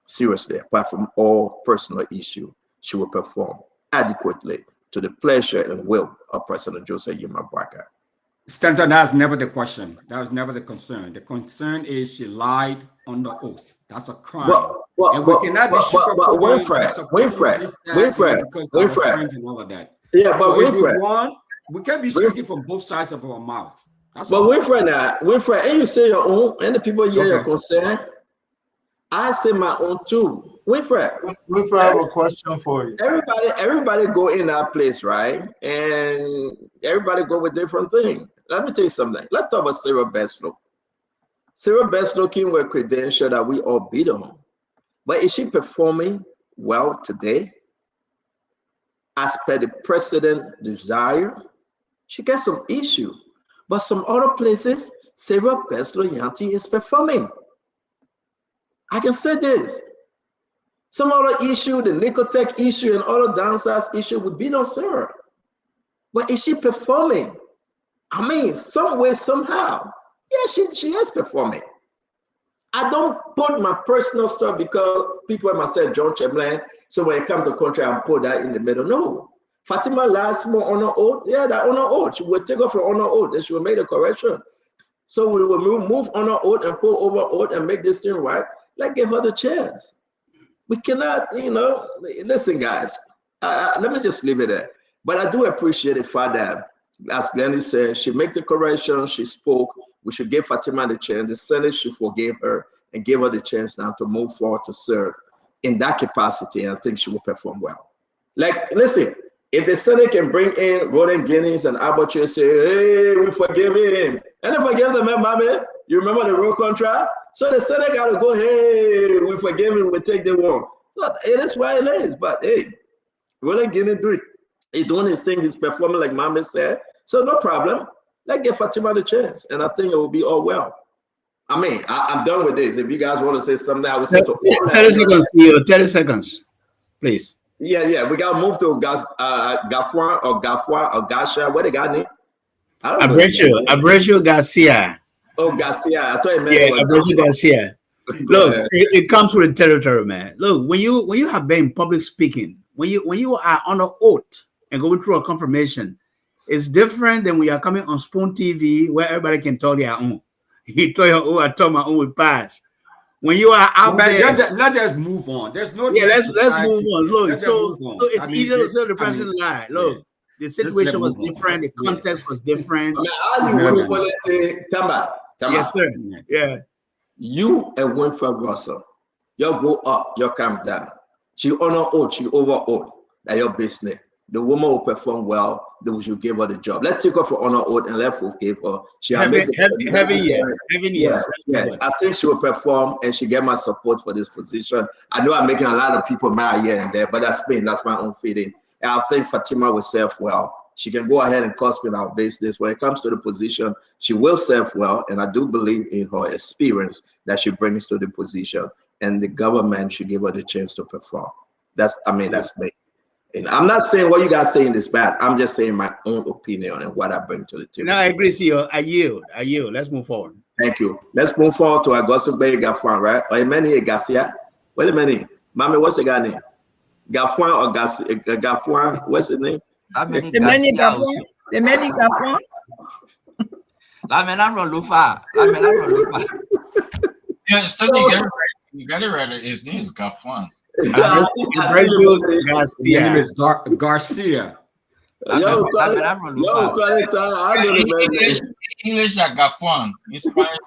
Seriously, apart from all personal issue, she will perform adequately to the pleasure and will of President Joseph Yema Boakai. Stanton, that's never the question. That was never the concern. The concern is she lied under oath. That's a crime. And we cannot be Winfred, and all of that. Yeah, but so Winfred, we can't be speaking from both sides of our mouth. That's but Winfred, and you say your own, and the people hear your concern. I say my own too. Winfred, I have a question for you. Everybody go in that place, right? And everybody go with different things. Let me tell you something. Let's talk about Sarah Beslow. Sarah Beslow came with credential that we all beat on. But is she performing well today? As per the president's desire? She gets some issue. But some other places, Sarah Beslow Yanti is performing. I can say this. Some other issue, the Nicotech issue and other downsides issue would be on Sarah. But is she performing? I mean, some way, somehow. Yeah, she is performing. I don't put my personal stuff because people might say John Chamberlain, so when it comes to country, I'll put that in the middle. No. Fatima last more on her oath. Yeah, that on her oath. She will take off from on her oath and she will make the correction. So we will move on her oath and pull over oath and make this thing right. Let's give her the chance. We cannot, listen, guys, let me just leave it there. But I do appreciate the fact that, as Glennie said, she made the correction, she spoke. We should give Fatima the chance. The Senate should forgive her and give her the chance now to move forward to serve in that capacity. And I think she will perform well. Like, listen, if the Senate can bring in Roland Guinness and Abacha and say, hey, we forgive him. And they forgive the man, mommy. You remember the road contract? So the Senate got to go, hey, we forgive him, we take the war. So it is what it is. But hey, Roland Guinness do it. He's doing his thing, he's performing like mommy said. So no problem. Let's give Fatima the chance. And I think it will be all well. I mean, I'm done with this. If you guys want to say something, I will say to all 30 seconds, Theo, 30 seconds, please. Yeah, we got to move to Gafwa or Gasha. What they got name? Abreu Garcia. Oh, Garcia. I thought it meant Abreu Garcia. Look, it comes with the territory, man. Look, when you have been public speaking, when you are on an oath and going through a confirmation, it's different than when you are coming on Spoon TV where everybody can tell their own. You tell your own, I told my own will pass. When you are out there, let's just move on. There's no. Yeah, let's move on. Look, so it's easier to tell the person lie. Look, the situation was different. The context was different. Tamba. Yes, sir. Yeah. You and Winfred Russell, you go up, you come down. She honor oath, she over oath. That's your business. the woman will perform well, then we should give her the job. Let's take her for honor oath and let's forgive her. She has made yes. I think she will perform and she get my support for this position. I know I'm making a lot of people mad here and there, but that's me. That's my own feeling. And I think Fatima will serve well. She can go ahead and cost me our business. When it comes to the position, she will serve well, and I do believe in her experience that she brings to the position. And the government should give her the chance to perform. That's me. And I'm not saying what you guys saying is bad. I'm just saying my own opinion and what I bring to the table. No, I agree, CEO. I yield. Let's move forward. Thank you. Let's move forward to Augusto Bay Gafuan, right? Or Emmanuel Garcia. Wait a minute. Mommy, what's the guy name? Gafuan or Gafuan? What's his name? Emmanuel Gafuan. Emmanuel Gafuan. Yeah, you got it right. His name is Gafuan. His name is Garcia. English like Gafuan.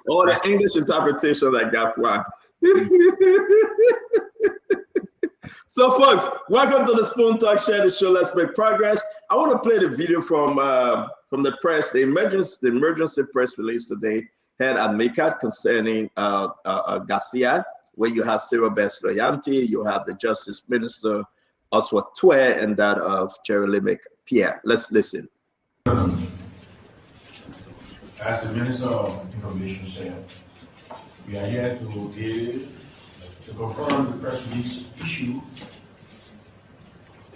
Oh, the English interpretation like Gafuan. So, folks, welcome to the Spoon Talk. Share the show. Let's make progress. I want to play the video from the press, the emergency press release today had at MICAD concerning Garcia, where you have Cyril Besloyanti, you have the Justice Minister Oswald Twe, and that of Jerry Limick Pierre. Let's listen. As the Minister of Information said, we are here to confirm the press release issued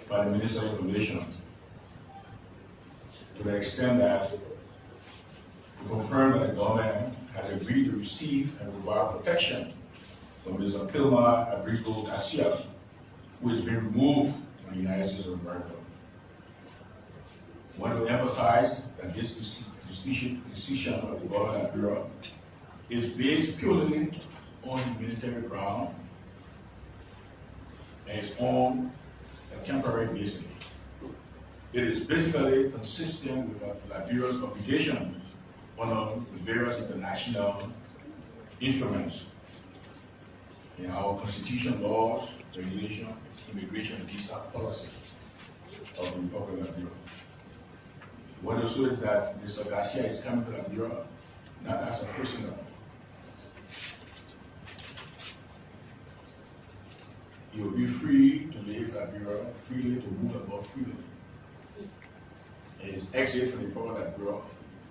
by the Minister of Information to the extent that to confirm that the government has agreed to receive and provide protection from Mr. Kilmar Abrigo Garcia, who has been removed from the United States of America. I want to emphasize that this decision of the Government Bureau is based purely on military ground and it's on a temporary basis. It is basically consistent with Liberia's obligation on the various international instruments in our constitution, laws, regulation, immigration, and visa policy of the Republic of Liberia. What also is that Mr. Garcia is coming to Liberia not as a prisoner. He will be free to leave Liberia, freely to move about freely. His exit from the Republic of Liberia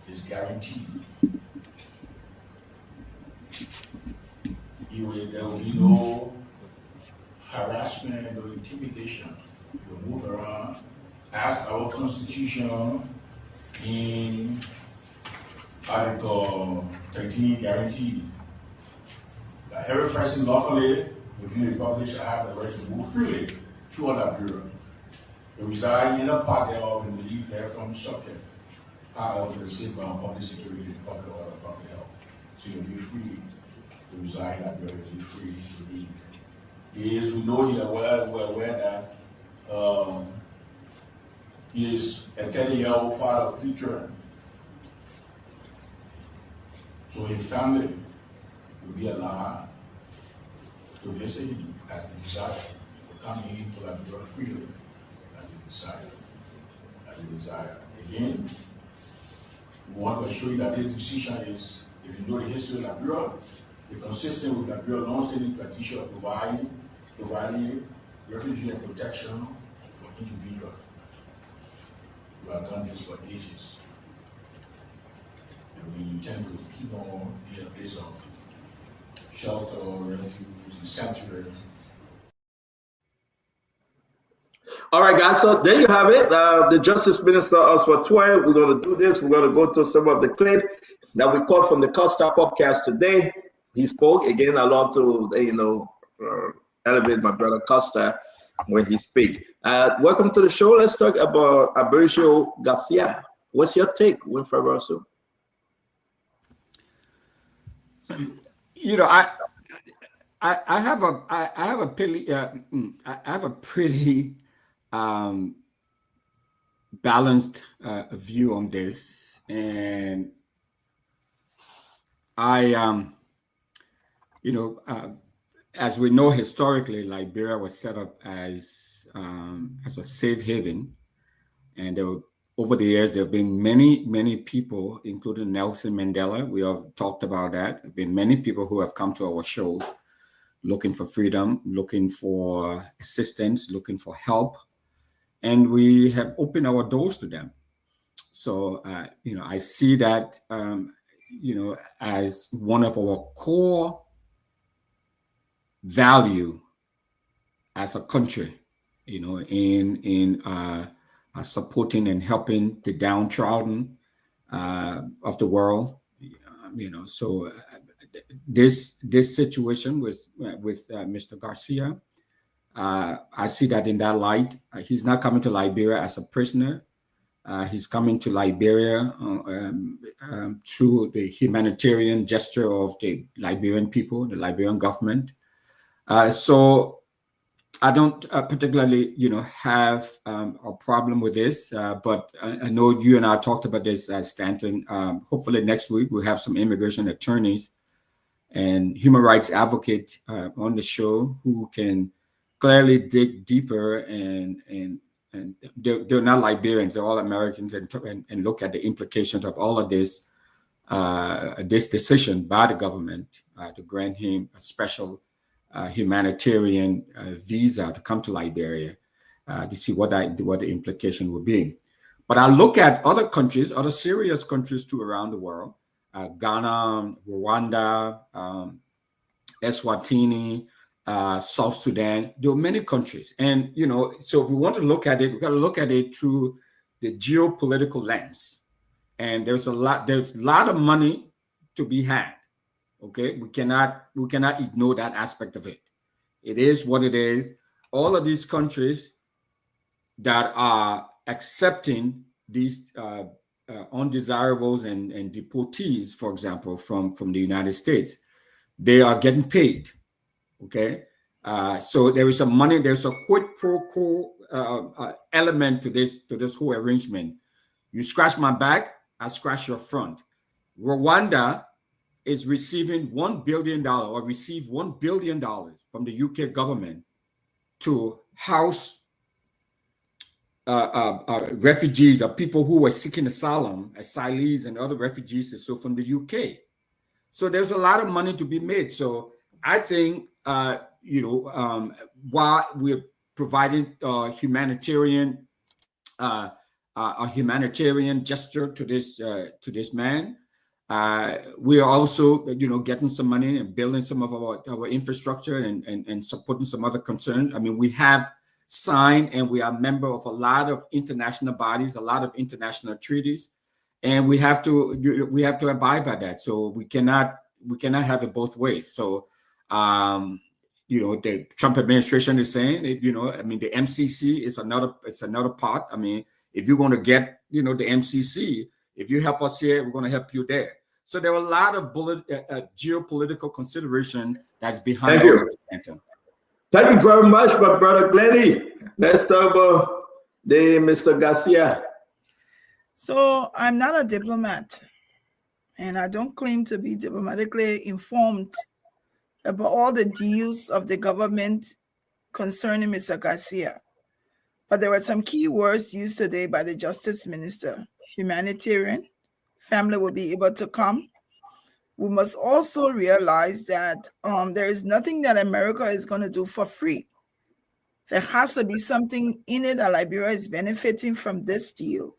is guaranteed. There will be no harassment, no intimidation. He will move around as our constitution in Article 13 guaranteed. That every person lawfully within the Republic shall have the right to move freely throughout Liberia. They reside in a part thereof and believe therefrom subject power to the safeguard of public security, public order, public health. So you'll be free to reside in Liberia, you'll be free to leave. Yes, we know you are aware that he is a 10-year-old father of 3 children. So his family will be allowed to visit him as they desire, to come in to Liberia freely as they desire. Again, we want to assure you that this decision is, if you know the history of Liberia, it's consistent with Liberia's long-standing tradition of providing refugee and protection for individuals. We have done this for ages. And we intend to keep on being a place of shelter, refuge, and sanctuary. All right, guys, so there you have it. The Justice Minister Oswald Twe. We're going to do this. We're going to go to some of the clip that we caught from the Costa podcast today. He spoke. Again, I love to, elevate my brother Costa when he speaks. Welcome to the show. Let's talk about Abrigo Garcia. What's your take, Winfred Russell? I have a pretty balanced view on this, and as we know historically, Liberia was set up as a safe haven And over the years, there have been many people, including Nelson Mandela. We have talked about that. There have been many people who have come to our shows looking for freedom, looking for assistance, looking for help. And we have opened our doors to them. So, I see that, as one of our core value as a country, in supporting and helping the downtrodden of the world. So this situation with Mr. Garcia, I see that in that light. He's not coming to Liberia as a prisoner. He's coming to Liberia through the humanitarian gesture of the Liberian people, the Liberian government. So I don't particularly, have a problem with this, but I know you and I talked about this, Stanton. Hopefully next week we'll have some immigration attorneys and human rights advocates on the show who can clearly dig deeper and they're not Liberians, they're all Americans, and look at the implications of all of this, this decision by the government to grant him a special humanitarian visa to come to Liberia to see what the implication will be. But I look at other countries, other serious countries too around the world, Ghana, Rwanda, Eswatini, South Sudan. There are many countries. And, so if we want to look at it, we've got to look at it through the geopolitical lens. And there's a lot of money to be had. Okay, we cannot ignore that aspect of it. It is what it is. All of these countries that are accepting these undesirables and deportees, for example, from the United States, they are getting paid. Okay, so there's a quid pro quo element to this whole arrangement. You scratch my back, I scratch your front. Rwanda is receiving $1 billion or received $1 billion from the UK government to house refugees or people who were seeking asylum, asylees and other refugees, so from the UK. So there's a lot of money to be made. So I think, while we're providing a humanitarian gesture to this man, we are also, getting some money and building some of our infrastructure and supporting some other concerns. I mean, we have signed and we are a member of a lot of international bodies, a lot of international treaties, and we have to abide by that. So we cannot have it both ways. So, the Trump administration is saying, the MCC is another part. I mean, if you're going to get, the MCC, if you help us here, we're going to help you there. So there are a lot of geopolitical consideration that's behind all of this. Thank you very much, my brother Glennie. Let's talk about Mr. Garcia. So I'm not a diplomat, and I don't claim to be diplomatically informed about all the deals of the government concerning Mr. Garcia. But there were some key words used today by the Justice Minister. Humanitarian, family will be able to come. We must also realize that there is nothing that America is going to do for free. There has to be something in it that Liberia is benefiting from this deal.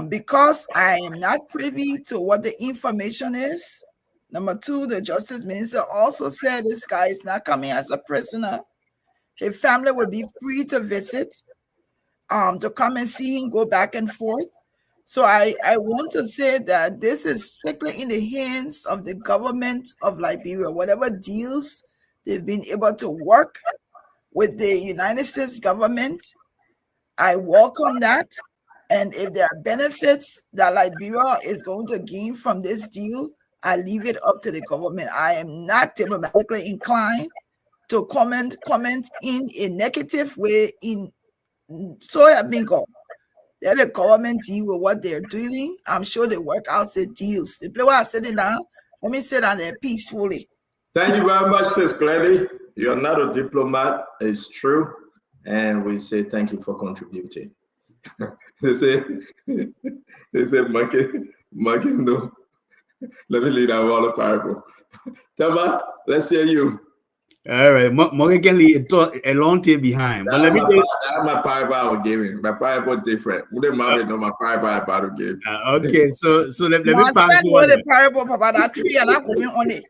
Because I am not privy to what the information is. Number two, the Justice Minister also said this guy is not coming as a prisoner. His family will be free to visit, to come and see him, go back and forth. So I want to say that this is strictly in the hands of the government of Liberia. Whatever deals they've been able to work with the United States government, I welcome that. And if there are benefits that Liberia is going to gain from this deal, I leave it up to the government. I am not diplomatically inclined to comment in a negative way. Let the government deal with what they're doing. I'm sure they work out the deals. The people are sitting down. Let me sit down there peacefully. Thank you very much, Sis Glennie. You're not a diplomat, it's true. And we say thank you for contributing. They say, monkey, no. Let me lead our water parable. Tamba, let's hear you. All right, Morgan can lead a long time behind. But let me tell you, that's my parable I was giving. My parable different. Wouldn't mind know my parable I about to give. Okay, so let me pass on the parable about that tree and I'm going on it.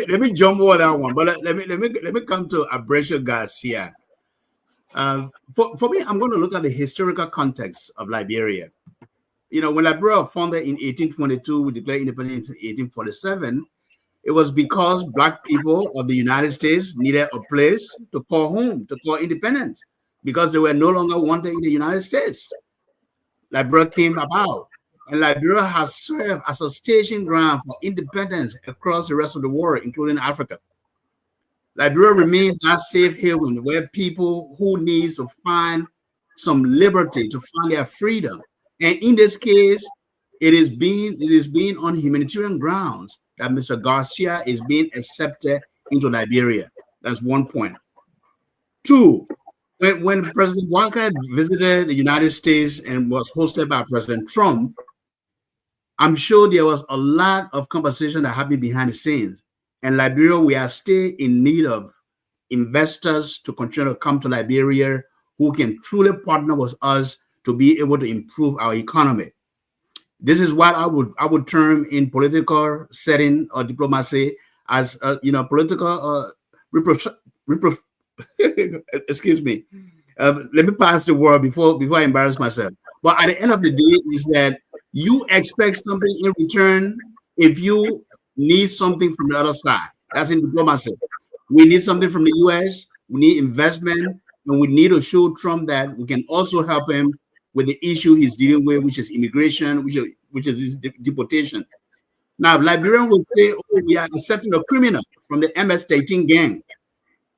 let me jump over that one, but let me come to Abreu Garcia. For me, I'm going to look at the historical context of Liberia. You know, when Liberia was founded in 1822, we declared independence in 1847. It was because Black people of the United States needed a place to call home, to call independence, because they were no longer wanted in the United States. Liberia came about, and Liberia has served as a staging ground for independence across the rest of the world, including Africa. Liberia remains that safe haven where people who need to find some liberty, to find their freedom. And in this case, it is being on humanitarian grounds that Mr. Garcia is being accepted into Liberia. That's one point. Two, when President Walker visited the United States and was hosted by President Trump, I'm sure there was a lot of conversation that happened behind the scenes. And Liberia, we are still in need of investors to continue to come to Liberia who can truly partner with us to be able to improve our economy. This is what I would term in political setting or diplomacy as political excuse me. Let me pass the word before I embarrass myself. But at the end of the day, is that you expect something in return if you need something from the other side. That's in diplomacy. We need something from the US, we need investment, and we need to show Trump that we can also help him with the issue he's dealing with, which is immigration, which is his deportation. Now, Liberian will say, oh, we are accepting a criminal from the MS-13 gang.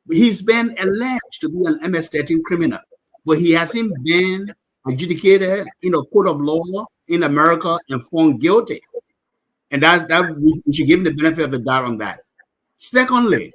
He's been alleged to be an MS-13 criminal, but he hasn't been adjudicated in a court of law in America and found guilty. And that we should give him the benefit of the doubt on that. Secondly,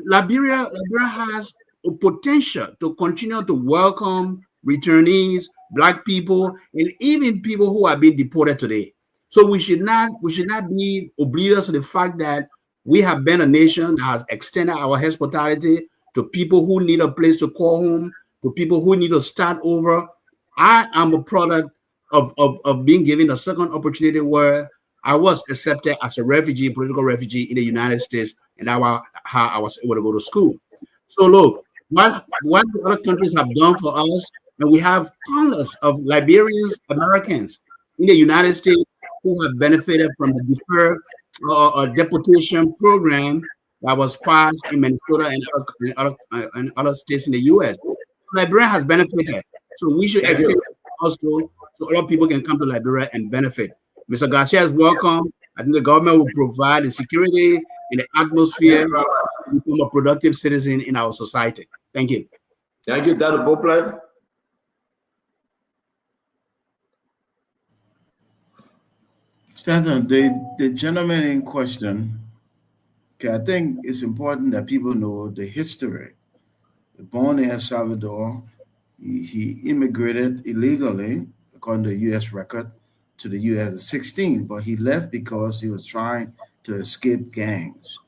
Liberia has a potential to continue to welcome returnees, Black people, and even people who are being deported today. So we should not be oblivious to the fact that we have been a nation that has extended our hospitality to people who need a place to call home, to people who need to start over. I am a product of being given a second opportunity where I was accepted as a refugee, political refugee in the United States, and that's how I was able to go to school. So look, what the other countries have done for us, and we have countless of Liberians, Americans in the United States who have benefited from the deferred deportation program that was passed in Minnesota and other states in the U.S. Liberia has benefited, so we should extend it also so other people can come to Liberia and benefit. Mr. Garcia is welcome. I think the government will provide the security in the atmosphere to become a productive citizen in our society. Thank you. Can I get that a Boplay? Stanton, the gentleman in question, okay, I think it's important that people know the history. Born in El Salvador, he immigrated illegally, according to the U.S. record, to the U.S. at 16, but he left because he was trying to escape gangs.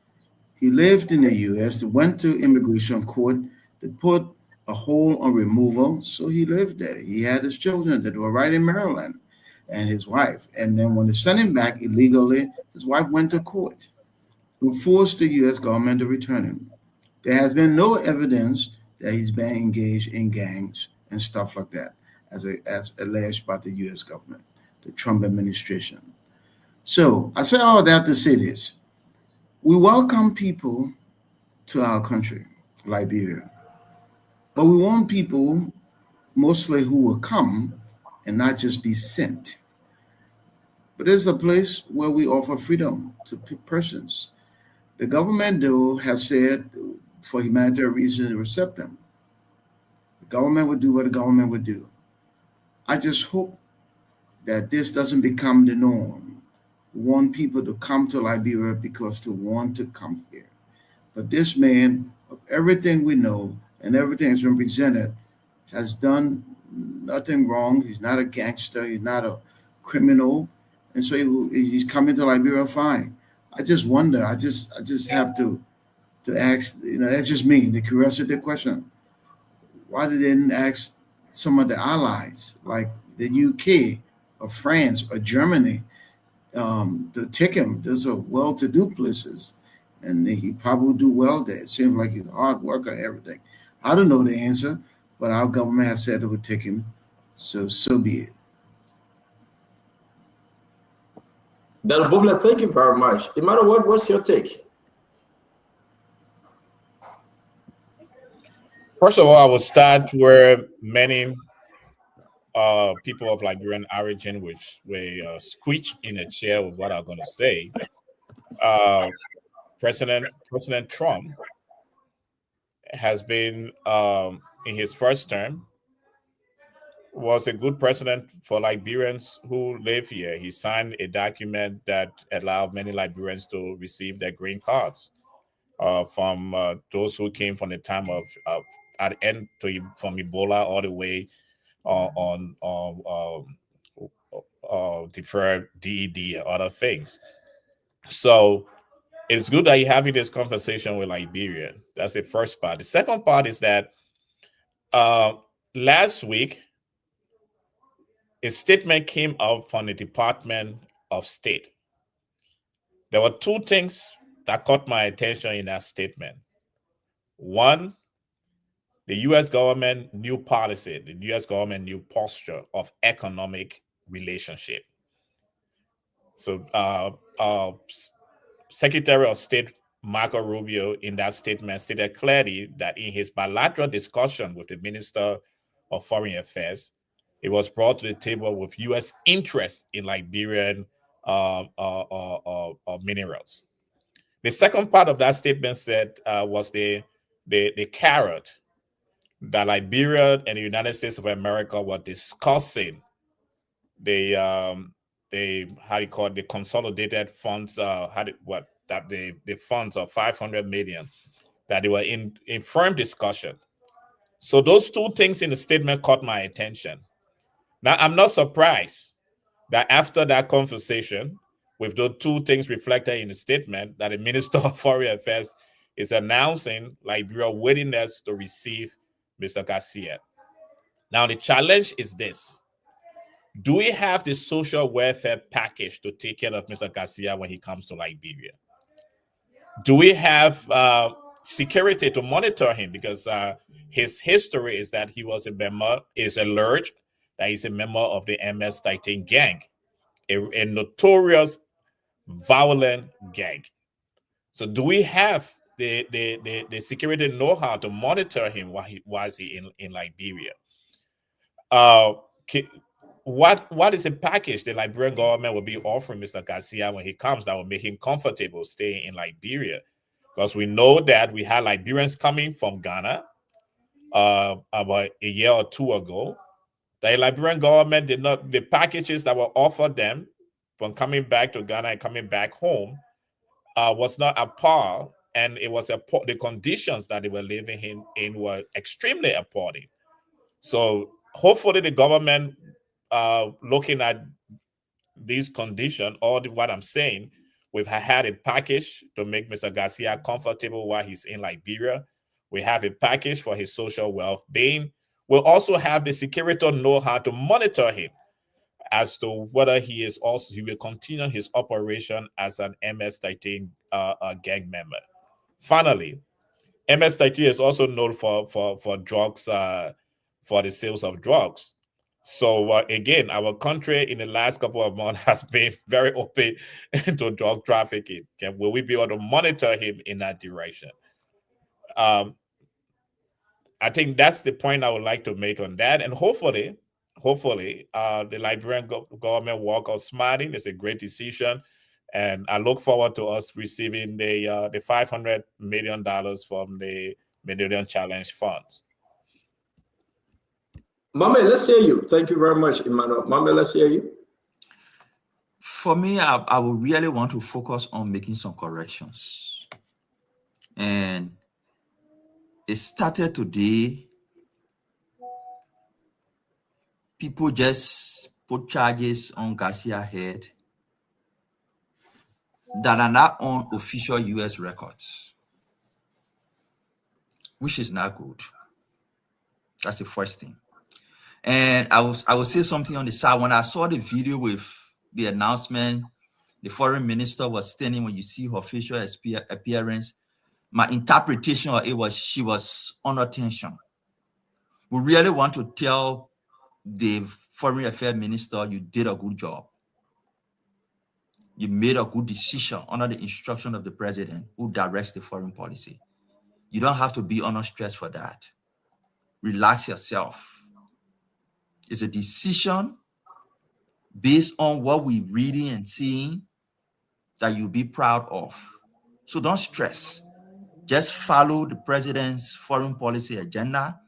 He lived in the U.S., went to immigration court, they put a hold on removal, so he lived there. He had his children that were right in Maryland, and his wife. And then when they sent him back illegally, his wife went to court and forced the U.S. government to return him. There has been no evidence that he's been engaged in gangs and stuff like that, as alleged by the U.S. government, the Trump administration. So I say all that to say this. We welcome people to our country, Liberia, but we want people mostly who will come and not just be sent. But it's a place where we offer freedom to persons. The government, though, have said for humanitarian reasons to accept them. The government would do what the government would do. I just hope that this doesn't become the norm. We want people to come to Liberia because they want to come here. But this man, of everything we know and everything that's been presented, has done nothing wrong. He's not a gangster. He's not a criminal, and so he's coming to Liberia fine. I just wonder. I just have to ask. That's just me. The curiosity question: why did they didn't ask some of the allies, like the UK or France or Germany, to take him? There's a well-to-do places, and he probably do well there. It seems like he's a hard worker and everything. I don't know the answer, but our government has said it would take him, so be it. Dr. Bubla, thank you very much. Emmanuel, what's your take? First of all, I will start where many people of Liberian origin, which were squeaked in a chair with what I'm going to say. President Trump has been, in his first term, was a good president for Liberians who live here. He signed a document that allowed many Liberians to receive their green cards from those who came from the time of at the end from Ebola all the way on deferred DED and other things. So it's good that you're having this conversation with Liberia. That's the first part. The second part is that last week, a statement came out from the Department of State. There were two things that caught my attention in that statement. One, the U.S. government new policy, the U.S. government new posture of economic relationship. So Secretary of State Marco Rubio in that statement stated clearly that in his bilateral discussion with the Minister of Foreign Affairs, it was brought to the table with U.S. interest in Liberian minerals. The second part of that statement said was the carrot that Liberia and the United States of America were discussing the consolidated funds, the funds of $500 million, that they were in firm discussion. So those two things in the statement caught my attention. Now, I'm not surprised that after that conversation, with those two things reflected in the statement, that the Minister of Foreign Affairs is announcing Liberia's willingness to receive Mr. Garcia. Now, the challenge is this. Do we have the social welfare package to take care of Mr. Garcia when he comes to Liberia? Do we have security to monitor him? Because his history is that he was alleged that he's a member of the MS-13 gang, a notorious violent gang. So do we have the security know-how to monitor him while he in Liberia? What is the package the Liberian government will be offering Mr. Garcia when he comes that will make him comfortable staying in Liberia? Because we know that we had Liberians coming from Ghana about a year or two ago. The Liberian government did not, the packages that were offered them from coming back to Ghana and coming back home was not at par, and it was the conditions that they were living in were extremely appalling. So hopefully the government looking at these conditions, or what I'm saying, we've had a package to make Mr. Garcia comfortable while he's in Liberia. We have a package for his social well-being. We'll also have the security know-how to monitor him as to whether he will continue his operation as an MS-13 gang member. Finally, MS-13 is also known for drugs, for the sales of drugs. So again, our country in the last couple of months has been very open to drug trafficking. Will we be able to monitor him in that direction? I think that's the point I would like to make on that. And hopefully, the Liberian government walk out smiling. It's a great decision. And I look forward to us receiving the $500 million from the Millennium Challenge Funds. Mame, let's hear you. Thank you very much, Emmanuel. Mame, let's hear you. For me, I would really want to focus on making some corrections. And it started today people just put charges on Garcia's head that are not on official U.S. records, which is not good. That's the first thing. And I will say something on the side. When I saw the video with the announcement, the foreign minister was standing when you see her facial appearance. My interpretation of it was she was under tension. We really want to tell the foreign affairs minister, you did a good job. You made a good decision under the instruction of the president who directs the foreign policy. You don't have to be under stress for that. Relax yourself. It's a decision based on what we're reading and seeing that you'll be proud of. So don't stress. Just follow the president's foreign policy agenda.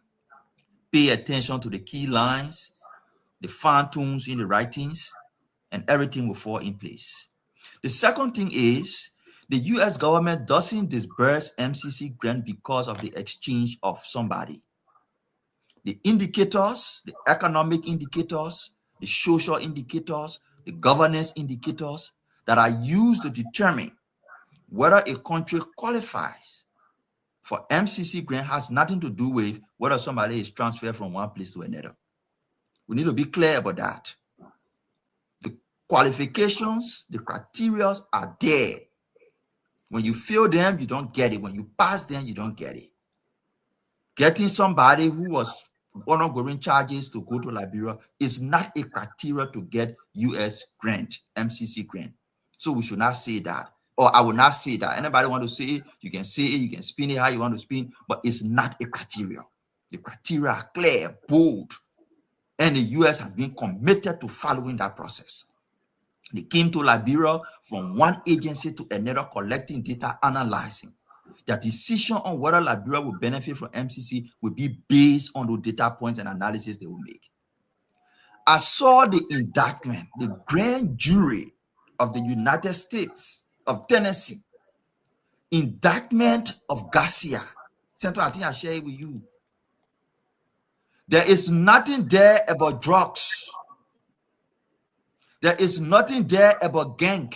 Pay attention to the key lines, the fine tunes in the writings, and everything will fall in place. The second thing is the U.S. government doesn't disburse MCC grant because of the exchange of somebody. The indicators, the economic indicators, the social indicators, the governance indicators that are used to determine whether a country qualifies for MCC grant has nothing to do with whether somebody is transferred from one place to another. We need to be clear about that. The qualifications, the criteria are there. When you fail them, you don't get it. When you pass them, you don't get it. Getting somebody who was undergoing charges to go to Liberia is not a criteria to get U.S. grant, MCC grant. So we should not say that. Or I will not say that. Anybody want to say it, you can say it, you can spin it how you want to spin, but it's not a criteria. The criteria are clear, bold, and the U.S. has been committed to following that process. They came to Liberia from one agency to another, collecting data, analyzing. Their decision on whether Liberia will benefit from MCC will be based on the data points and analysis they will make. I saw the indictment, the grand jury of the United States of Tennessee, indictment of Garcia. Central, I think I share it with you. There is nothing there about drugs. There is nothing there about gang.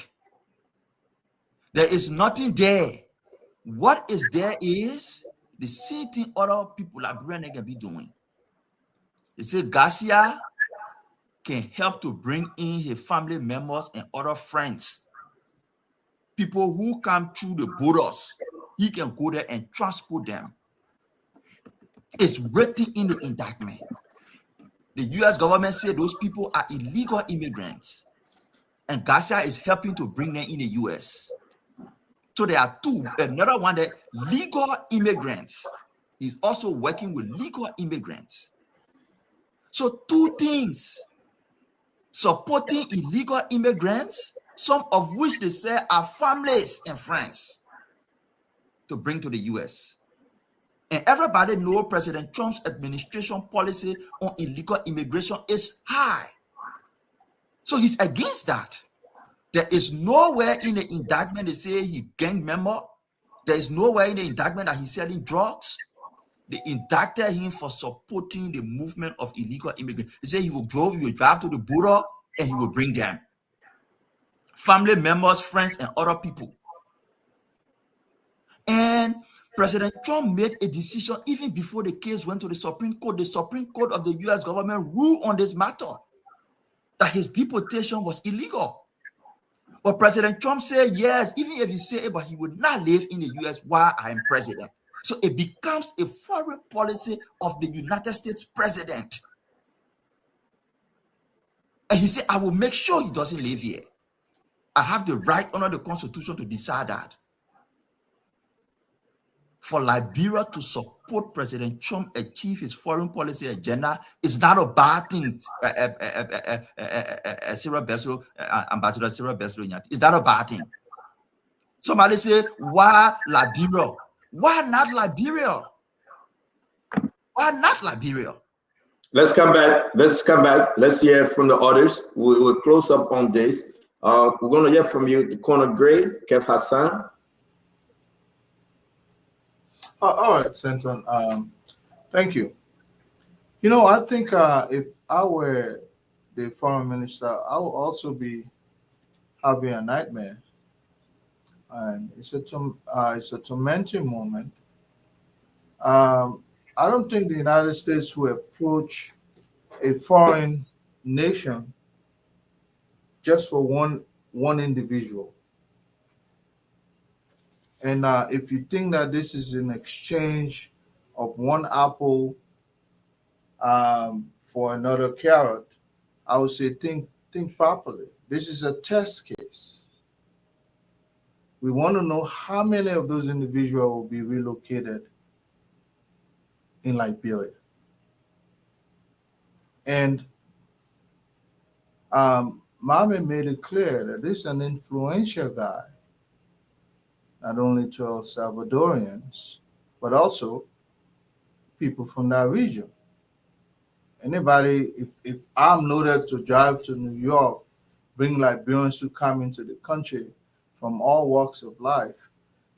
There is nothing there. What is there is the same thing other people like Brennan can be doing. They say Garcia can help to bring in his family members and other friends. People who come through the borders, he can go there and transport them. It's written in the indictment. The U.S. government said those people are illegal immigrants, and Garcia is helping to bring them in the U.S. So there are two. Another one, that legal immigrants is also working with legal immigrants. So two things: supporting illegal immigrants, some of which they say are families and friends, to bring to the U.S. And everybody knows President Trump's administration policy on illegal immigration is high. So he's against that. There is nowhere in the indictment they say he gang member. There is nowhere in the indictment that he's selling drugs. They indicted him for supporting the movement of illegal immigrants. They say he will drive to the border and he will bring them. Family members, friends, and other people. And President Trump made a decision even before the case went to the Supreme Court. The Supreme Court of the U.S. government ruled on this matter that his deportation was illegal. But President Trump said, yes, even if he said it, but he would not live in the U.S. while I am president. So it becomes a foreign policy of the United States president. And he said, I will make sure he doesn't live here. I have the right under the Constitution to decide that. For Liberia to support President Trump achieve his foreign policy agenda is not a bad thing. Ambassador Cyril Bessel, is that a bad thing? Somebody say, why Liberia? Why not Liberia? Why not Liberia? Let's come back. Let's hear from the others. We will close up on this. We're going to hear from you, Conor Gray, Kev Hassan. All right, Senton. Thank you. You know, I think if I were the foreign minister, I would also be having a nightmare, and it's a tormenting moment. I don't think the United States will approach a foreign nation just for one individual. And if you think that this is an exchange of one apple for another carrot, I would say think properly. This is a test case. We want to know how many of those individuals will be relocated in Liberia. And Mame made it clear that this is an influential guy, not only to El Salvadorians, but also people from that region. Anybody, if I'm noted to drive to New York, bring Liberians to come into the country from all walks of life,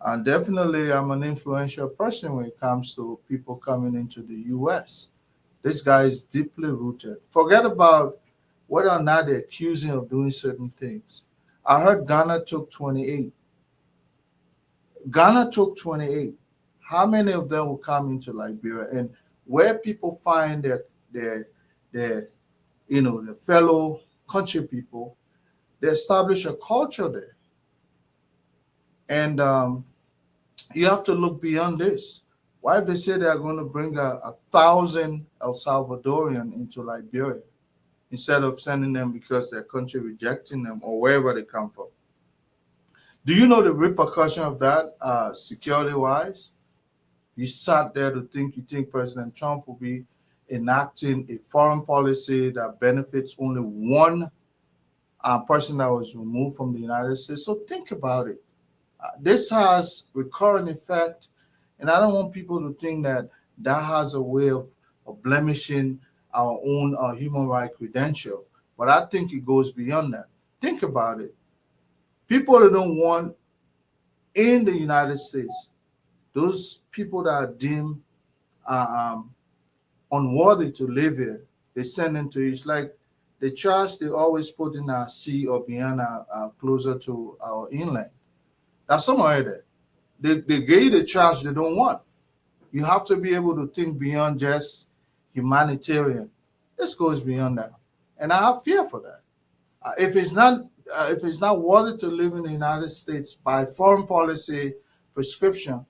and definitely I'm an influential person when it comes to people coming into the US. This guy is deeply rooted. Forget about whether or not they're accusing of doing certain things. I heard Ghana took 28. Ghana took 28. How many of them will come into Liberia? And where people find their the fellow country people, they establish a culture there. And you have to look beyond this. Why if they say they are going to bring 1,000 El Salvadorian into Liberia instead of sending them because their country rejecting them or wherever they come from? Do you know the repercussion of that security-wise? You sat there to think you think President Trump will be enacting a foreign policy that benefits only one person that was removed from the United States. So think about it. This has recurrent effect, and I don't want people to think that that has a way of blemishing our own human rights credential. But I think it goes beyond that. Think about it. People that don't want in the United States, those people that are deemed unworthy to live here, they send them to you. It's like the trash they always put in our sea or beyond closer to our inland. That's somewhere there. They give you the trash they don't want. You have to be able to think beyond just humanitarian. This goes beyond that, and I have fear for that. If it's not worthy to live in the United States by foreign policy prescription,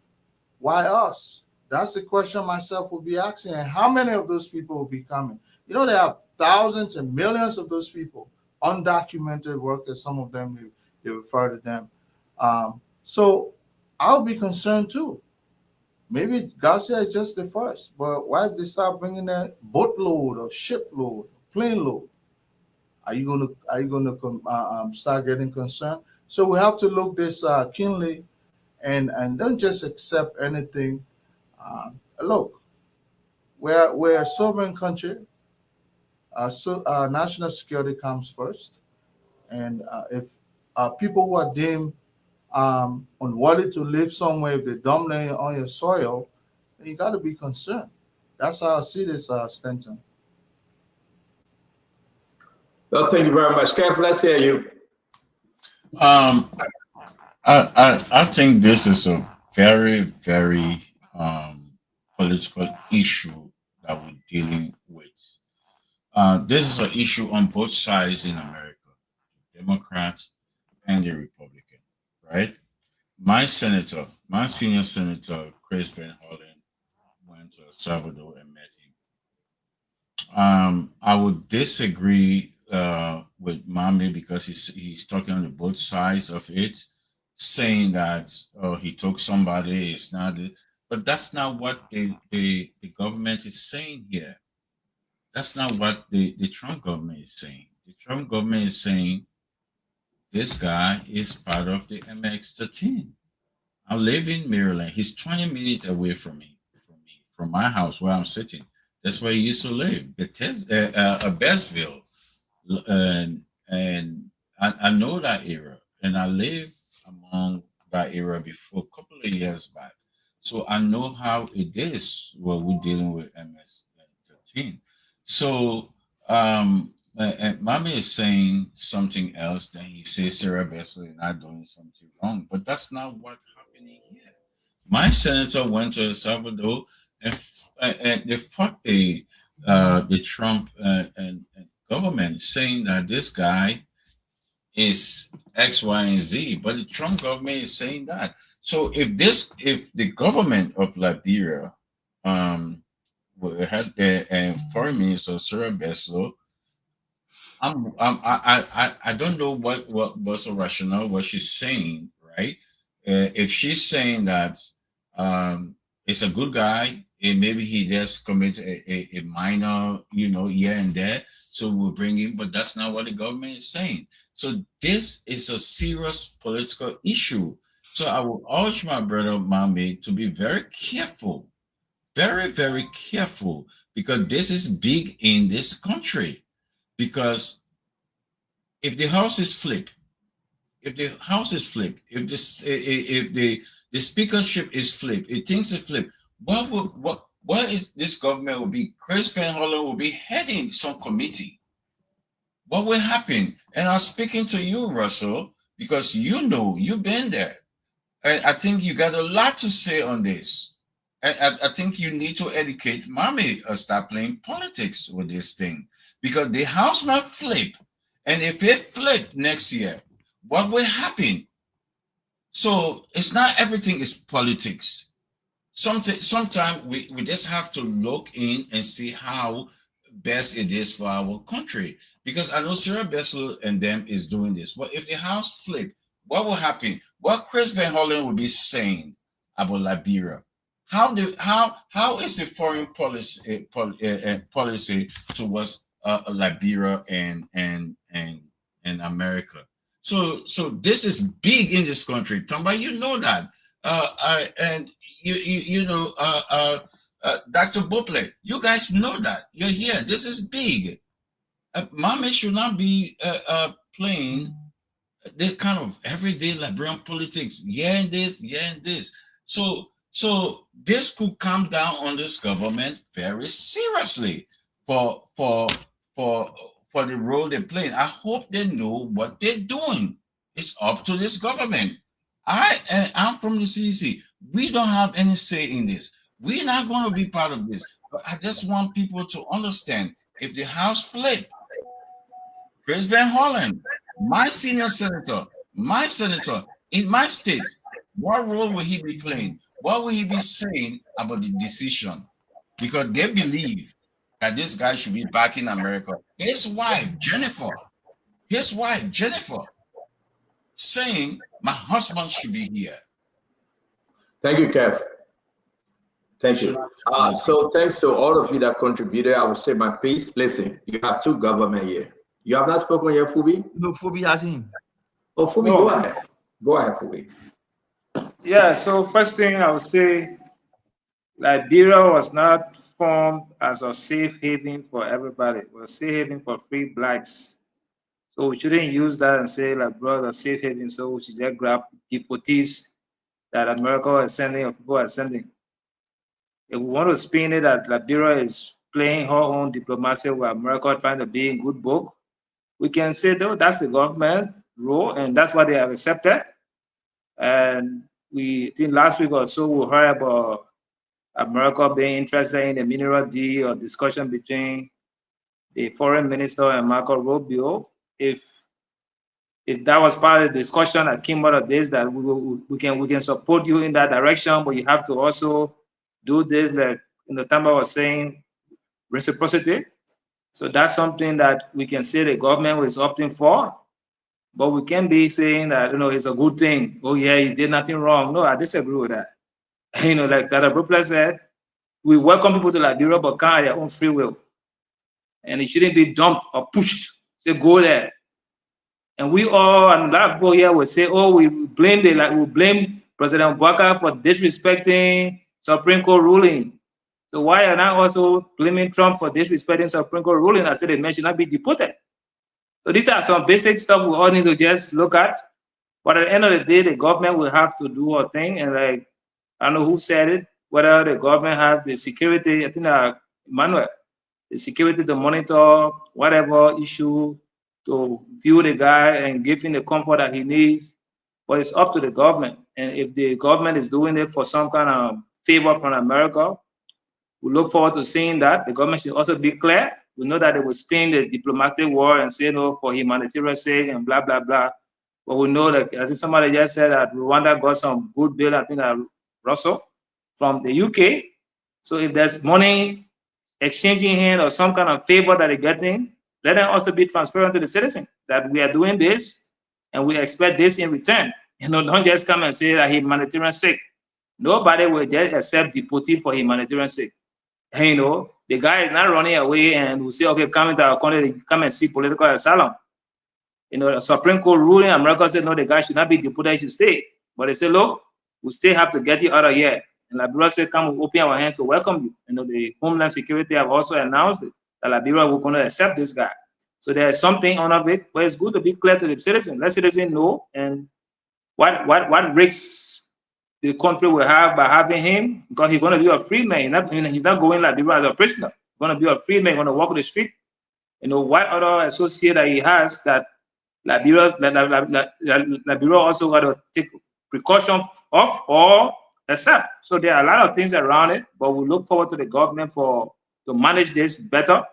why us? That's the question myself will be asking. And how many of those people will be coming? You know, there are thousands and millions of those people, undocumented workers. Some of them they refer to them. So I'll be concerned too. Maybe Garcia is just the first, but why if they start bringing a boatload or shipload, plane load? Are you going to start getting concerned? So we have to look this keenly, and don't just accept anything. Look, we're a sovereign country. So national security comes first, and if people who are deemed unworthy to live somewhere, if they dominate on your soil, then you got to be concerned. That's how I see this, Stanton. Well, thank you very much. Kev, let's hear you. I think this is a very, very political issue that we're dealing with. This is an issue on both sides in America, Democrats and the Republican, right? My senior senator, Chris Van Hollen, went to El Salvador and met him. I would disagree with Mame because he's talking on both sides of it, saying that he took somebody, it's not, but that's not what the government is saying here. That's not what the Trump government is saying. The Trump government is saying this guy is part of the MX-13. I live in Maryland. He's 20 minutes away from from my house where I'm sitting. That's where he used to live, Bettsville. And I know that area, and I live among that area before a couple of years back. So I know how it is when we're dealing with MS-13. So Mami is saying something else. Then he says Sarah Bessel is not doing something wrong, but that's not what's happening here. My senator went to El Salvador and they fought the Trump and government, saying that this guy is X, Y, and Z, but the Trump government is saying that. So if the government of Liberia had a foreign minister Sarah Bessel, I don't know what was the rationale, what she's saying, right? If she's saying that it's a good guy, and maybe he just commits a minor, here and there, so we'll bring him, but that's not what the government is saying. So this is a serious political issue. So I will urge my brother Mami to be very careful, very, very careful, because this is big in this country. Because if the house is flipped, if the speakership is flipped, if things are flipped, what is this government will be? Chris Van Hollen will be heading some committee. What will happen? And I'm speaking to you, Russell, because you've been there. And I think you got a lot to say on this. And I think you need to educate Mami or start playing politics with this thing. Because the house might flip. And if it flip next year, what will happen? So it's not everything is politics. Sometimes we just have to look in and see how best it is for our country. Because I know Sarah Bessel and them is doing this. But if the house flip, what will happen? What Chris Van Hollen will be saying about Liberia? How is the foreign policy towards Liberia and America? So this is big in this country. Tamba, you know that. And you know, Dr. Buple, you guys know that. You're here. This is big. Mami should not be playing the kind of everyday Liberian politics. Yeah, and this, yeah, and this. So this could come down on this government very seriously for the role they're playing. I hope they know what they're doing. It's up to this government. I'm from the CDC. We don't have any say in this. We're not going to be part of this. But I just want people to understand, if the house flip, Chris Van Hollen, my senior senator, in my state, what role will he be playing? What will he be saying about the decision? Because they believe that this guy should be back in America. His wife, Jennifer, saying my husband should be here. Thank you, Kev. Thank you. So thanks to all of you that contributed. I will say my piece. Listen, you have two government here. You have not spoken yet, Fubi? No, Fubi hasn't. Oh, Fubi, no. Go ahead. Go ahead, Fubi. Yeah, so first thing I would say, Liberia was not formed as a safe haven for everybody. It was a safe haven for free blacks. So we shouldn't use that and say, like, brother, safe haven, so we should just grab deportees that America is sending or people are sending. If we want to spin it that Liberia is playing her own diplomacy with America, trying to be in good book, we can say, though, that's the government role, and that's what they have accepted. And we think last week or so we heard about America being interested in the mineral deal or discussion between the foreign minister and Marco Rubio. If that was part of the discussion that came out of this, that we can support you in that direction, but you have to also do this, like Tamba was saying, reciprocity. So that's something that we can say the government was opting for, but we can't be saying that, it's a good thing. Oh yeah, you did nothing wrong. No, I disagree with that. Like Dr. Brupler said, we welcome people to Liberia, but can't at their own free will. And it shouldn't be dumped or pushed. Say, go there. And we all, and that boy here will say, oh, we blame President Bouaka for disrespecting Supreme Court ruling. So why are not also blaming Trump for disrespecting Supreme Court ruling? I said the man should not be deported. So these are some basic stuff we all need to just look at. But at the end of the day, the government will have to do a thing. And like, I don't know who said it, whether the government has the security, I think Emmanuel, the security to monitor whatever issue, to view the guy and give him the comfort that he needs. But it's up to the government. And if the government is doing it for some kind of favor from America, we look forward to seeing that. The government should also be clear. We know that they will spin the diplomatic war and say no for humanitarian sake and blah, blah, blah. But we know that, I think somebody just said that Rwanda got some good bill, I think that Russell, from the UK. So if there's money exchanging hand or some kind of favor that they're getting, let them also be transparent to the citizen that we are doing this and we expect this in return. You know, don't just come and say that humanitarian sake. Nobody will just accept deportee for humanitarian sake. And, you know, the guy is not running away and will say, okay, come into our country, come and seek political asylum. You know, the Supreme Court ruling in America said, no, the guy should not be deported, he should stay. But they say, look, we still have to get you out of here. And Liberia said, come, we open our hands to welcome you. You know, the Homeland Security have also announced that Liberia will going to accept this guy. So there's something on of it, but it's good to be clear to the citizen. Let citizens know and what risks the country will have by having him, because he's going to be a free man. He's not going Liberia as a prisoner. He's going to be a free man, going to walk the street. You know, what other associate that he has that Liberia also got to take precaution of or accept. So there are a lot of things around it, but we look forward to the government to manage this better.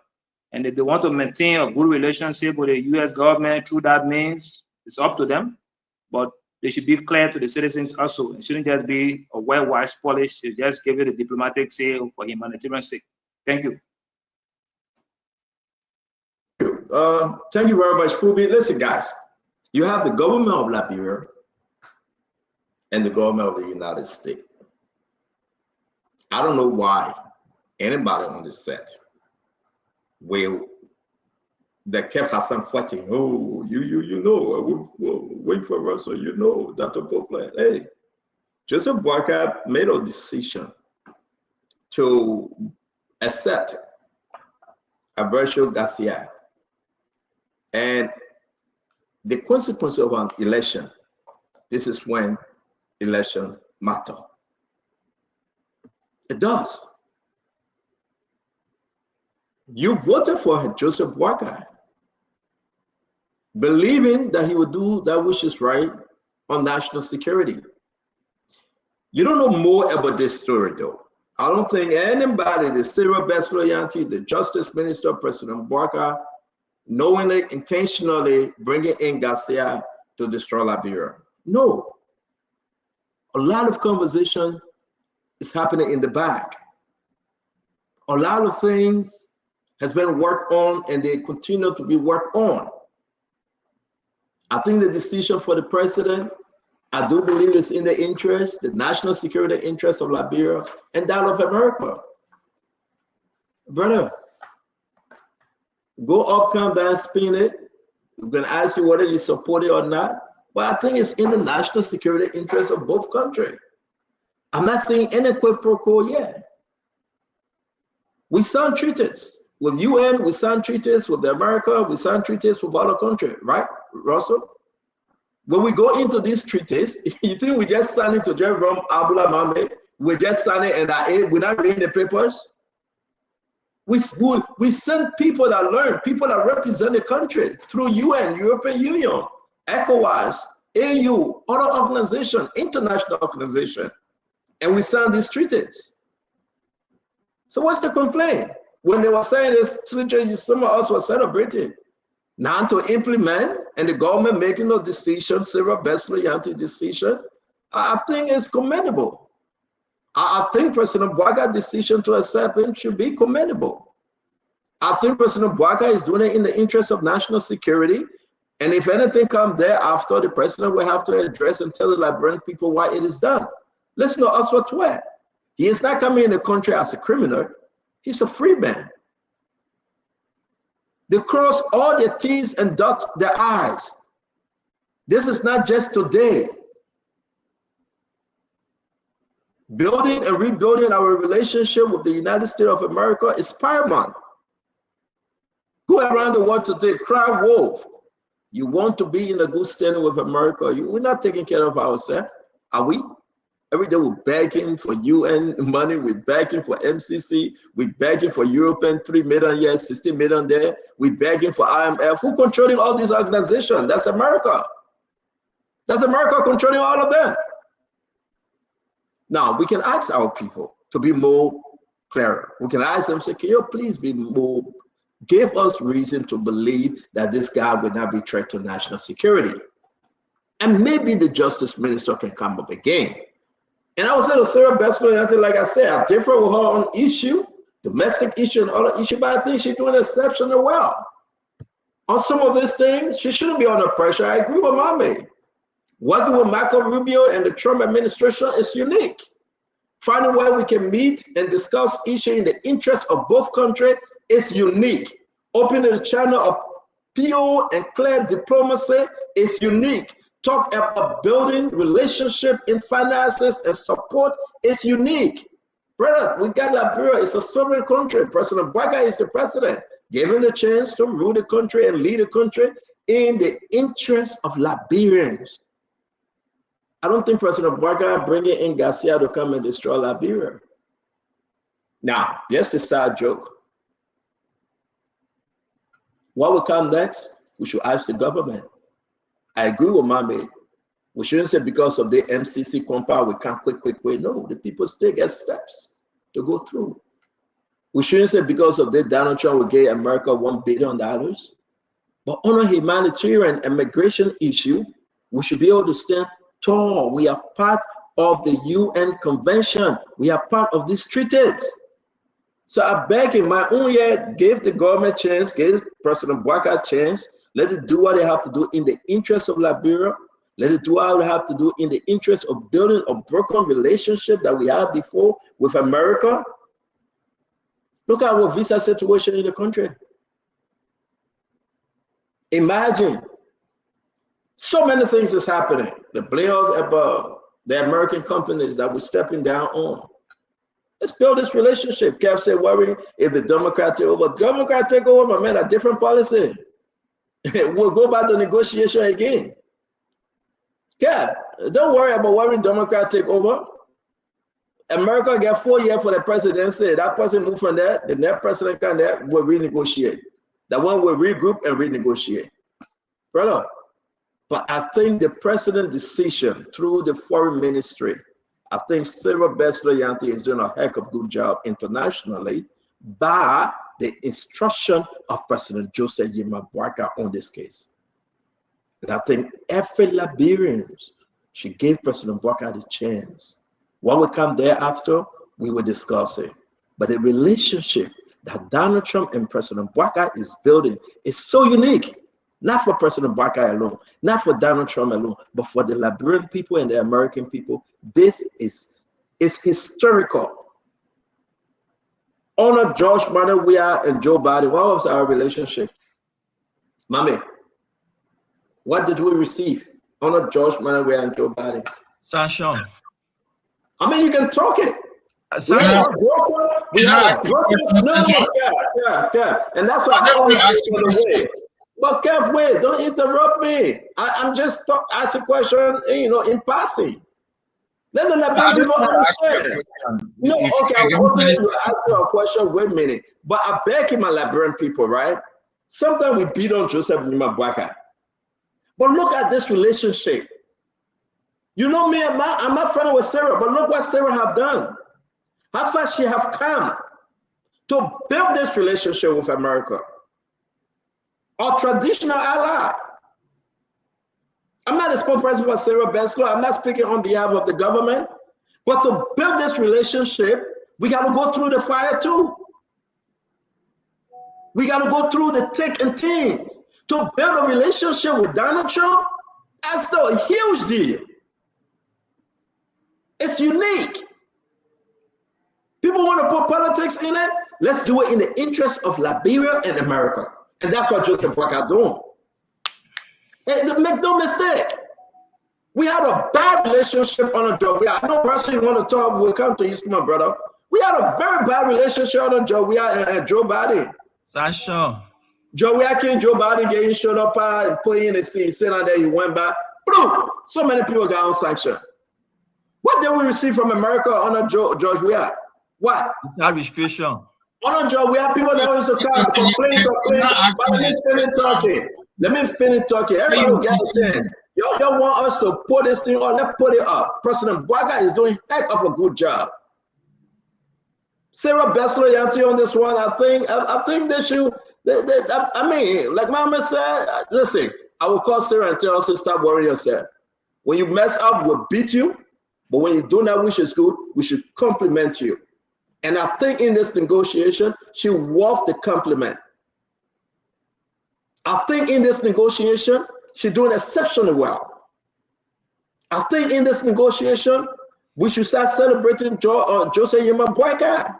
And if they want to maintain a good relationship with the U.S. government through that means, it's up to them. But they should be clear to the citizens also. It shouldn't just be a well-washed polish. They just give it a diplomatic sale for humanitarian sake. Thank you. Thank you very much, Fubi. Listen, guys, you have the government of Liberia and the government of the United States. I don't know why anybody on this set will that kept Hassan fighting. Oh, you know, wait for us, so you know that the Pope. Hey, Joseph Boakai made a decision to accept Alberto Garcia, and the consequence of an election. This is when election matter. It does. You voted for Joseph Boakai, believing that he would do that which is right on national security. You don't know more about this story, though. I don't think anybody, the Cyril Besloyanti, the Justice Minister, President Boakai, knowingly, intentionally bringing in Garcia to destroy Liberia. No. A lot of conversation is happening in the back. A lot of things has been worked on and they continue to be worked on. I think the decision for the president, I do believe it's in the interest, the national security interest of Liberia and that of America. Brother, go up, come down, spin it. We're gonna ask you whether you support it or not. But I think it's in the national security interest of both countries. I'm not saying any quid pro quo yet. We signed treaties. With UN, we signed treaties with America, we signed treaties with other countries, right, Russell? When we go into these treaties, you think we just signed it to Jerome Abdullah Mohammed? We just signed it and we're not reading the papers? We send people that learn, people that represent the country through UN, European Union, ECOWAS, AU, other organizations, international organizations, and we sign these treaties. So what's the complaint? When they were saying this, some of us were celebrating. Now to implement and the government making a decision, Cyril Besloyanti decision, I think it's commendable. I think President Boakai's decision to accept him should be commendable. I think President Boakai is doing it in the interest of national security. And if anything comes thereafter, the president will have to address and tell the Liberian people why it is done. Let's not ask for what. He is not coming in the country as a criminal. He's a free man. They cross all their T's and dot their I's. This is not just today. Building and rebuilding our relationship with the United States of America is paramount. Go around the world today, cry wolf. You want to be in a good standing with America. We're not taking care of ourselves, are we? Every day we're begging for UN money, we're begging for MCC, we're begging for European 3 million here, 60 million there, we're begging for IMF. Who controlling all these organizations? That's America. That's America controlling all of them. Now, we can ask our people to be more clearer. We can ask them, say, can you please be more, give us reason to believe that this guy will not be a threat to national security. And maybe the justice minister can come up again. And I would say to Sarah Bessler, like I said, I differ with her on issue, domestic issue and other issue, but I think she's doing exceptionally well. On some of these things, she shouldn't be under pressure. I agree with Mame. Working with Marco Rubio and the Trump administration is unique. Finding where we can meet and discuss issues in the interest of both countries is unique. Opening the channel of pure and clear diplomacy is unique. Talk about building relationship in finances and support is unique. Brother, we got Liberia, it's a sovereign country. President Bouakai is the president, given the chance to rule the country and lead the country in the interest of Liberians. I don't think President Bouakai bringing in Garcia to come and destroy Liberia. Now, yes, it's a sad joke. What will come next? We should ask the government. I agree with Mame. We shouldn't say because of the MCC compound we can't quick. No, the people still get steps to go through. We shouldn't say because of the Donald Trump we gave America $1 billion. But on a humanitarian immigration issue, we should be able to stand tall. We are part of the UN Convention. We are part of these treaties. So I beg in my own year, give the government a chance, give President Bouakai a chance. Let it do what they have to do in the interest of Liberia. Let it do what they have to do in the interest of building a broken relationship that we had before with America. Look at our visa situation in the country. Imagine so many things is happening. The blames about the American companies that we're stepping down on. Let's build this relationship. Kev said, worry if the Democrat take over. Democrat take over, man, a different policy. We'll go back to negotiation again. Yeah, don't worry about worrying Democrat take over. America get 4 years for the presidency. That person move from there, the next president can there will renegotiate. That one will regroup and renegotiate. Brother, but I think the president's decision through the foreign ministry, I think Sarah Bessler Yanti is doing a heck of a good job internationally by the instruction of President Joseph Yema Bouakai on this case. And I think every Liberian should give President Bouakai the chance. What will come thereafter, we will discuss it. But the relationship that Donald Trump and President Bouakai is building is so unique. Not for President Bouakai alone, not for Donald Trump alone, but for the Liberian people and the American people. This is historical. Honor George Weah and Joe Biden. What was our relationship? Mame, what did we receive? Honor George Weah and Joe Biden. Sanction. I mean, you can talk it. We have broken. Yeah. And that's why I always ask you the way. But Kev, wait, don't interrupt me. I'm just asking a question, in passing. Let the Liberian people understand. No, okay, I'm going to ask you a question. Wait a minute. But I beg my Liberian people, right? Sometimes we beat on Joseph Yema Bouakai. But look at this relationship. You know me, I'm not friendly with Sarah, but look what Sarah have done. How far she have come to build this relationship with America. Our traditional ally. I'm not a spokesperson for Sarah Bessler. I'm not speaking on behalf of the government. But to build this relationship, we got to go through the fire too. We got to go through the thick and thins. To build a relationship with Donald Trump, that's still a huge deal. It's unique. People want to put politics in it. Let's do it in the interest of Liberia and America. And that's what Joseph Bouakai doing. And make no mistake. We had a bad relationship on a job. I know person you want to talk, we'll come to you, my brother. We had a very bad relationship on a job. We had Joe Biden. Sasha. Joe Biden getting shut up and put in the seat, sit down there, he went back. Boom! So many people got on sanction. What did we receive from America under George Weah? What? Without restriction. Under George Weah, people that used to come complain. But let me finish talking. Everybody will get a chance. Y'all want us to put this thing on? Let's put it up. President Bouaga is doing heck of a good job. Sarah Bessler Yanti on this one. I think they should. I mean, like Mama said, listen. I will call Sarah and tell her, stop worrying yourself. When you mess up, we'll beat you. But when you do that, which is good, we should compliment you. And I think in this negotiation, she worth the compliment. I think in this negotiation, she's doing exceptionally well. I think in this negotiation, we should start celebrating Jose Yema Bouaga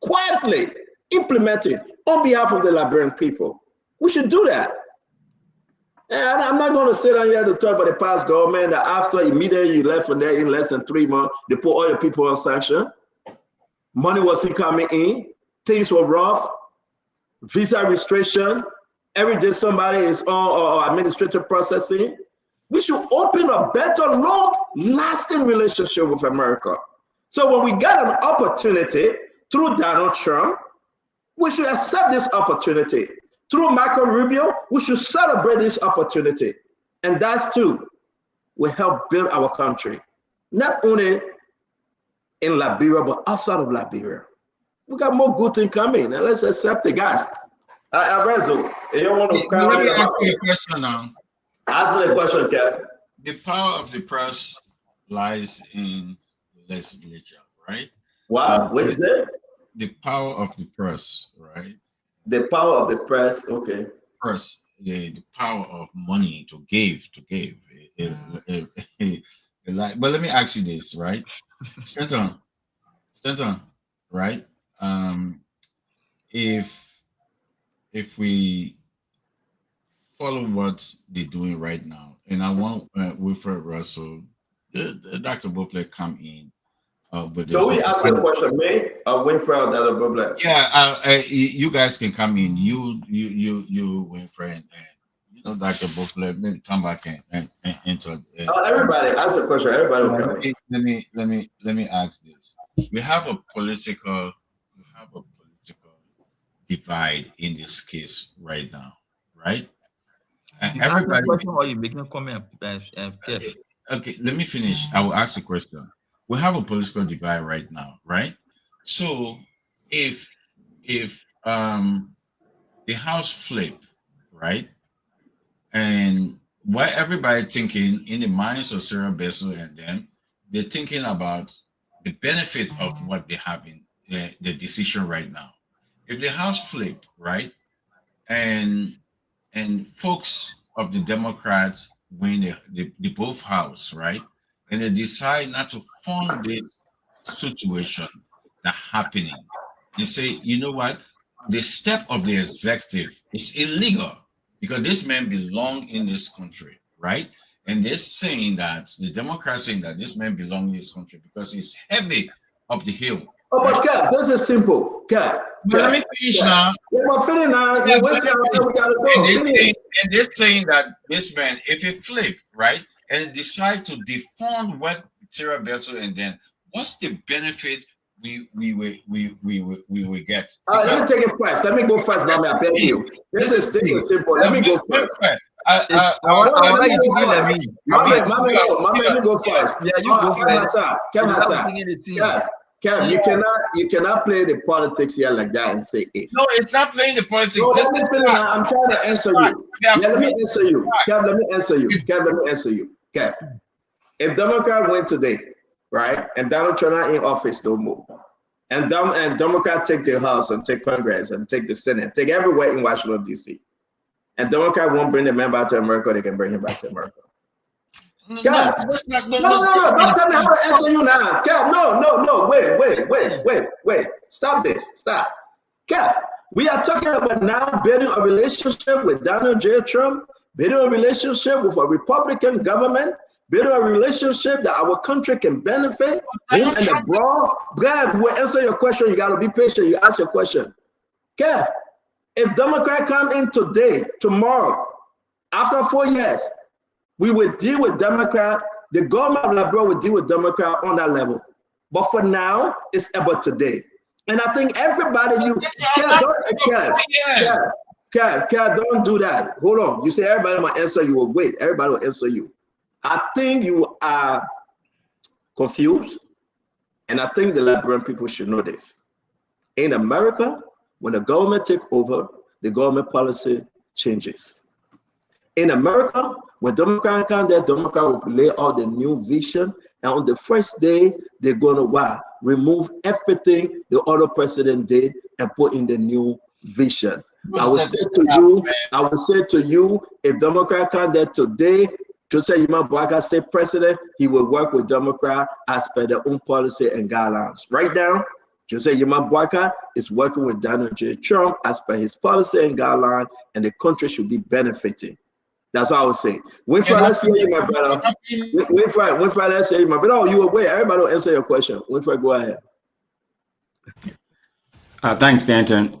quietly, implementing on behalf of the Liberian people. We should do that. And I'm not going to sit down here to talk about the past government that after immediately you left from there in less than 3 months, they put all your people on sanction. Money wasn't coming in. Things were rough. Visa restriction. Every day somebody is on administrative processing. We should open a better, long-lasting relationship with America. So when we get an opportunity through Donald Trump, we should accept this opportunity. Through Marco Rubio, we should celebrate this opportunity. And that's too will help build our country. Not only in Liberia, but outside of Liberia. We got more good things coming. And let's accept it, guys. Rezo, you don't want to let me ask you a question now. Ask me a question, Kevin. The power of the press lies in the legislature, right? Wow, what is it? The power of the press, right? The power of the press, okay. Press, the power of money to give. But let me ask you this, right? Stanton, right? If we follow what they're doing right now, and I want Wilfred Russell, Dr. Bople come in. So we ask a question, me or Winfrey or Dr. Bople? Yeah, you guys can come in. You Winfrey, and Dr. Bople, maybe come back and enter. Everybody ask a question. Everybody will come in. Let me ask this. We have a political divide in this case right now, right? Everybody. Or you making a comment? Okay, let me finish. I will ask the question. We have a political divide right now, right? So if the House flip, right, and what everybody thinking in the minds of Sarah Bessel and them, they're thinking about the benefit of what they have in the decision right now. If the House flip, right, and folks of the Democrats win the both house, right, and they decide not to fund this situation that's happening, you say, you know what, the step of the executive is illegal because this man belong in this country, right? And they're saying that the Democrats saying that this man belong in this country because he's heavy up the hill. Oh, right? But Cap, this is simple. Cap. But let me finish now. Yeah, but finish now. Yeah, we gotta go. And they're saying that this man, if he flip, right, and decide to defund what Sarah Bessel and then what's the benefit we will get? Let me take it first. Let me go first, Bobby. I beg you. This is simple. Let me go first. Let me go first. Yeah, you go first. Kev, you cannot play the politics here like that and say it. No, it's not playing the politics. No, I'm trying to answer you. Yeah, let me answer you. Kev, let me answer you. Kev, if Democrat win today, right, and Donald Trump not in office, don't move. And Democrat take the House and take Congress and take the Senate, take everywhere in Washington, D.C. And Democrat won't bring the man back to America, they can bring him back to America. No, don't tell me how to answer you now. Kev, no, wait. Stop this. Stop. Kev, we are talking about now building a relationship with Donald J. Trump, building a relationship with a Republican government, building a relationship that our country can benefit in and abroad. Kev, we'll answer your question. You got to be patient. You ask your question. Kev, if Democrat come in today, tomorrow, after 4 years, we will deal with Democrat The government of Liberia will deal with Democrat on that level. But for now, it's about today. And I think everybody, don't do that. Hold on. You say everybody might answer you. Will wait. Everybody will answer you. I think you are confused. And I think the Liberian people should know this. In America, when the government takes over, the government policy changes. In America, when Democrat come there, Democrat will lay out the new vision. And on the first day, they're going to remove everything the other president did and put in the new vision. I would say to you, if Democrat come there today, Joseph Yuma Boaka say president, he will work with Democrat as per their own policy and guidelines. Right now, Joseph Yuma Boaka is working with Donald J. Trump as per his policy and guideline, and the country should be benefiting. That's what I would say. Winfrey, let's hear you, my brother. Winfrey, let's hear you, my brother. Oh, you away. Everybody will answer your question. Winfrey, go ahead. Thanks, Stanton.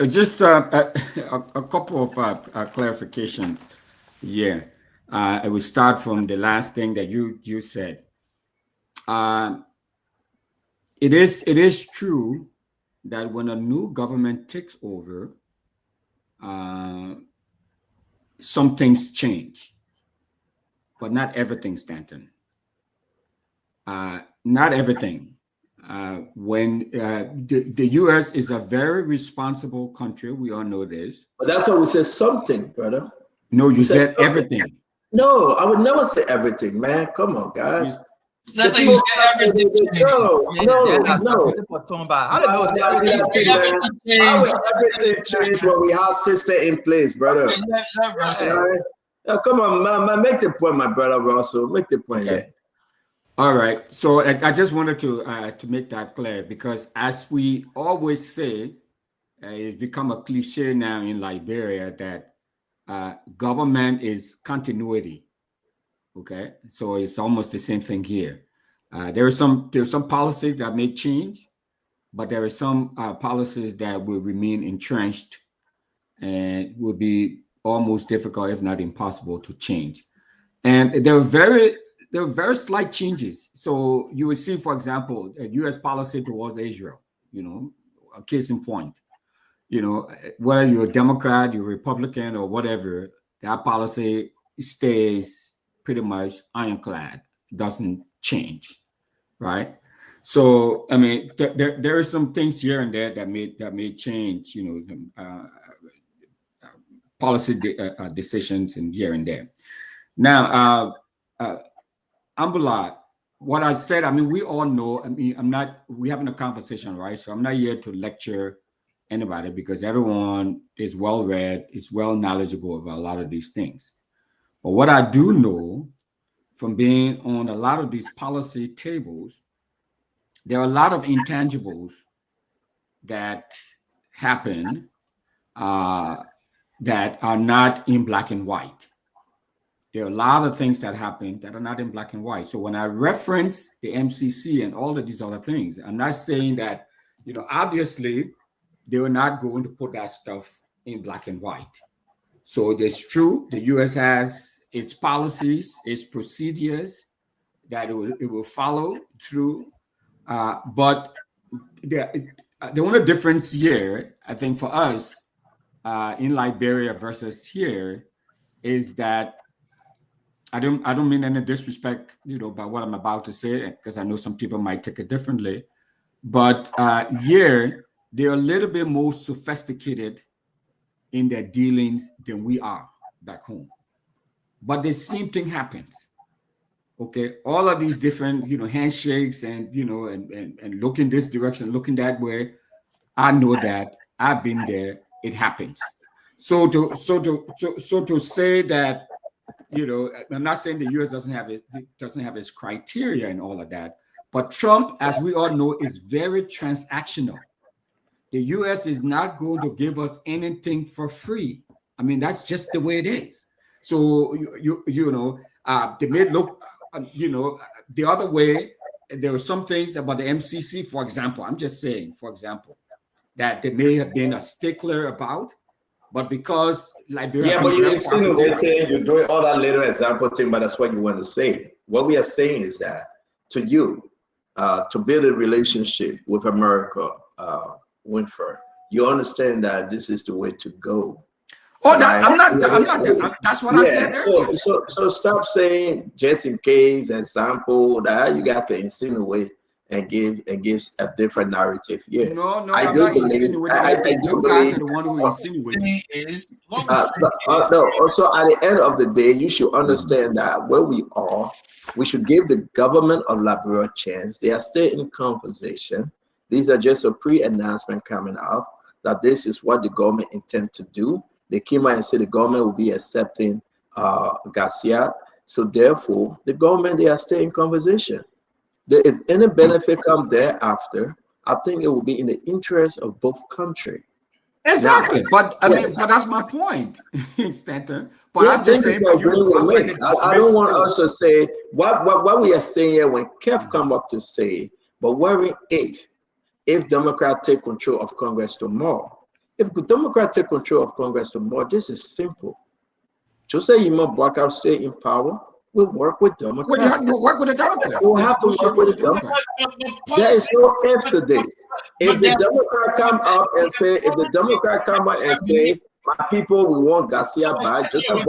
Just a couple of clarifications here. I will start from the last thing that you said. It is true that when a new government takes over, some things change, but not everything, Stanton. Not everything. When the U.S. is a very responsible country, we all know this. But that's why we said something, brother. No, you said everything. No, I would never say everything, man. Come on, guys. Nothing you say everything. No. Everything change when we have system in place, brother. Come on, man. Make the point, my brother Russell. Make the point. Okay. All right. So I just wanted to make that clear, because as we always say, it's become a cliche now in Liberia that government is continuity. Okay, so it's almost the same thing here. There's some policies that may change, but there are some policies that will remain entrenched and will be almost difficult, if not impossible, to change. And there are very slight changes. So you will see, for example, a U.S. policy towards Israel. A case in point. Whether you're a Democrat, you're a Republican, or whatever, that policy stays pretty much ironclad, doesn't change, right? So I mean, there are some things here and there that may change, policy decisions and here and there. Now, Ambulard, what I said, I mean, we all know. I mean, we're having a conversation, right? So I'm not here to lecture anybody, because everyone is well read, is well knowledgeable about a lot of these things. But what I do know from being on a lot of these policy tables, there are a lot of intangibles that happen that are not in black and white. There are a lot of things that happen that are not in black and white. So when I reference the MCC and all of these other things, I'm not saying that, obviously they were not going to put that stuff in black and white. So it's true, the U.S. has its policies, its procedures that it will follow through. But the only difference here, I think, for us in Liberia versus here is that I don't mean any disrespect, by what I'm about to say, because I know some people might take it differently. But here, they're a little bit more sophisticated in their dealings than we are back home. But the same thing happens. Okay, all of these different, handshakes and and looking this direction, looking that way. I know that. I've been there. It happens. So to say that, I'm not saying the U.S. doesn't have its criteria and all of that, but Trump, as we all know, is very transactional. The U.S. is not going to give us anything for free. I mean, that's just the way it is. So they may look, the other way. There are some things about the MCC, for example. I'm just saying, for example, that they may have been a stickler about, but because Liberia. Yeah, but you're insinuating, you're doing all that little example thing, but that's what you want to say. what we are saying is that to you, to build a relationship with America, Winfrey, you understand that this is the way to go. Oh, that, I'm not. That's what I said earlier. So stop saying just in case and sample that you got to insinuate and give a different narrative. Yeah. No, I'm not insinuating. You guys are the one who insinuated. Also, at the end of the day, you should understand that where we are, we should give the government of Liberia a chance. They are still in conversation. These are just a pre-announcement coming up that this is what the government intends to do. They came out and said the government will be accepting Garcia. So therefore, the government, they are still in conversation. If any benefit comes thereafter, I think it will be in the interest of both countries. Exactly. Now, but but that's my point, Stanton. But I'm just saying for you, I don't want us to say what we are saying here when Kev come up to say, but worry if Democrats take control of Congress tomorrow. If the Democrats take control of Congress tomorrow, this is simple. Jose Yima Bwaka stay in power. We'll work with Democrats. Well, you have to work with the Democrats. We'll have to work with the Democrats. There is no if to this. If the Democrat come up and say, my people, we want Garcia back, Joseph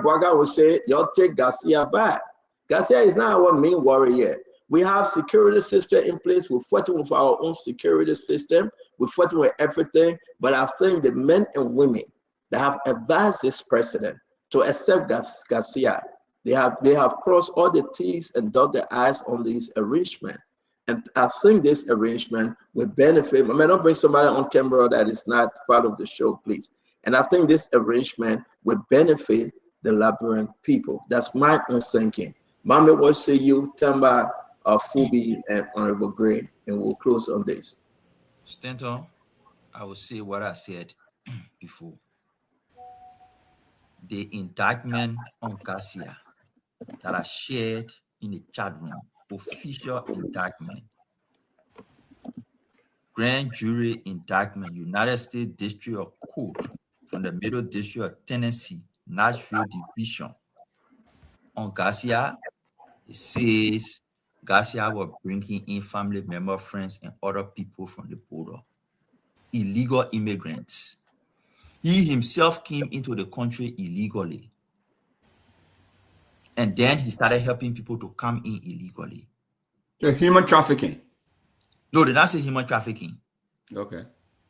Bwaka will say, y'all take Garcia back. Garcia is not our main warrior. We have security system in place. We're fighting with our own security system. We're fighting with everything. But I think the men and women that have advised this president to accept Garcia, they have crossed all the T's and dotted the I's on this arrangement. And I think this arrangement will benefit. I may not bring somebody on camera that is not part of the show, please. And I think this arrangement will benefit the Liberian people. That's my own thinking. Mami, we'll see you, Tamba, Fubi, and Honorable Gray, and we'll close on this. Stanton, I will say what I said before. The indictment on Garcia that I shared in the chat room, official indictment, grand jury indictment, United States District of Court from the Middle District of Tennessee, Nashville Division. On Garcia, it says Garcia was bringing in family member, friends, and other people from the border, illegal immigrants. He himself came into the country illegally. And then he started helping people to come in illegally. The human trafficking. No, they don't say human trafficking. Okay.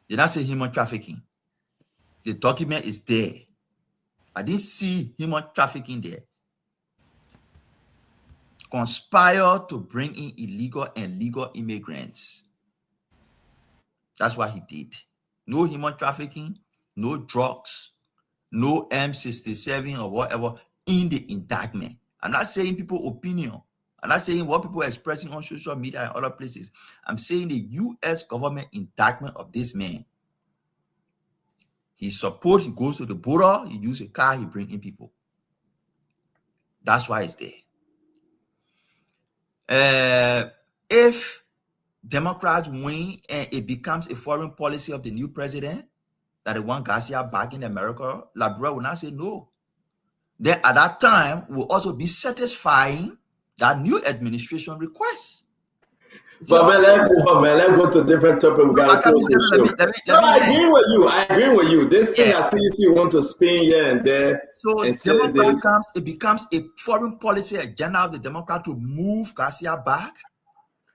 They don't say human trafficking. The document is there. I didn't see human trafficking there. Conspire to bring in illegal and legal immigrants. That's what he did. No human trafficking, no drugs, no M67 or whatever in the indictment. I'm not saying people's opinion. I'm not saying what people are expressing on social media and other places. I'm saying the U.S. government indictment of this man. He goes to the border, he uses a car, he brings in people. That's why it's there. If Democrats win and it becomes a foreign policy of the new president, that they want Garcia back in America, Liberia will not say no. Then at that time, will also be satisfying that new administration request. But man, let's move on, man. Let's go to a different topic. We got to close the show. I agree with you. I agree with you. This thing I see you want to spin here and there. So and Democrat comes, it becomes a foreign policy agenda of the Democrat to move Garcia back.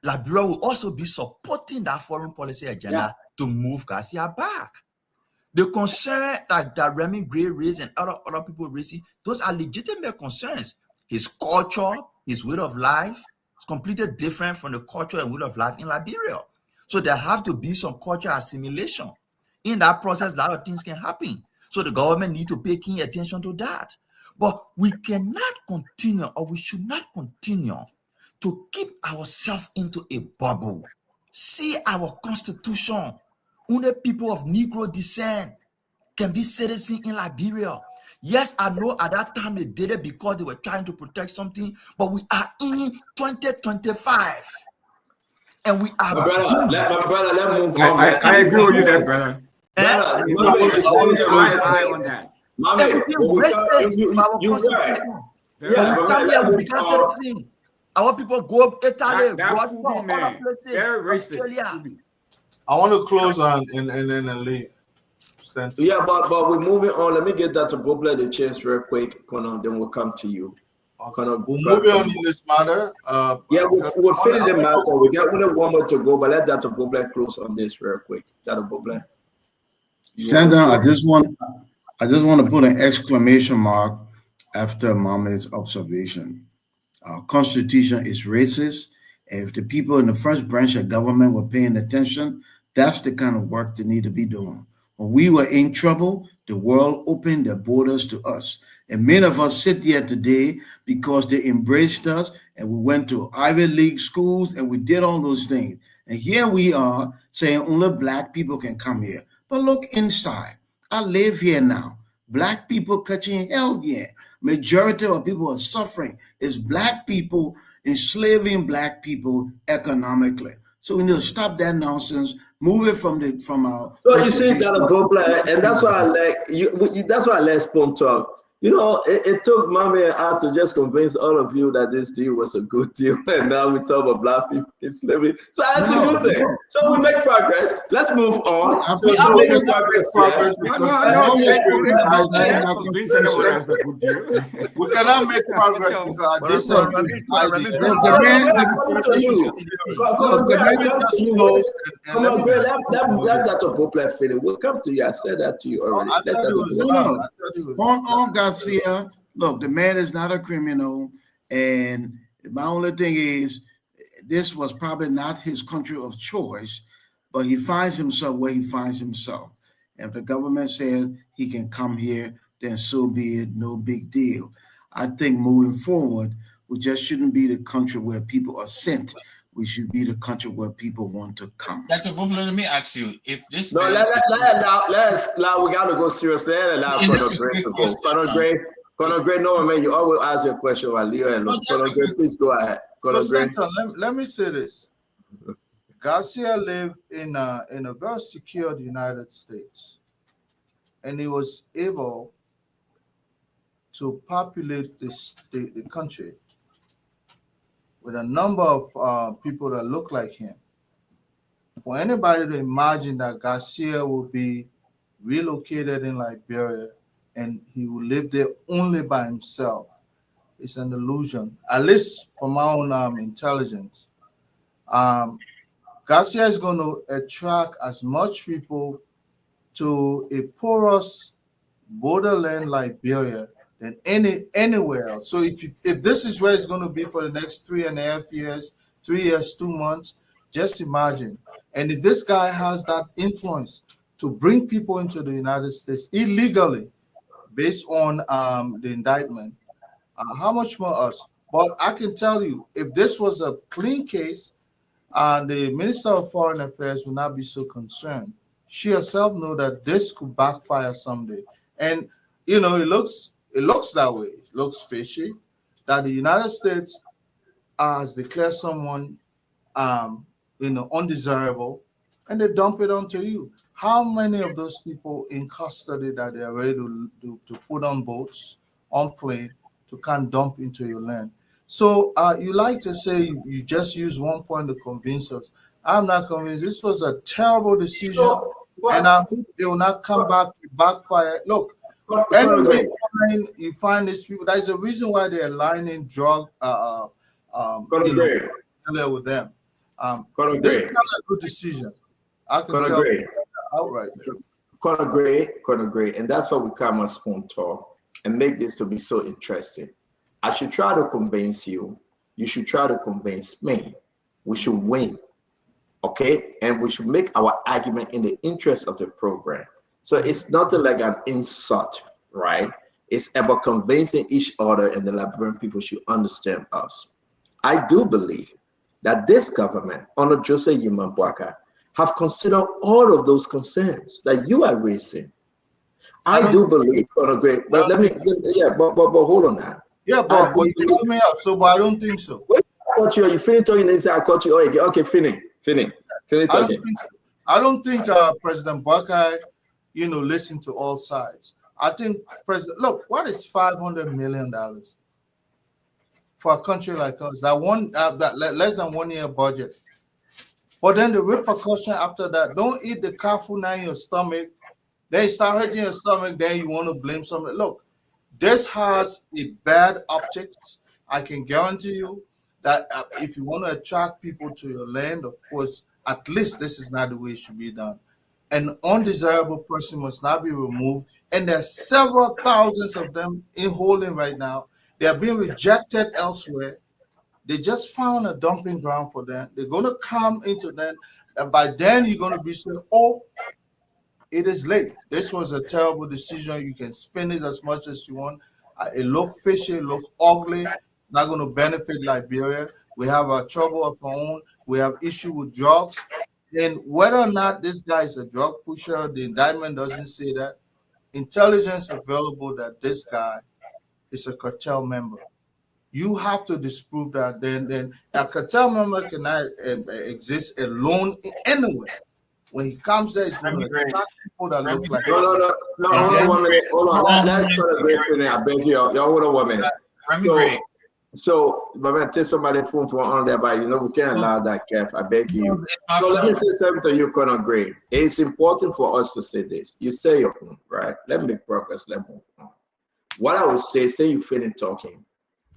Liberia will also be supporting that foreign policy agenda to move Garcia back. The concern that Remy Gray raised and other people raising, those are legitimate concerns. His culture, his way of life is completely different from the culture and way of life in Liberia. So there have to be some cultural assimilation. In that process, a lot of things can happen. So the government needs to pay keen attention to that. But we cannot continue, or we should not continue to keep ourselves into a bubble. See our constitution. Only people of Negro descent can be citizens in Liberia. Yes, I know at that time they did it because they were trying to protect something, but we are in 2025. And we are... My brother, let's move on. I agree with you there, brother. You're right. When we come here, we become citizens. Our people go up Italy, go up to other places, Australia. I want to close on and leave. Yeah, but we're moving on. Let me get that to Bobla the chance real quick, Connor, then we'll come to you. We're moving on in this matter. Yeah, we're finish the matter. We got one more to go, but let that to Bobla close on this real quick. That Bobla. Sandra, I just want to put an exclamation mark after Mohammed's observation. Our constitution is racist, and if the people in the first branch of government were paying attention, that's the kind of work they need to be doing. When we were in trouble, the world opened their borders to us. And many of us sit here today because they embraced us and we went to Ivy League schools and we did all those things. And here we are saying only black people can come here. But look inside. I live here now. Black people catching hell here. Majority of people are suffering. It's black people enslaving black people economically. So we need to stop that nonsense. Move it from our. So you see that Bobla, and that's why I like you. That's why I like Spoon Talk. You know, it took Mommy and I to just convince all of you that this deal was a good deal, and now we talk about black people enslaving. So that's a good thing. So we make progress. Let's move on. We are making progress. We cannot make progress because this let that Bobla feeling. We'll come to you. I said that to you already. On Garcia, look, the man is not a criminal, and my only thing is this was probably not his country of choice, but he finds himself where he finds himself. And if the government says he can come here, then so be it, no big deal. I think moving forward, we just shouldn't be the country where people are sent. We should be the country where people want to come. Dr. Bobla, let me ask you, if this no, let's we gotta go seriously. Conor Gray, no man, you always ask your question while Leo and Conor Gray, please go ahead. Let me say this. Garcia lived in a very secure United States, and he was able to populate the country with a number of people that look like him. For anybody to imagine that Garcia will be relocated in Liberia and he will live there only by himself, it's an illusion, at least from my own intelligence. Garcia is going to attract as much people to a porous borderland Liberia than anywhere else. So if this is where it's going to be for the next 3.5 years, 3 years, 2 months, just imagine. And if this guy has that influence to bring people into the United States illegally, based on the indictment, how much more us? But I can tell you, if this was a clean case, the Minister of Foreign Affairs will not be so concerned. She herself knows that this could backfire someday. And, you know, it looks that way. It looks fishy that the United States has declared someone, undesirable, and they dump it onto you. How many of those people in custody that they are ready to put on boats, on plane, to come dump into your land? So you like to say you just use one point to convince us. I'm not convinced. This was a terrible decision, and I hope it will not come back to backfire. Look, anyway, you find these people. That is the reason why they're aligning drug with them. This is not a good decision. I can tell you outright. Conor Gray, and that's why we come on Spoon Talk and make this to be so interesting. I should try to convince you. You should try to convince me. We should win, okay? And we should make our argument in the interest of the program. So it's not like an insult, right? It's about convincing each other, and the Liberian people should understand us. I do believe that this government, under Joseph Yima Boakai, have considered all of those concerns that you are raising. I do believe, Conor Gray, but but hold on now. Yeah, but you cut me up, but I don't think so. Wait, I caught you. You finish talking, and say I caught you. Okay, finish talking. I don't think President Boakai, listen to all sides. I think look, what is $500 million? for a country like us. That less than 1 year budget. But then the repercussion after that, don't eat the careful now in your stomach. Then you start hurting your stomach, then you want to blame somebody. Look, this has a bad optics. I can guarantee you that if you want to attract people to your land, of course, at least this is not the way it should be done. An undesirable person must not be removed. And there are several thousands of them in holding right now. They are being rejected elsewhere. They just found a dumping ground for them. They're going to come into them. And by then, you're going to be saying, oh, it is late. This was a terrible decision. You can spin it as much as you want. It look fishy, it look ugly. It's not going to benefit Liberia. We have our trouble of our own. We have issue with drugs. And whether or not this guy is a drug pusher, the indictment doesn't say that. Intelligence available that this guy is a cartel member. You have to disprove that. Then a cartel member cannot exist alone anywhere. When he comes there, he's going to attack people that look like no, hold on. Let's try to break in. I beg you, y'all hold on 1 minute. So, but man, take somebody phone for on there, but we can't allow that, Kev. I beg you. So let me say something to you, Conor Gray. It's important for us to say this. You say your own, right? Let me make progress. Let's move on. What I would say you finish talking.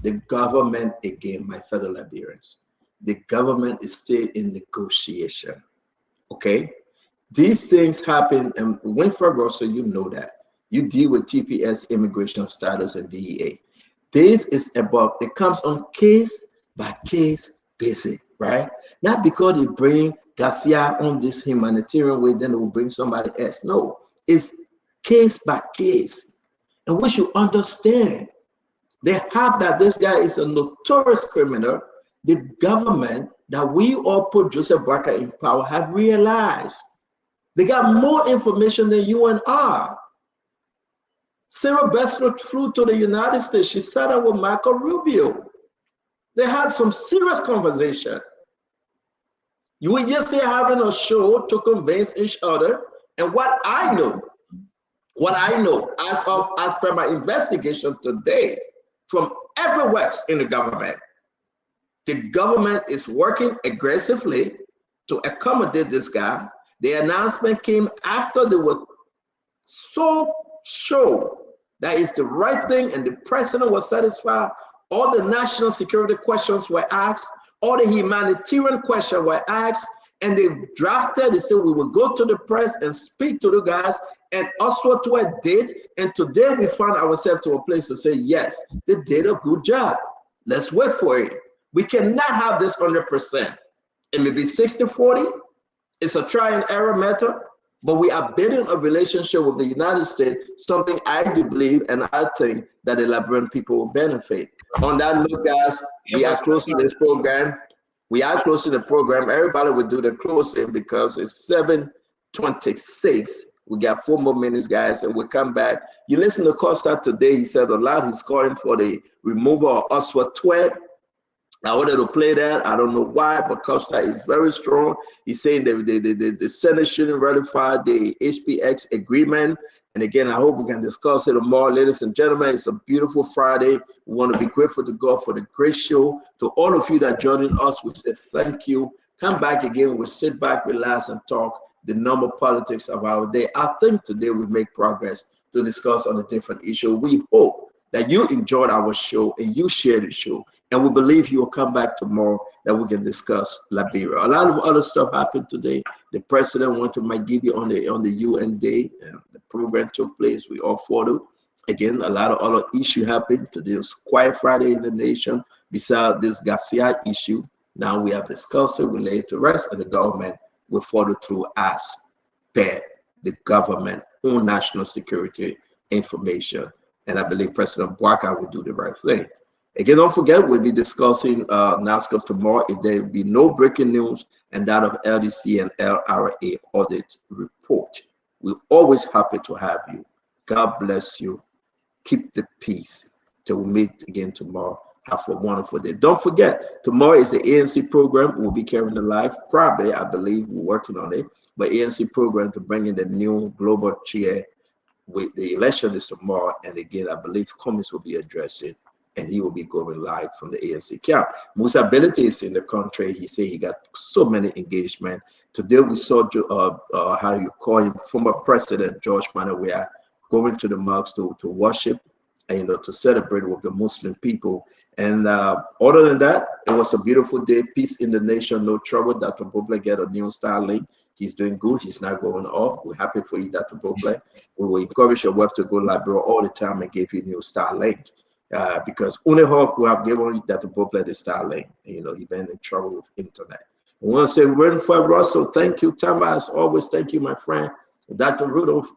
The government, again, my fellow Liberians, the government is still in negotiation. Okay? These things happen, and Winfred Russell, you know that. You deal with TPS, immigration status, and DEA. This is about, it comes on case by case basis, right? Not because they bring Garcia on this humanitarian way, then they will bring somebody else. No, it's case by case. And we should understand, they have that this guy is a notorious criminal. The government that we all put Joseph Boakai in power have realized they got more information than you and I. Sarah Besler flew to the United States. She sat down with Marco Rubio. They had some serious conversation. You were just here having a show to convince each other. And what I know, as per my investigation today, from everywhere in the government is working aggressively to accommodate this guy. The announcement came after they were so sure that it's the right thing, and the president was satisfied. All the national security questions were asked, all the humanitarian questions were asked, and they drafted, they said we will go to the press and speak to the guys, and Oswald Tuet did, and today we found ourselves to a place to say, yes, they did a good job. Let's wait for it. We cannot have this 100%. It may be 60-40. It's a try and error method, but we are building a relationship with the United States, something I do believe and I think that the Liberian people will benefit. On that note, guys, we are closing this program. We are closing the program. Everybody will do the closing because it's 7:26. We got 4 more minutes, guys, and we'll come back. You listen to Costa today. He said a lot. He's calling for the removal of Oswald Tuet. I wanted to play that. I don't know why, but Costa is very strong. He's saying that the Senate shouldn't ratify the HPX agreement. And again, I hope we can discuss it tomorrow. Ladies and gentlemen, it's a beautiful Friday. We want to be grateful to God for the great show. To all of you that joining us, we say thank you. Come back again. We'll sit back, relax, and talk the normal politics of our day. I think today we make progress to discuss on a different issue. We hope that you enjoyed our show and you shared the show. And we believe you will come back tomorrow that we can discuss Liberia. A lot of other stuff happened today. The president went to Magidi on the UN Day. The program took place. We all followed. Again, a lot of other issues happened. Today was Quiet Friday in the nation. Besides this Garcia issue, now we have discussed it, related to rest, and the government will follow through as per the government on national security information. And I believe President Boakai will do the right thing. Again, don't forget, we'll be discussing NASCA tomorrow. If there will be no breaking news, and that of LDC and LRA audit report. We're always happy to have you. God bless you. Keep the peace till we meet again tomorrow. Have a wonderful day. Don't forget, tomorrow is the ANC program. We'll be carrying it live. Friday, I believe, we're working on it. But ANC program to bring in the new global chair. With the election is tomorrow. And again, I believe Cummings will be addressing and he will be going live from the ANC camp. Musa Belete is in the country. He said he got so many engagement. Today we saw, how you call him, former President George Manawea going to the mosque to worship and, to celebrate with the Muslim people. And other than that, it was a beautiful day. Peace in the nation, no trouble. Dr. Boble get a new Starlink. He's doing good. He's not going off. We're happy for you, Dr. Boble. We will encourage your wife to go Liberia all the time and give you a new Starlink. Because only Hawk who have given Dr. Boble the Starlink. He's been in trouble with internet. I want to say, Winfred Russell, thank you. Tamba, as always, thank you, my friend. Dr. Rudolph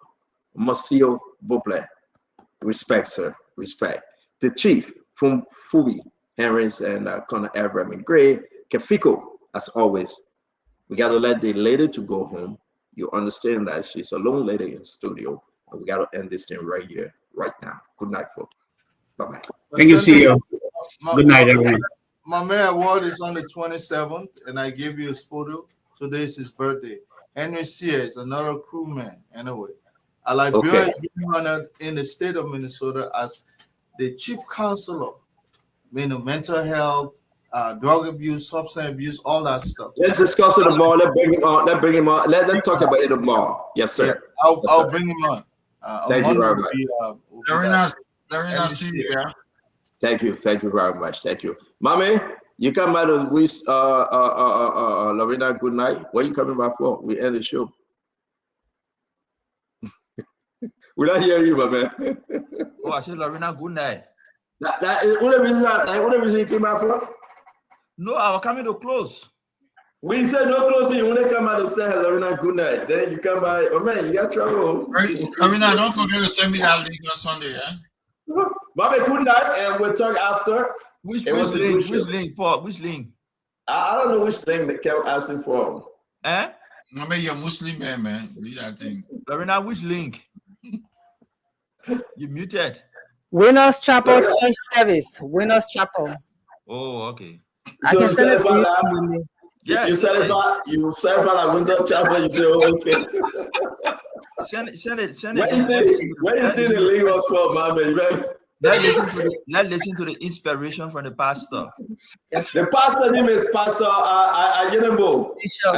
Masio Boble. Respect, sir. Respect. The chief from Fubi, Harris, and Connor Abraham and Gray. Kefiko, as always. We got to let the lady to go home. You understand that she's a lone lady in the studio. And we got to end this thing right here, right now. Good night, folks. Bye-bye. Thank you, CEO. Good night, everyone. My mayor award is on the 27th, and I gave you his photo. Today is his birthday. Henry Sears, another crewman. Anyway, Liberia is being honored in the state of Minnesota as the chief counselor, mental health, drug abuse, substance abuse, all that stuff. Let's discuss it tomorrow. Let's bring him on. Let's bring him on. Let's talk about it tomorrow. Yes, sir. Yeah, I'll bring him on. Thank you very much. Very nice. Thank you. Thank you very much. Thank you. Mommy, you come back to wish Lorena good night. Where you coming back for? We end the show. We don't hear you, my man. Oh, I said Lorena good night. That is only reason you came back for? No, I was coming to close. We said no closing. You want to come out and say Lorena good night. Then you come by. Oh man, you got trouble. Lorena, don't forget to send me that link on Sunday, yeah? Bobby, good night, and we'll talk after. Which link, Paul? Which link? I don't know which link they kept asking for. Eh? I mean, you're Muslim man. Leave that thing. Lorena, which link? You muted. Winners Chapel Church Service. Winners Chapel. Oh, okay. I can send it to you. Yes. You said it like Winners Chapel. You say, oh, okay. Send it. Where you think the link was for, my man? Let's listen to the inspiration from the pastor. Yes. The pastor name is Pastor Ayenebo. Bishop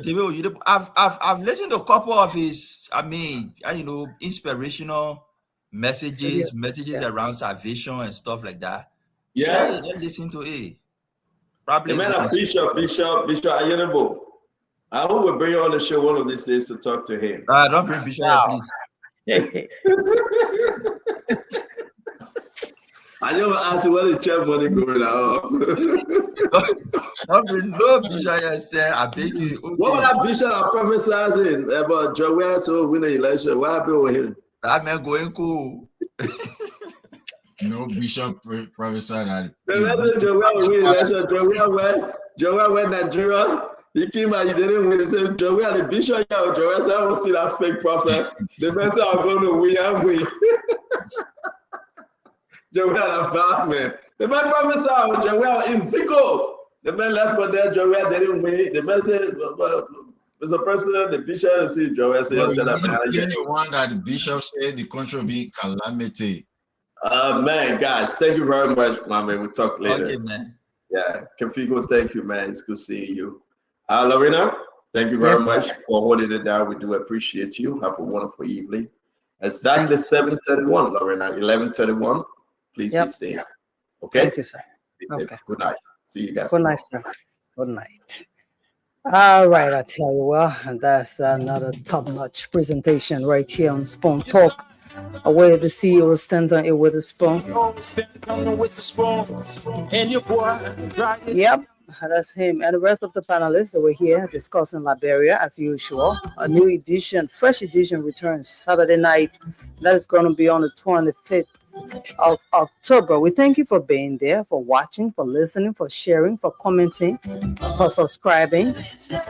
David Oyedepo. I've listened to a couple of his, inspirational messages around salvation and stuff like that. Yeah. Let's listen to it. Probably. The man of Bishop Ayenebo. I hope we'll bring you on the show one of these days to talk to him. Don't bring Bishop, please. I never asked you where the church money going out. No Bishop is there. I beg you. Okay. What was that Bishop prophesizing about Joel so win the election? What happened with him? That man going cool. No Bishop prophesied that. Joel win election. Joel went Nigeria. He came out, he didn't win. He said, Joel, the bishop, Joel said, I don't see that fake prophet. The man said, I'm going to win, I'm winning. Joel, a bad man. The man prophesied, Joel in Zico. The man left for there, Joel didn't win. The man said, Mr. President, the bishop said, Joel said, you're the one that the bishop said the country will be calamity. Man, guys, thank you very much, my man. We'll talk later. Okay, man. Yeah, Kafigo, thank you, man. It's good seeing you. Lorena, thank you very much for holding it down. We do appreciate you. Have a wonderful evening. Exactly 7:31, Lorena, 11:31. Please be safe. Okay? Thank you, sir. Okay. Good night. See you guys. Good night, sir. Good night. All right, I tell you what, that's another top-notch presentation right here on Spoon Talk. Where the CEO stands on it with a spoon. Yep. That's him and the rest of the panelists that were here discussing Liberia as usual. A new edition, fresh edition returns Saturday night. That is going to be on the 25th of October. We thank you for being there, for watching, for listening, for sharing, for commenting, for subscribing.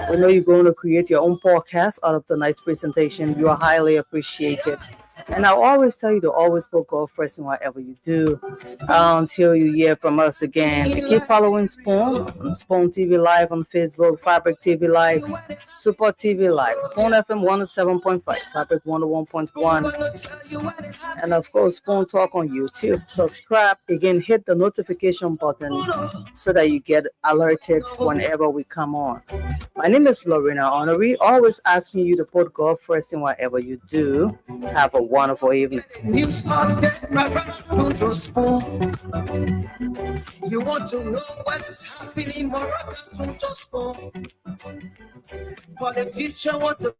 We know you're going to create your own podcast out of tonight's presentation. You are highly appreciated. And I always tell you to always put God first in whatever you do until you hear from us again. Keep following Spoon on Spoon TV Live on Facebook, Fabric TV Live, Super TV Live, Spoon FM 107.5, Fabric 101.1, and of course Spoon Talk on YouTube. Subscribe again, hit the notification button so that you get alerted whenever we come on. My name is Lorena Honoré, always asking you to put God first in whatever you do. Have a wonderful evening. You want to know what is happening more? For the future, want to